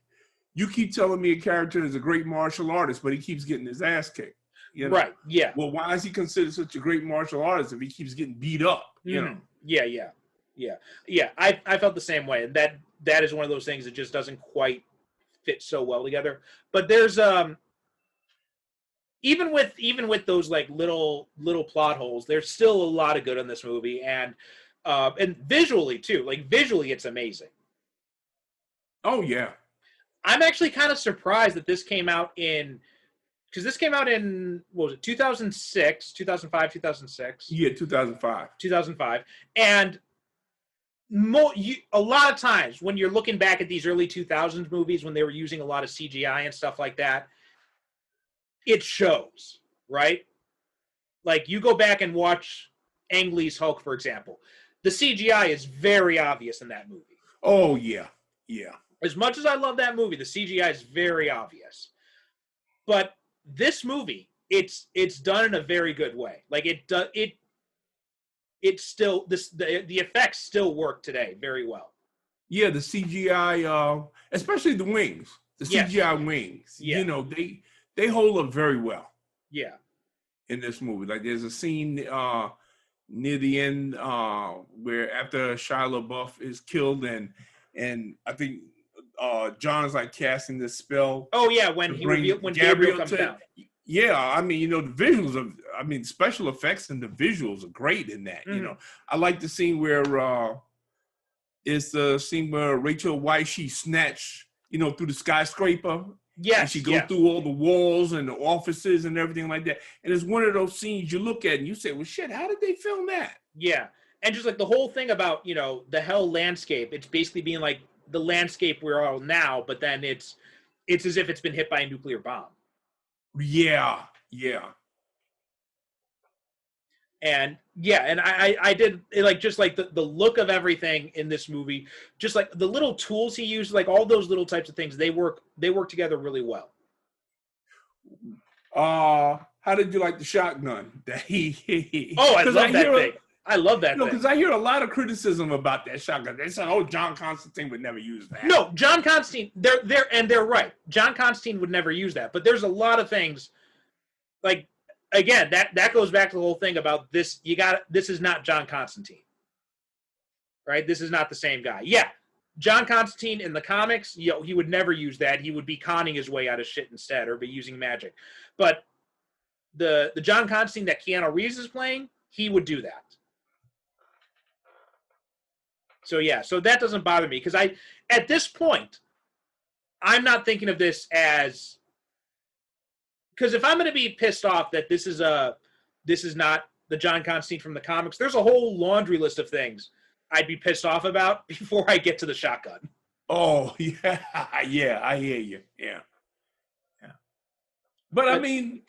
[SPEAKER 2] you keep telling me a character is a great martial artist, but he keeps getting his ass kicked. You know?
[SPEAKER 1] Right. Yeah.
[SPEAKER 2] Well, why is he considered such a great martial artist if he keeps getting beat up? You know?
[SPEAKER 1] Yeah. I felt the same way, and that is one of those things that just doesn't quite fit so well together. But there's even with those like little plot holes, there's still a lot of good in this movie, and visually too. Like visually, it's amazing.
[SPEAKER 2] Oh yeah.
[SPEAKER 1] I'm actually kind of surprised that this came out in, because this came out in, what was it, 2006, 2005, 2006?
[SPEAKER 2] Yeah, 2005.
[SPEAKER 1] 2005. And a lot of times when you're looking back at these early 2000s movies, when they were using a lot of CGI and stuff like that, it shows, right? Like you go back and watch Ang Lee's Hulk, for example. The CGI is very obvious in that movie.
[SPEAKER 2] Oh yeah. Yeah.
[SPEAKER 1] As much as I love that movie, the CGI is very obvious. But this movie, it's done in a very good way. Like it's still the effects still work today very well.
[SPEAKER 2] Yeah, the CGI, especially the wings, the CGI wings.
[SPEAKER 1] Yeah.
[SPEAKER 2] You know, they hold up very well.
[SPEAKER 1] Yeah.
[SPEAKER 2] In this movie, like there's a scene near the end where after Shia LaBeouf is killed and I think John is like casting this spell.
[SPEAKER 1] Oh yeah, when Gabriel comes down.
[SPEAKER 2] Yeah, I mean, you know, the visuals of, I mean, special effects and the visuals are great in that. You know, I like the scene where it's the scene where Rachel Weisz, she snatched, you know, through the skyscraper.
[SPEAKER 1] Yes,
[SPEAKER 2] and she goes through all the walls and the offices and everything like that. And it's one of those scenes you look at and you say, well, shit, how did they film that?
[SPEAKER 1] Yeah. And just like the whole thing about, you know, the hell landscape, it's basically being like the landscape we're all now, but then it's as if it's been hit by a nuclear bomb.
[SPEAKER 2] Yeah, yeah.
[SPEAKER 1] And yeah, and I did like just like the look of everything in this movie, just like the little tools he used, like all those little types of things, they work together really well.
[SPEAKER 2] How did you like the shotgun that he
[SPEAKER 1] Oh, I love that thing. I love that thing.
[SPEAKER 2] Because I hear a lot of criticism about that shotgun. They said, "Oh, John Constantine would never use that."
[SPEAKER 1] No, John Constantine. They're right. John Constantine would never use that. But there's a lot of things, like again, that goes back to the whole thing about this. This is not John Constantine, right? This is not the same guy. Yeah, John Constantine in the comics, you know, he would never use that. He would be conning his way out of shit instead, or be using magic. But the John Constantine that Keanu Reeves is playing, he would do that. So yeah, so that doesn't bother me because at this point, I'm not thinking of this as, because if I'm going to be pissed off that this is not the John Constantine from the comics, there's a whole laundry list of things I'd be pissed off about before I get to the shotgun.
[SPEAKER 2] Oh yeah, yeah, I hear you. Yeah. But I mean,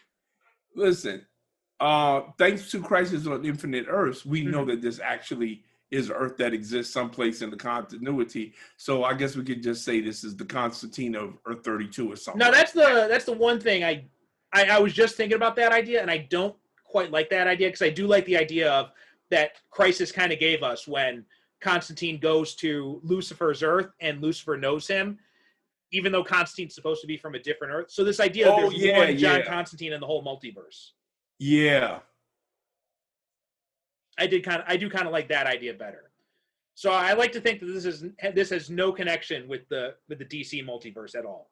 [SPEAKER 2] listen, thanks to Crisis on Infinite Earths, we know that this actually is Earth that exists someplace in the continuity. So I guess we could just say this is the Constantine of Earth 32 or something.
[SPEAKER 1] No, that's the one thing I was just thinking about that idea, and I don't quite like that idea because I do like the idea of that Crisis kind of gave us when Constantine goes to Lucifer's Earth and Lucifer knows him, even though Constantine's supposed to be from a different Earth. So this idea that there's one John Constantine in the whole multiverse.
[SPEAKER 2] Yeah.
[SPEAKER 1] I do kind of like that idea better. So I like to think that this has no connection with the DC multiverse at all.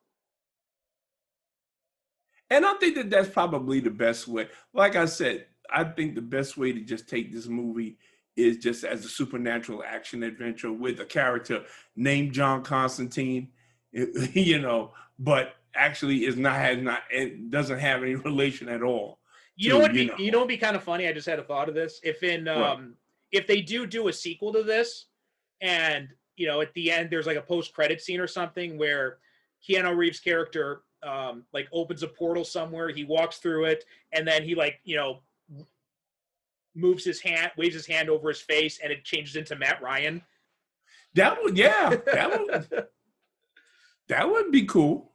[SPEAKER 2] And I think that that's probably the best way. Like I said, I think the best way to just take this movie is just as a supernatural action adventure with a character named John Constantine, you know, but actually it doesn't have any relation at all.
[SPEAKER 1] You know what would be kind of funny? I just had a thought of this. If they do a sequel to this, and you know at the end there's like a post-credit scene or something where Keanu Reeves' character like opens a portal somewhere, he walks through it, and then he like waves his hand over his face, and it changes into Matt Ryan.
[SPEAKER 2] That would be cool.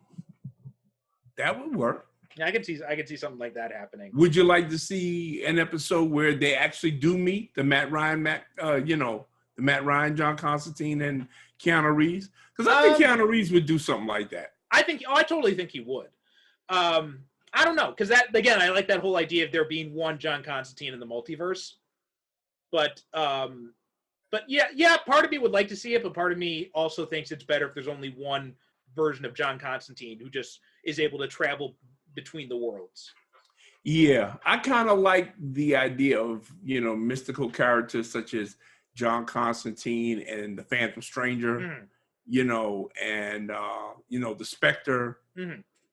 [SPEAKER 2] That would work.
[SPEAKER 1] Yeah, I could see something like that happening.
[SPEAKER 2] Would you like to see an episode where they actually do meet the Matt Ryan, the The Matt Ryan, John Constantine, and Keanu Reeves? Because I think Keanu Reeves would do something like that.
[SPEAKER 1] I totally think he would. I don't know, because that, again, I like that whole idea of there being one John Constantine in the multiverse. But yeah, part of me would like to see it, but part of me also thinks it's better if there's only one version of John Constantine who just is able to travel between the worlds.
[SPEAKER 2] Yeah, I kind of like the idea of, mystical characters such as John Constantine and the Phantom Stranger, and, the Spectre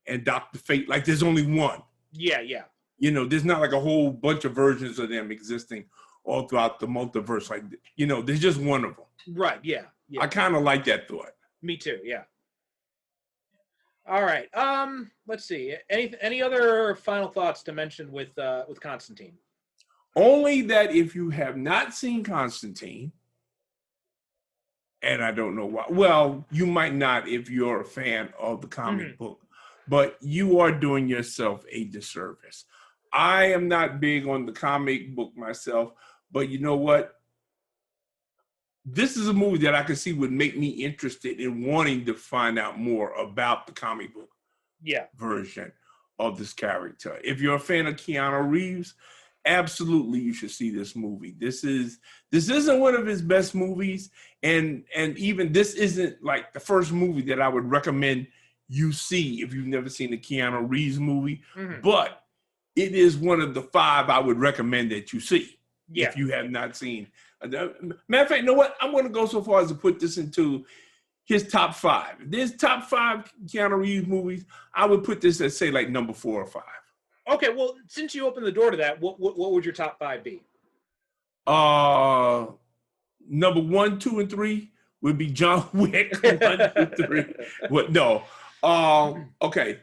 [SPEAKER 2] and Dr. Fate. Like, there's only one.
[SPEAKER 1] Yeah.
[SPEAKER 2] There's not like a whole bunch of versions of them existing all throughout the multiverse. Like, there's just one of them.
[SPEAKER 1] Right, yeah.
[SPEAKER 2] I kind of like that thought.
[SPEAKER 1] Me too, yeah. All right. Let's see. Any other final thoughts to mention with Constantine?
[SPEAKER 2] Only that if you have not seen Constantine, and I don't know why. Well, you might not if you're a fan of the comic book, but you are doing yourself a disservice. I am not big on the comic book myself, but you know what? This is a movie that I can see would make me interested in wanting to find out more about the comic book version of this character. If you're a fan of Keanu Reeves, absolutely you should see this movie. This isn't one of his best movies, and even this isn't like the first movie that I would recommend you see if you've never seen the Keanu Reeves movie, but it is one of the 5 I would recommend that you see if you have not seen. Matter of fact, you know what? I'm going to go so far as to put this into his top 5. If there's top 5 Keanu Reeves movies, I would put this at, say, like number 4 or 5.
[SPEAKER 1] Okay, well, since you opened the door to that, what would your top 5 be?
[SPEAKER 2] Number 1, 2, and 3 would be John Wick. 1, 2, 3. What? No. Okay.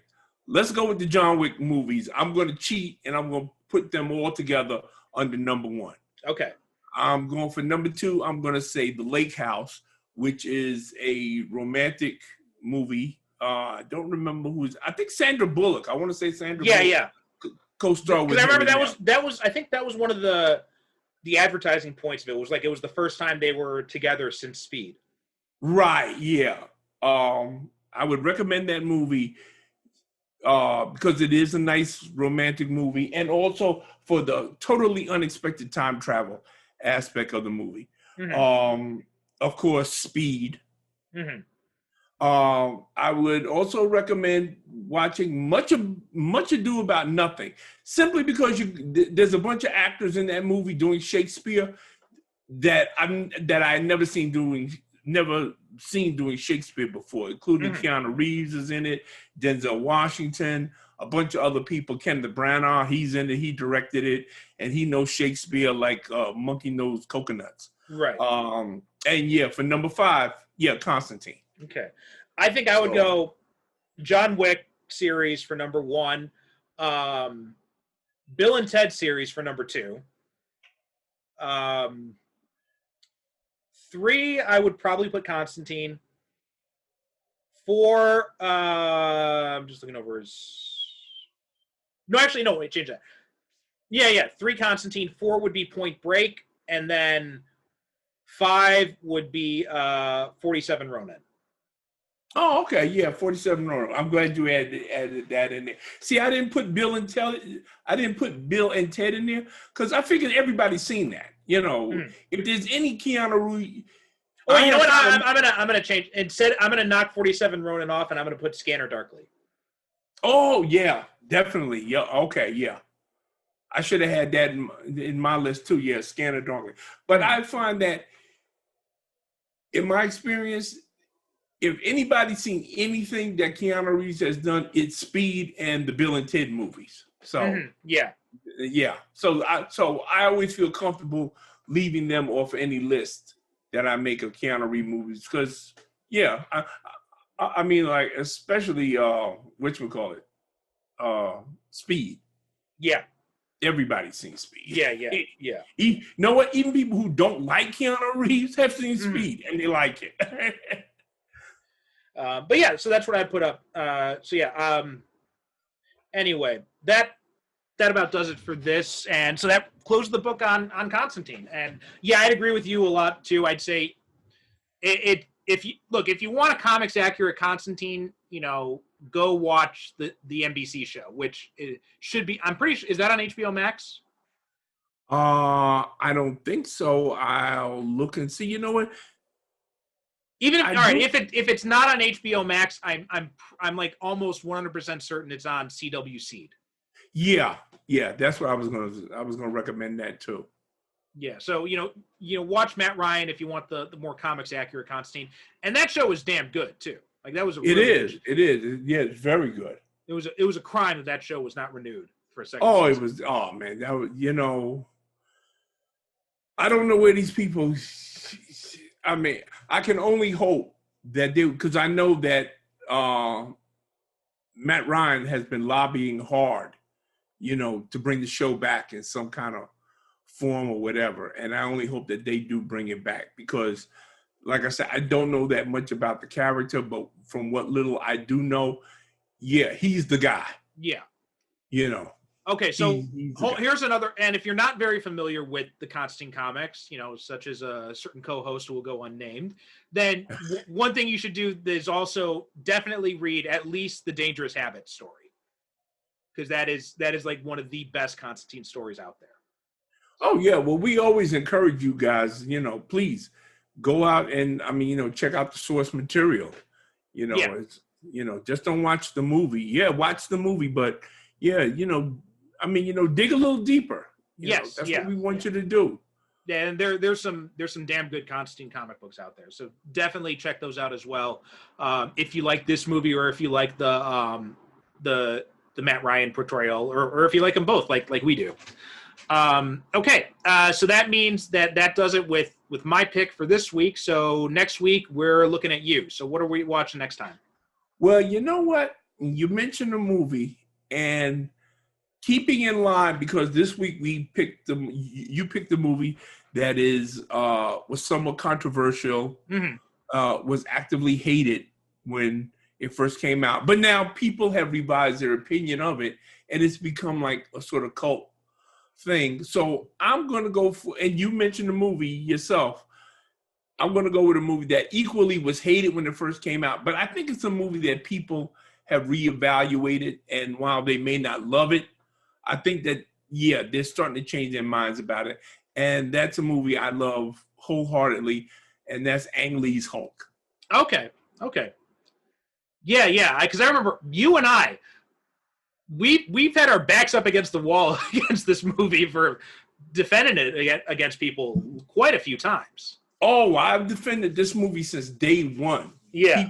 [SPEAKER 2] Let's go with the John Wick movies. I'm going to cheat, and I'm going to put them all together under number 1.
[SPEAKER 1] Okay.
[SPEAKER 2] I'm going for number 2. I'm going to say The Lake House, which is a romantic movie. I don't remember who's. I think Sandra Bullock. I want to say Sandra Bullock.
[SPEAKER 1] Yeah.
[SPEAKER 2] Co-star with.
[SPEAKER 1] Because I remember that was. I think that was one of the advertising points of it. It was the first time they were together since Speed.
[SPEAKER 2] Right. Yeah. I would recommend that movie because it is a nice romantic movie, and also for the totally unexpected time travel aspect of the movie. Of course, Speed. I would also recommend watching Much Ado About Nothing, simply because there's a bunch of actors in that movie doing Shakespeare that I never seen doing Shakespeare before, including Keanu Reeves is in it, Denzel Washington, a bunch of other people. Kenneth Branagh, he's in it. He directed it, and he knows Shakespeare like monkey knows coconuts.
[SPEAKER 1] Right.
[SPEAKER 2] And yeah, for number 5, Constantine.
[SPEAKER 1] Okay. I think I would go John Wick series for number 1, Bill and Ted series for number 2. 3, I would probably put Constantine. 4, I'm just looking over his. No, actually, no, wait, change that. Yeah. 3 Constantine, 4 would be Point Break, and then 5 would be 47 Ronin.
[SPEAKER 2] Oh, okay, yeah, 47 Ronin. I'm glad you added that in there. See, I didn't put Bill and Ted in there because I figured everybody's seen that. If there's any Keanu Reeves.
[SPEAKER 1] Oh, you know what? I'm gonna change. Instead, I'm gonna knock 47 Ronin off, and I'm gonna put Scanner Darkly.
[SPEAKER 2] Oh yeah, definitely. Yeah, okay, yeah. I should have had that in my list too. Yeah, Scanner Darkly. But I find that, in my experience, if anybody's seen anything that Keanu Reeves has done, it's Speed and the Bill and Ted movies. So yeah. So I always feel comfortable leaving them off any list that I make of Keanu Reeves movies because I mean, like, especially Speed. Yeah. Everybody's seen Speed.
[SPEAKER 1] Yeah.
[SPEAKER 2] You know what? Even people who don't like Keanu Reeves have seen Speed and they like it.
[SPEAKER 1] But yeah, so that's what I put up. Anyway, that about does it for this. And so that closed the book on Constantine. And yeah, I'd agree with you a lot too. I'd say if you want a comics accurate Constantine, go watch the NBC show, which should be. I'm pretty sure, is that on HBO Max?
[SPEAKER 2] I don't think so. I'll look and see. You know what?
[SPEAKER 1] If it's not on HBO Max, I'm like almost 100% certain it's on CW Seed.
[SPEAKER 2] Yeah, that's what I was gonna recommend that too.
[SPEAKER 1] Yeah, so watch Matt Ryan if you want the more comics accurate Constantine, and that show was damn good too. Like that was
[SPEAKER 2] It is. Yeah, it's very good.
[SPEAKER 1] It was a crime that show was not renewed for a second.
[SPEAKER 2] Oh,
[SPEAKER 1] season.
[SPEAKER 2] it was. Oh man, that was. I don't know where these people. I mean, I can only hope that because I know that Matt Ryan has been lobbying hard, to bring the show back in some kind of form or whatever. And I only hope that they do bring it back because, like I said, I don't know that much about the character, but from what little I do know, yeah, he's the guy.
[SPEAKER 1] Yeah.
[SPEAKER 2] Okay,
[SPEAKER 1] so here's another, and if you're not very familiar with the Constantine comics, such as a certain co-host who will go unnamed, then one thing you should do is also definitely read at least the Dangerous Habits story, because that is like one of the best Constantine stories out there.
[SPEAKER 2] Oh yeah, well we always encourage you guys, please go out and check out the source material. It's just don't watch the movie. Yeah, watch the movie, but yeah, dig a little deeper. That's what we want you to do.
[SPEAKER 1] Yeah, and there's some damn good Constantine comic books out there. So definitely check those out as well. If you like this movie, or if you like the Matt Ryan portrayal, or if you like them both, like we do. Okay, so that means that does it with my pick for this week. So next week we're looking at you. So what are we watching next time?
[SPEAKER 2] Well, you know what? You mentioned a movie, and keeping in line, because this week you picked the movie that was somewhat controversial, was actively hated when it first came out, but now people have revised their opinion of it, and it's become like a sort of cult thing. So I'm going to go for, and you mentioned the movie yourself, I'm going to go with a movie that equally was hated when it first came out, but I think it's a movie that people have reevaluated, and while they may not love it, I think that, yeah, they're starting to change their minds about it. And that's a movie I love wholeheartedly, and that's Ang Lee's Hulk.
[SPEAKER 1] Okay. Yeah, because I remember you and I, we've had our backs up against the wall against this movie for defending it against people quite a few times.
[SPEAKER 2] Oh, I've defended this movie since day one.
[SPEAKER 1] Yeah.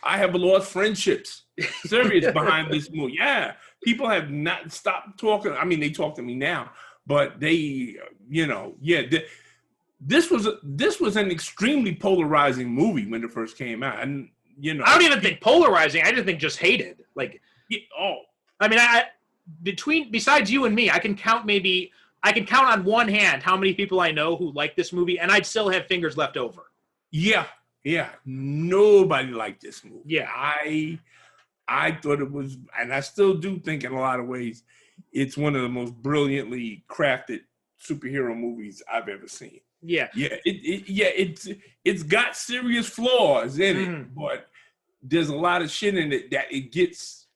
[SPEAKER 2] I have lost friendships, serious, behind this movie. Yeah. People have not stopped talking. I mean, they talk to me now, but they, this was an extremely polarizing movie when it first came out. And,
[SPEAKER 1] I don't even think polarizing. I just think just hated. Like, I mean, besides you and me, I can count on one hand how many people I know who like this movie, and I'd still have fingers left over.
[SPEAKER 2] Yeah. Nobody liked this movie.
[SPEAKER 1] Yeah.
[SPEAKER 2] I thought it was, and I still do think in a lot of ways, it's one of the most brilliantly crafted superhero movies I've ever seen.
[SPEAKER 1] Yeah.
[SPEAKER 2] Yeah. It's got serious flaws in it, but there's a lot of shit in it that it gets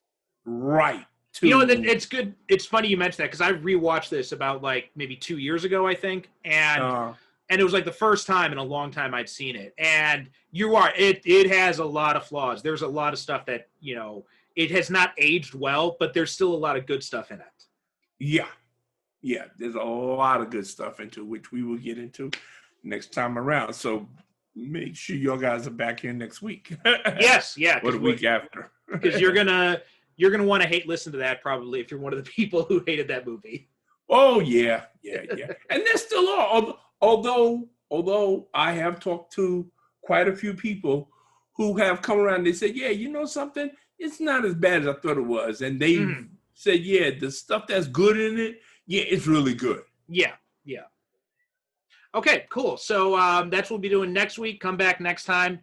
[SPEAKER 2] right.
[SPEAKER 1] It's good. It's funny you mentioned that, because I rewatched this about like maybe 2 years ago, I think, and it was like the first time in a long time I'd seen it. And it has a lot of flaws. There's a lot of stuff that it has not aged well, but there's still a lot of good stuff in it.
[SPEAKER 2] Yeah. There's a lot of good stuff into which we will get into next time around. So make sure y'all guys are back here next week.
[SPEAKER 1] Yes, yeah.
[SPEAKER 2] Or the week after,
[SPEAKER 1] because you're gonna want to listen to that probably if you're one of the people who hated that movie.
[SPEAKER 2] Oh yeah. And there still are. Although I have talked to quite a few people who have come around, they said, yeah, you know something? It's not as bad as I thought it was. And they said, yeah, the stuff that's good in it, yeah, it's really good.
[SPEAKER 1] Yeah. Okay, cool. So that's what we'll be doing next week. Come back next time.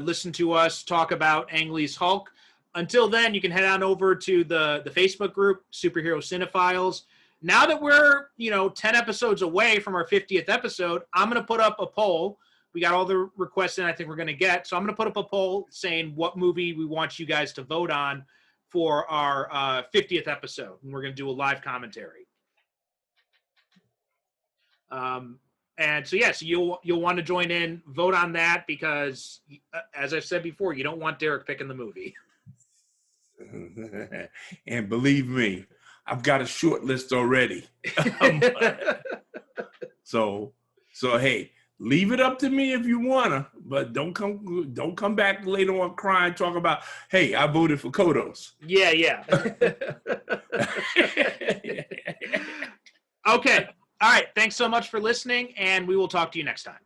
[SPEAKER 1] Listen to us talk about Ang Lee's Hulk. until then, you can head on over to the Facebook group, Superhero Cinephiles. Now that we're, 10 episodes away from our 50th episode, I'm going to put up a poll. We got all the requests in I think we're going to get. So I'm going to put up a poll saying what movie we want you guys to vote on for our 50th episode. And we're going to do a live commentary. And so, so you'll want to join in, vote on that, because as I've said before, you don't want Derrick picking the movie.
[SPEAKER 2] And believe me, I've got a short list already. So hey, leave it up to me if you wanna, but don't come back later on crying, talk about, hey, I voted for Kodos.
[SPEAKER 1] Yeah. Okay. All right. Thanks so much for listening, and we will talk to you next time.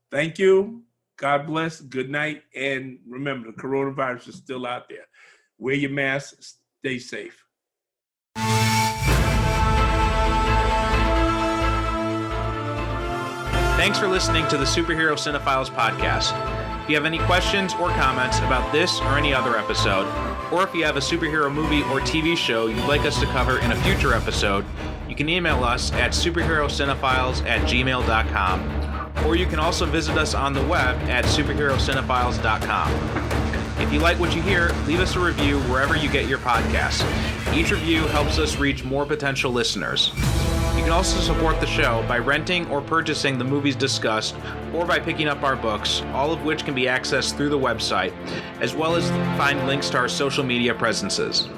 [SPEAKER 2] Thank you. God bless. Good night. And remember, the coronavirus is still out there. Wear your mask. Stay safe.
[SPEAKER 1] Thanks for listening to the Superhero Cinephiles podcast. If you have any questions or comments about this or any other episode, or if you have a superhero movie or TV show you'd like us to cover in a future episode, you can email us at superherocinephiles@gmail.com, or you can also visit us on the web at superherocinephiles.com. If you like what you hear, leave us a review wherever you get your podcasts. Each review helps us reach more potential listeners. You can also support the show by renting or purchasing the movies discussed, or by picking up our books, all of which can be accessed through the website, as well as find links to our social media presences.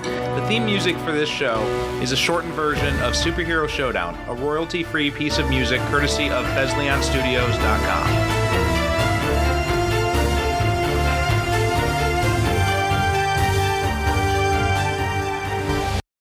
[SPEAKER 1] The theme music for this show is a shortened version of Superhero Showdown, a royalty-free piece of music courtesy of BesleonStudios.com.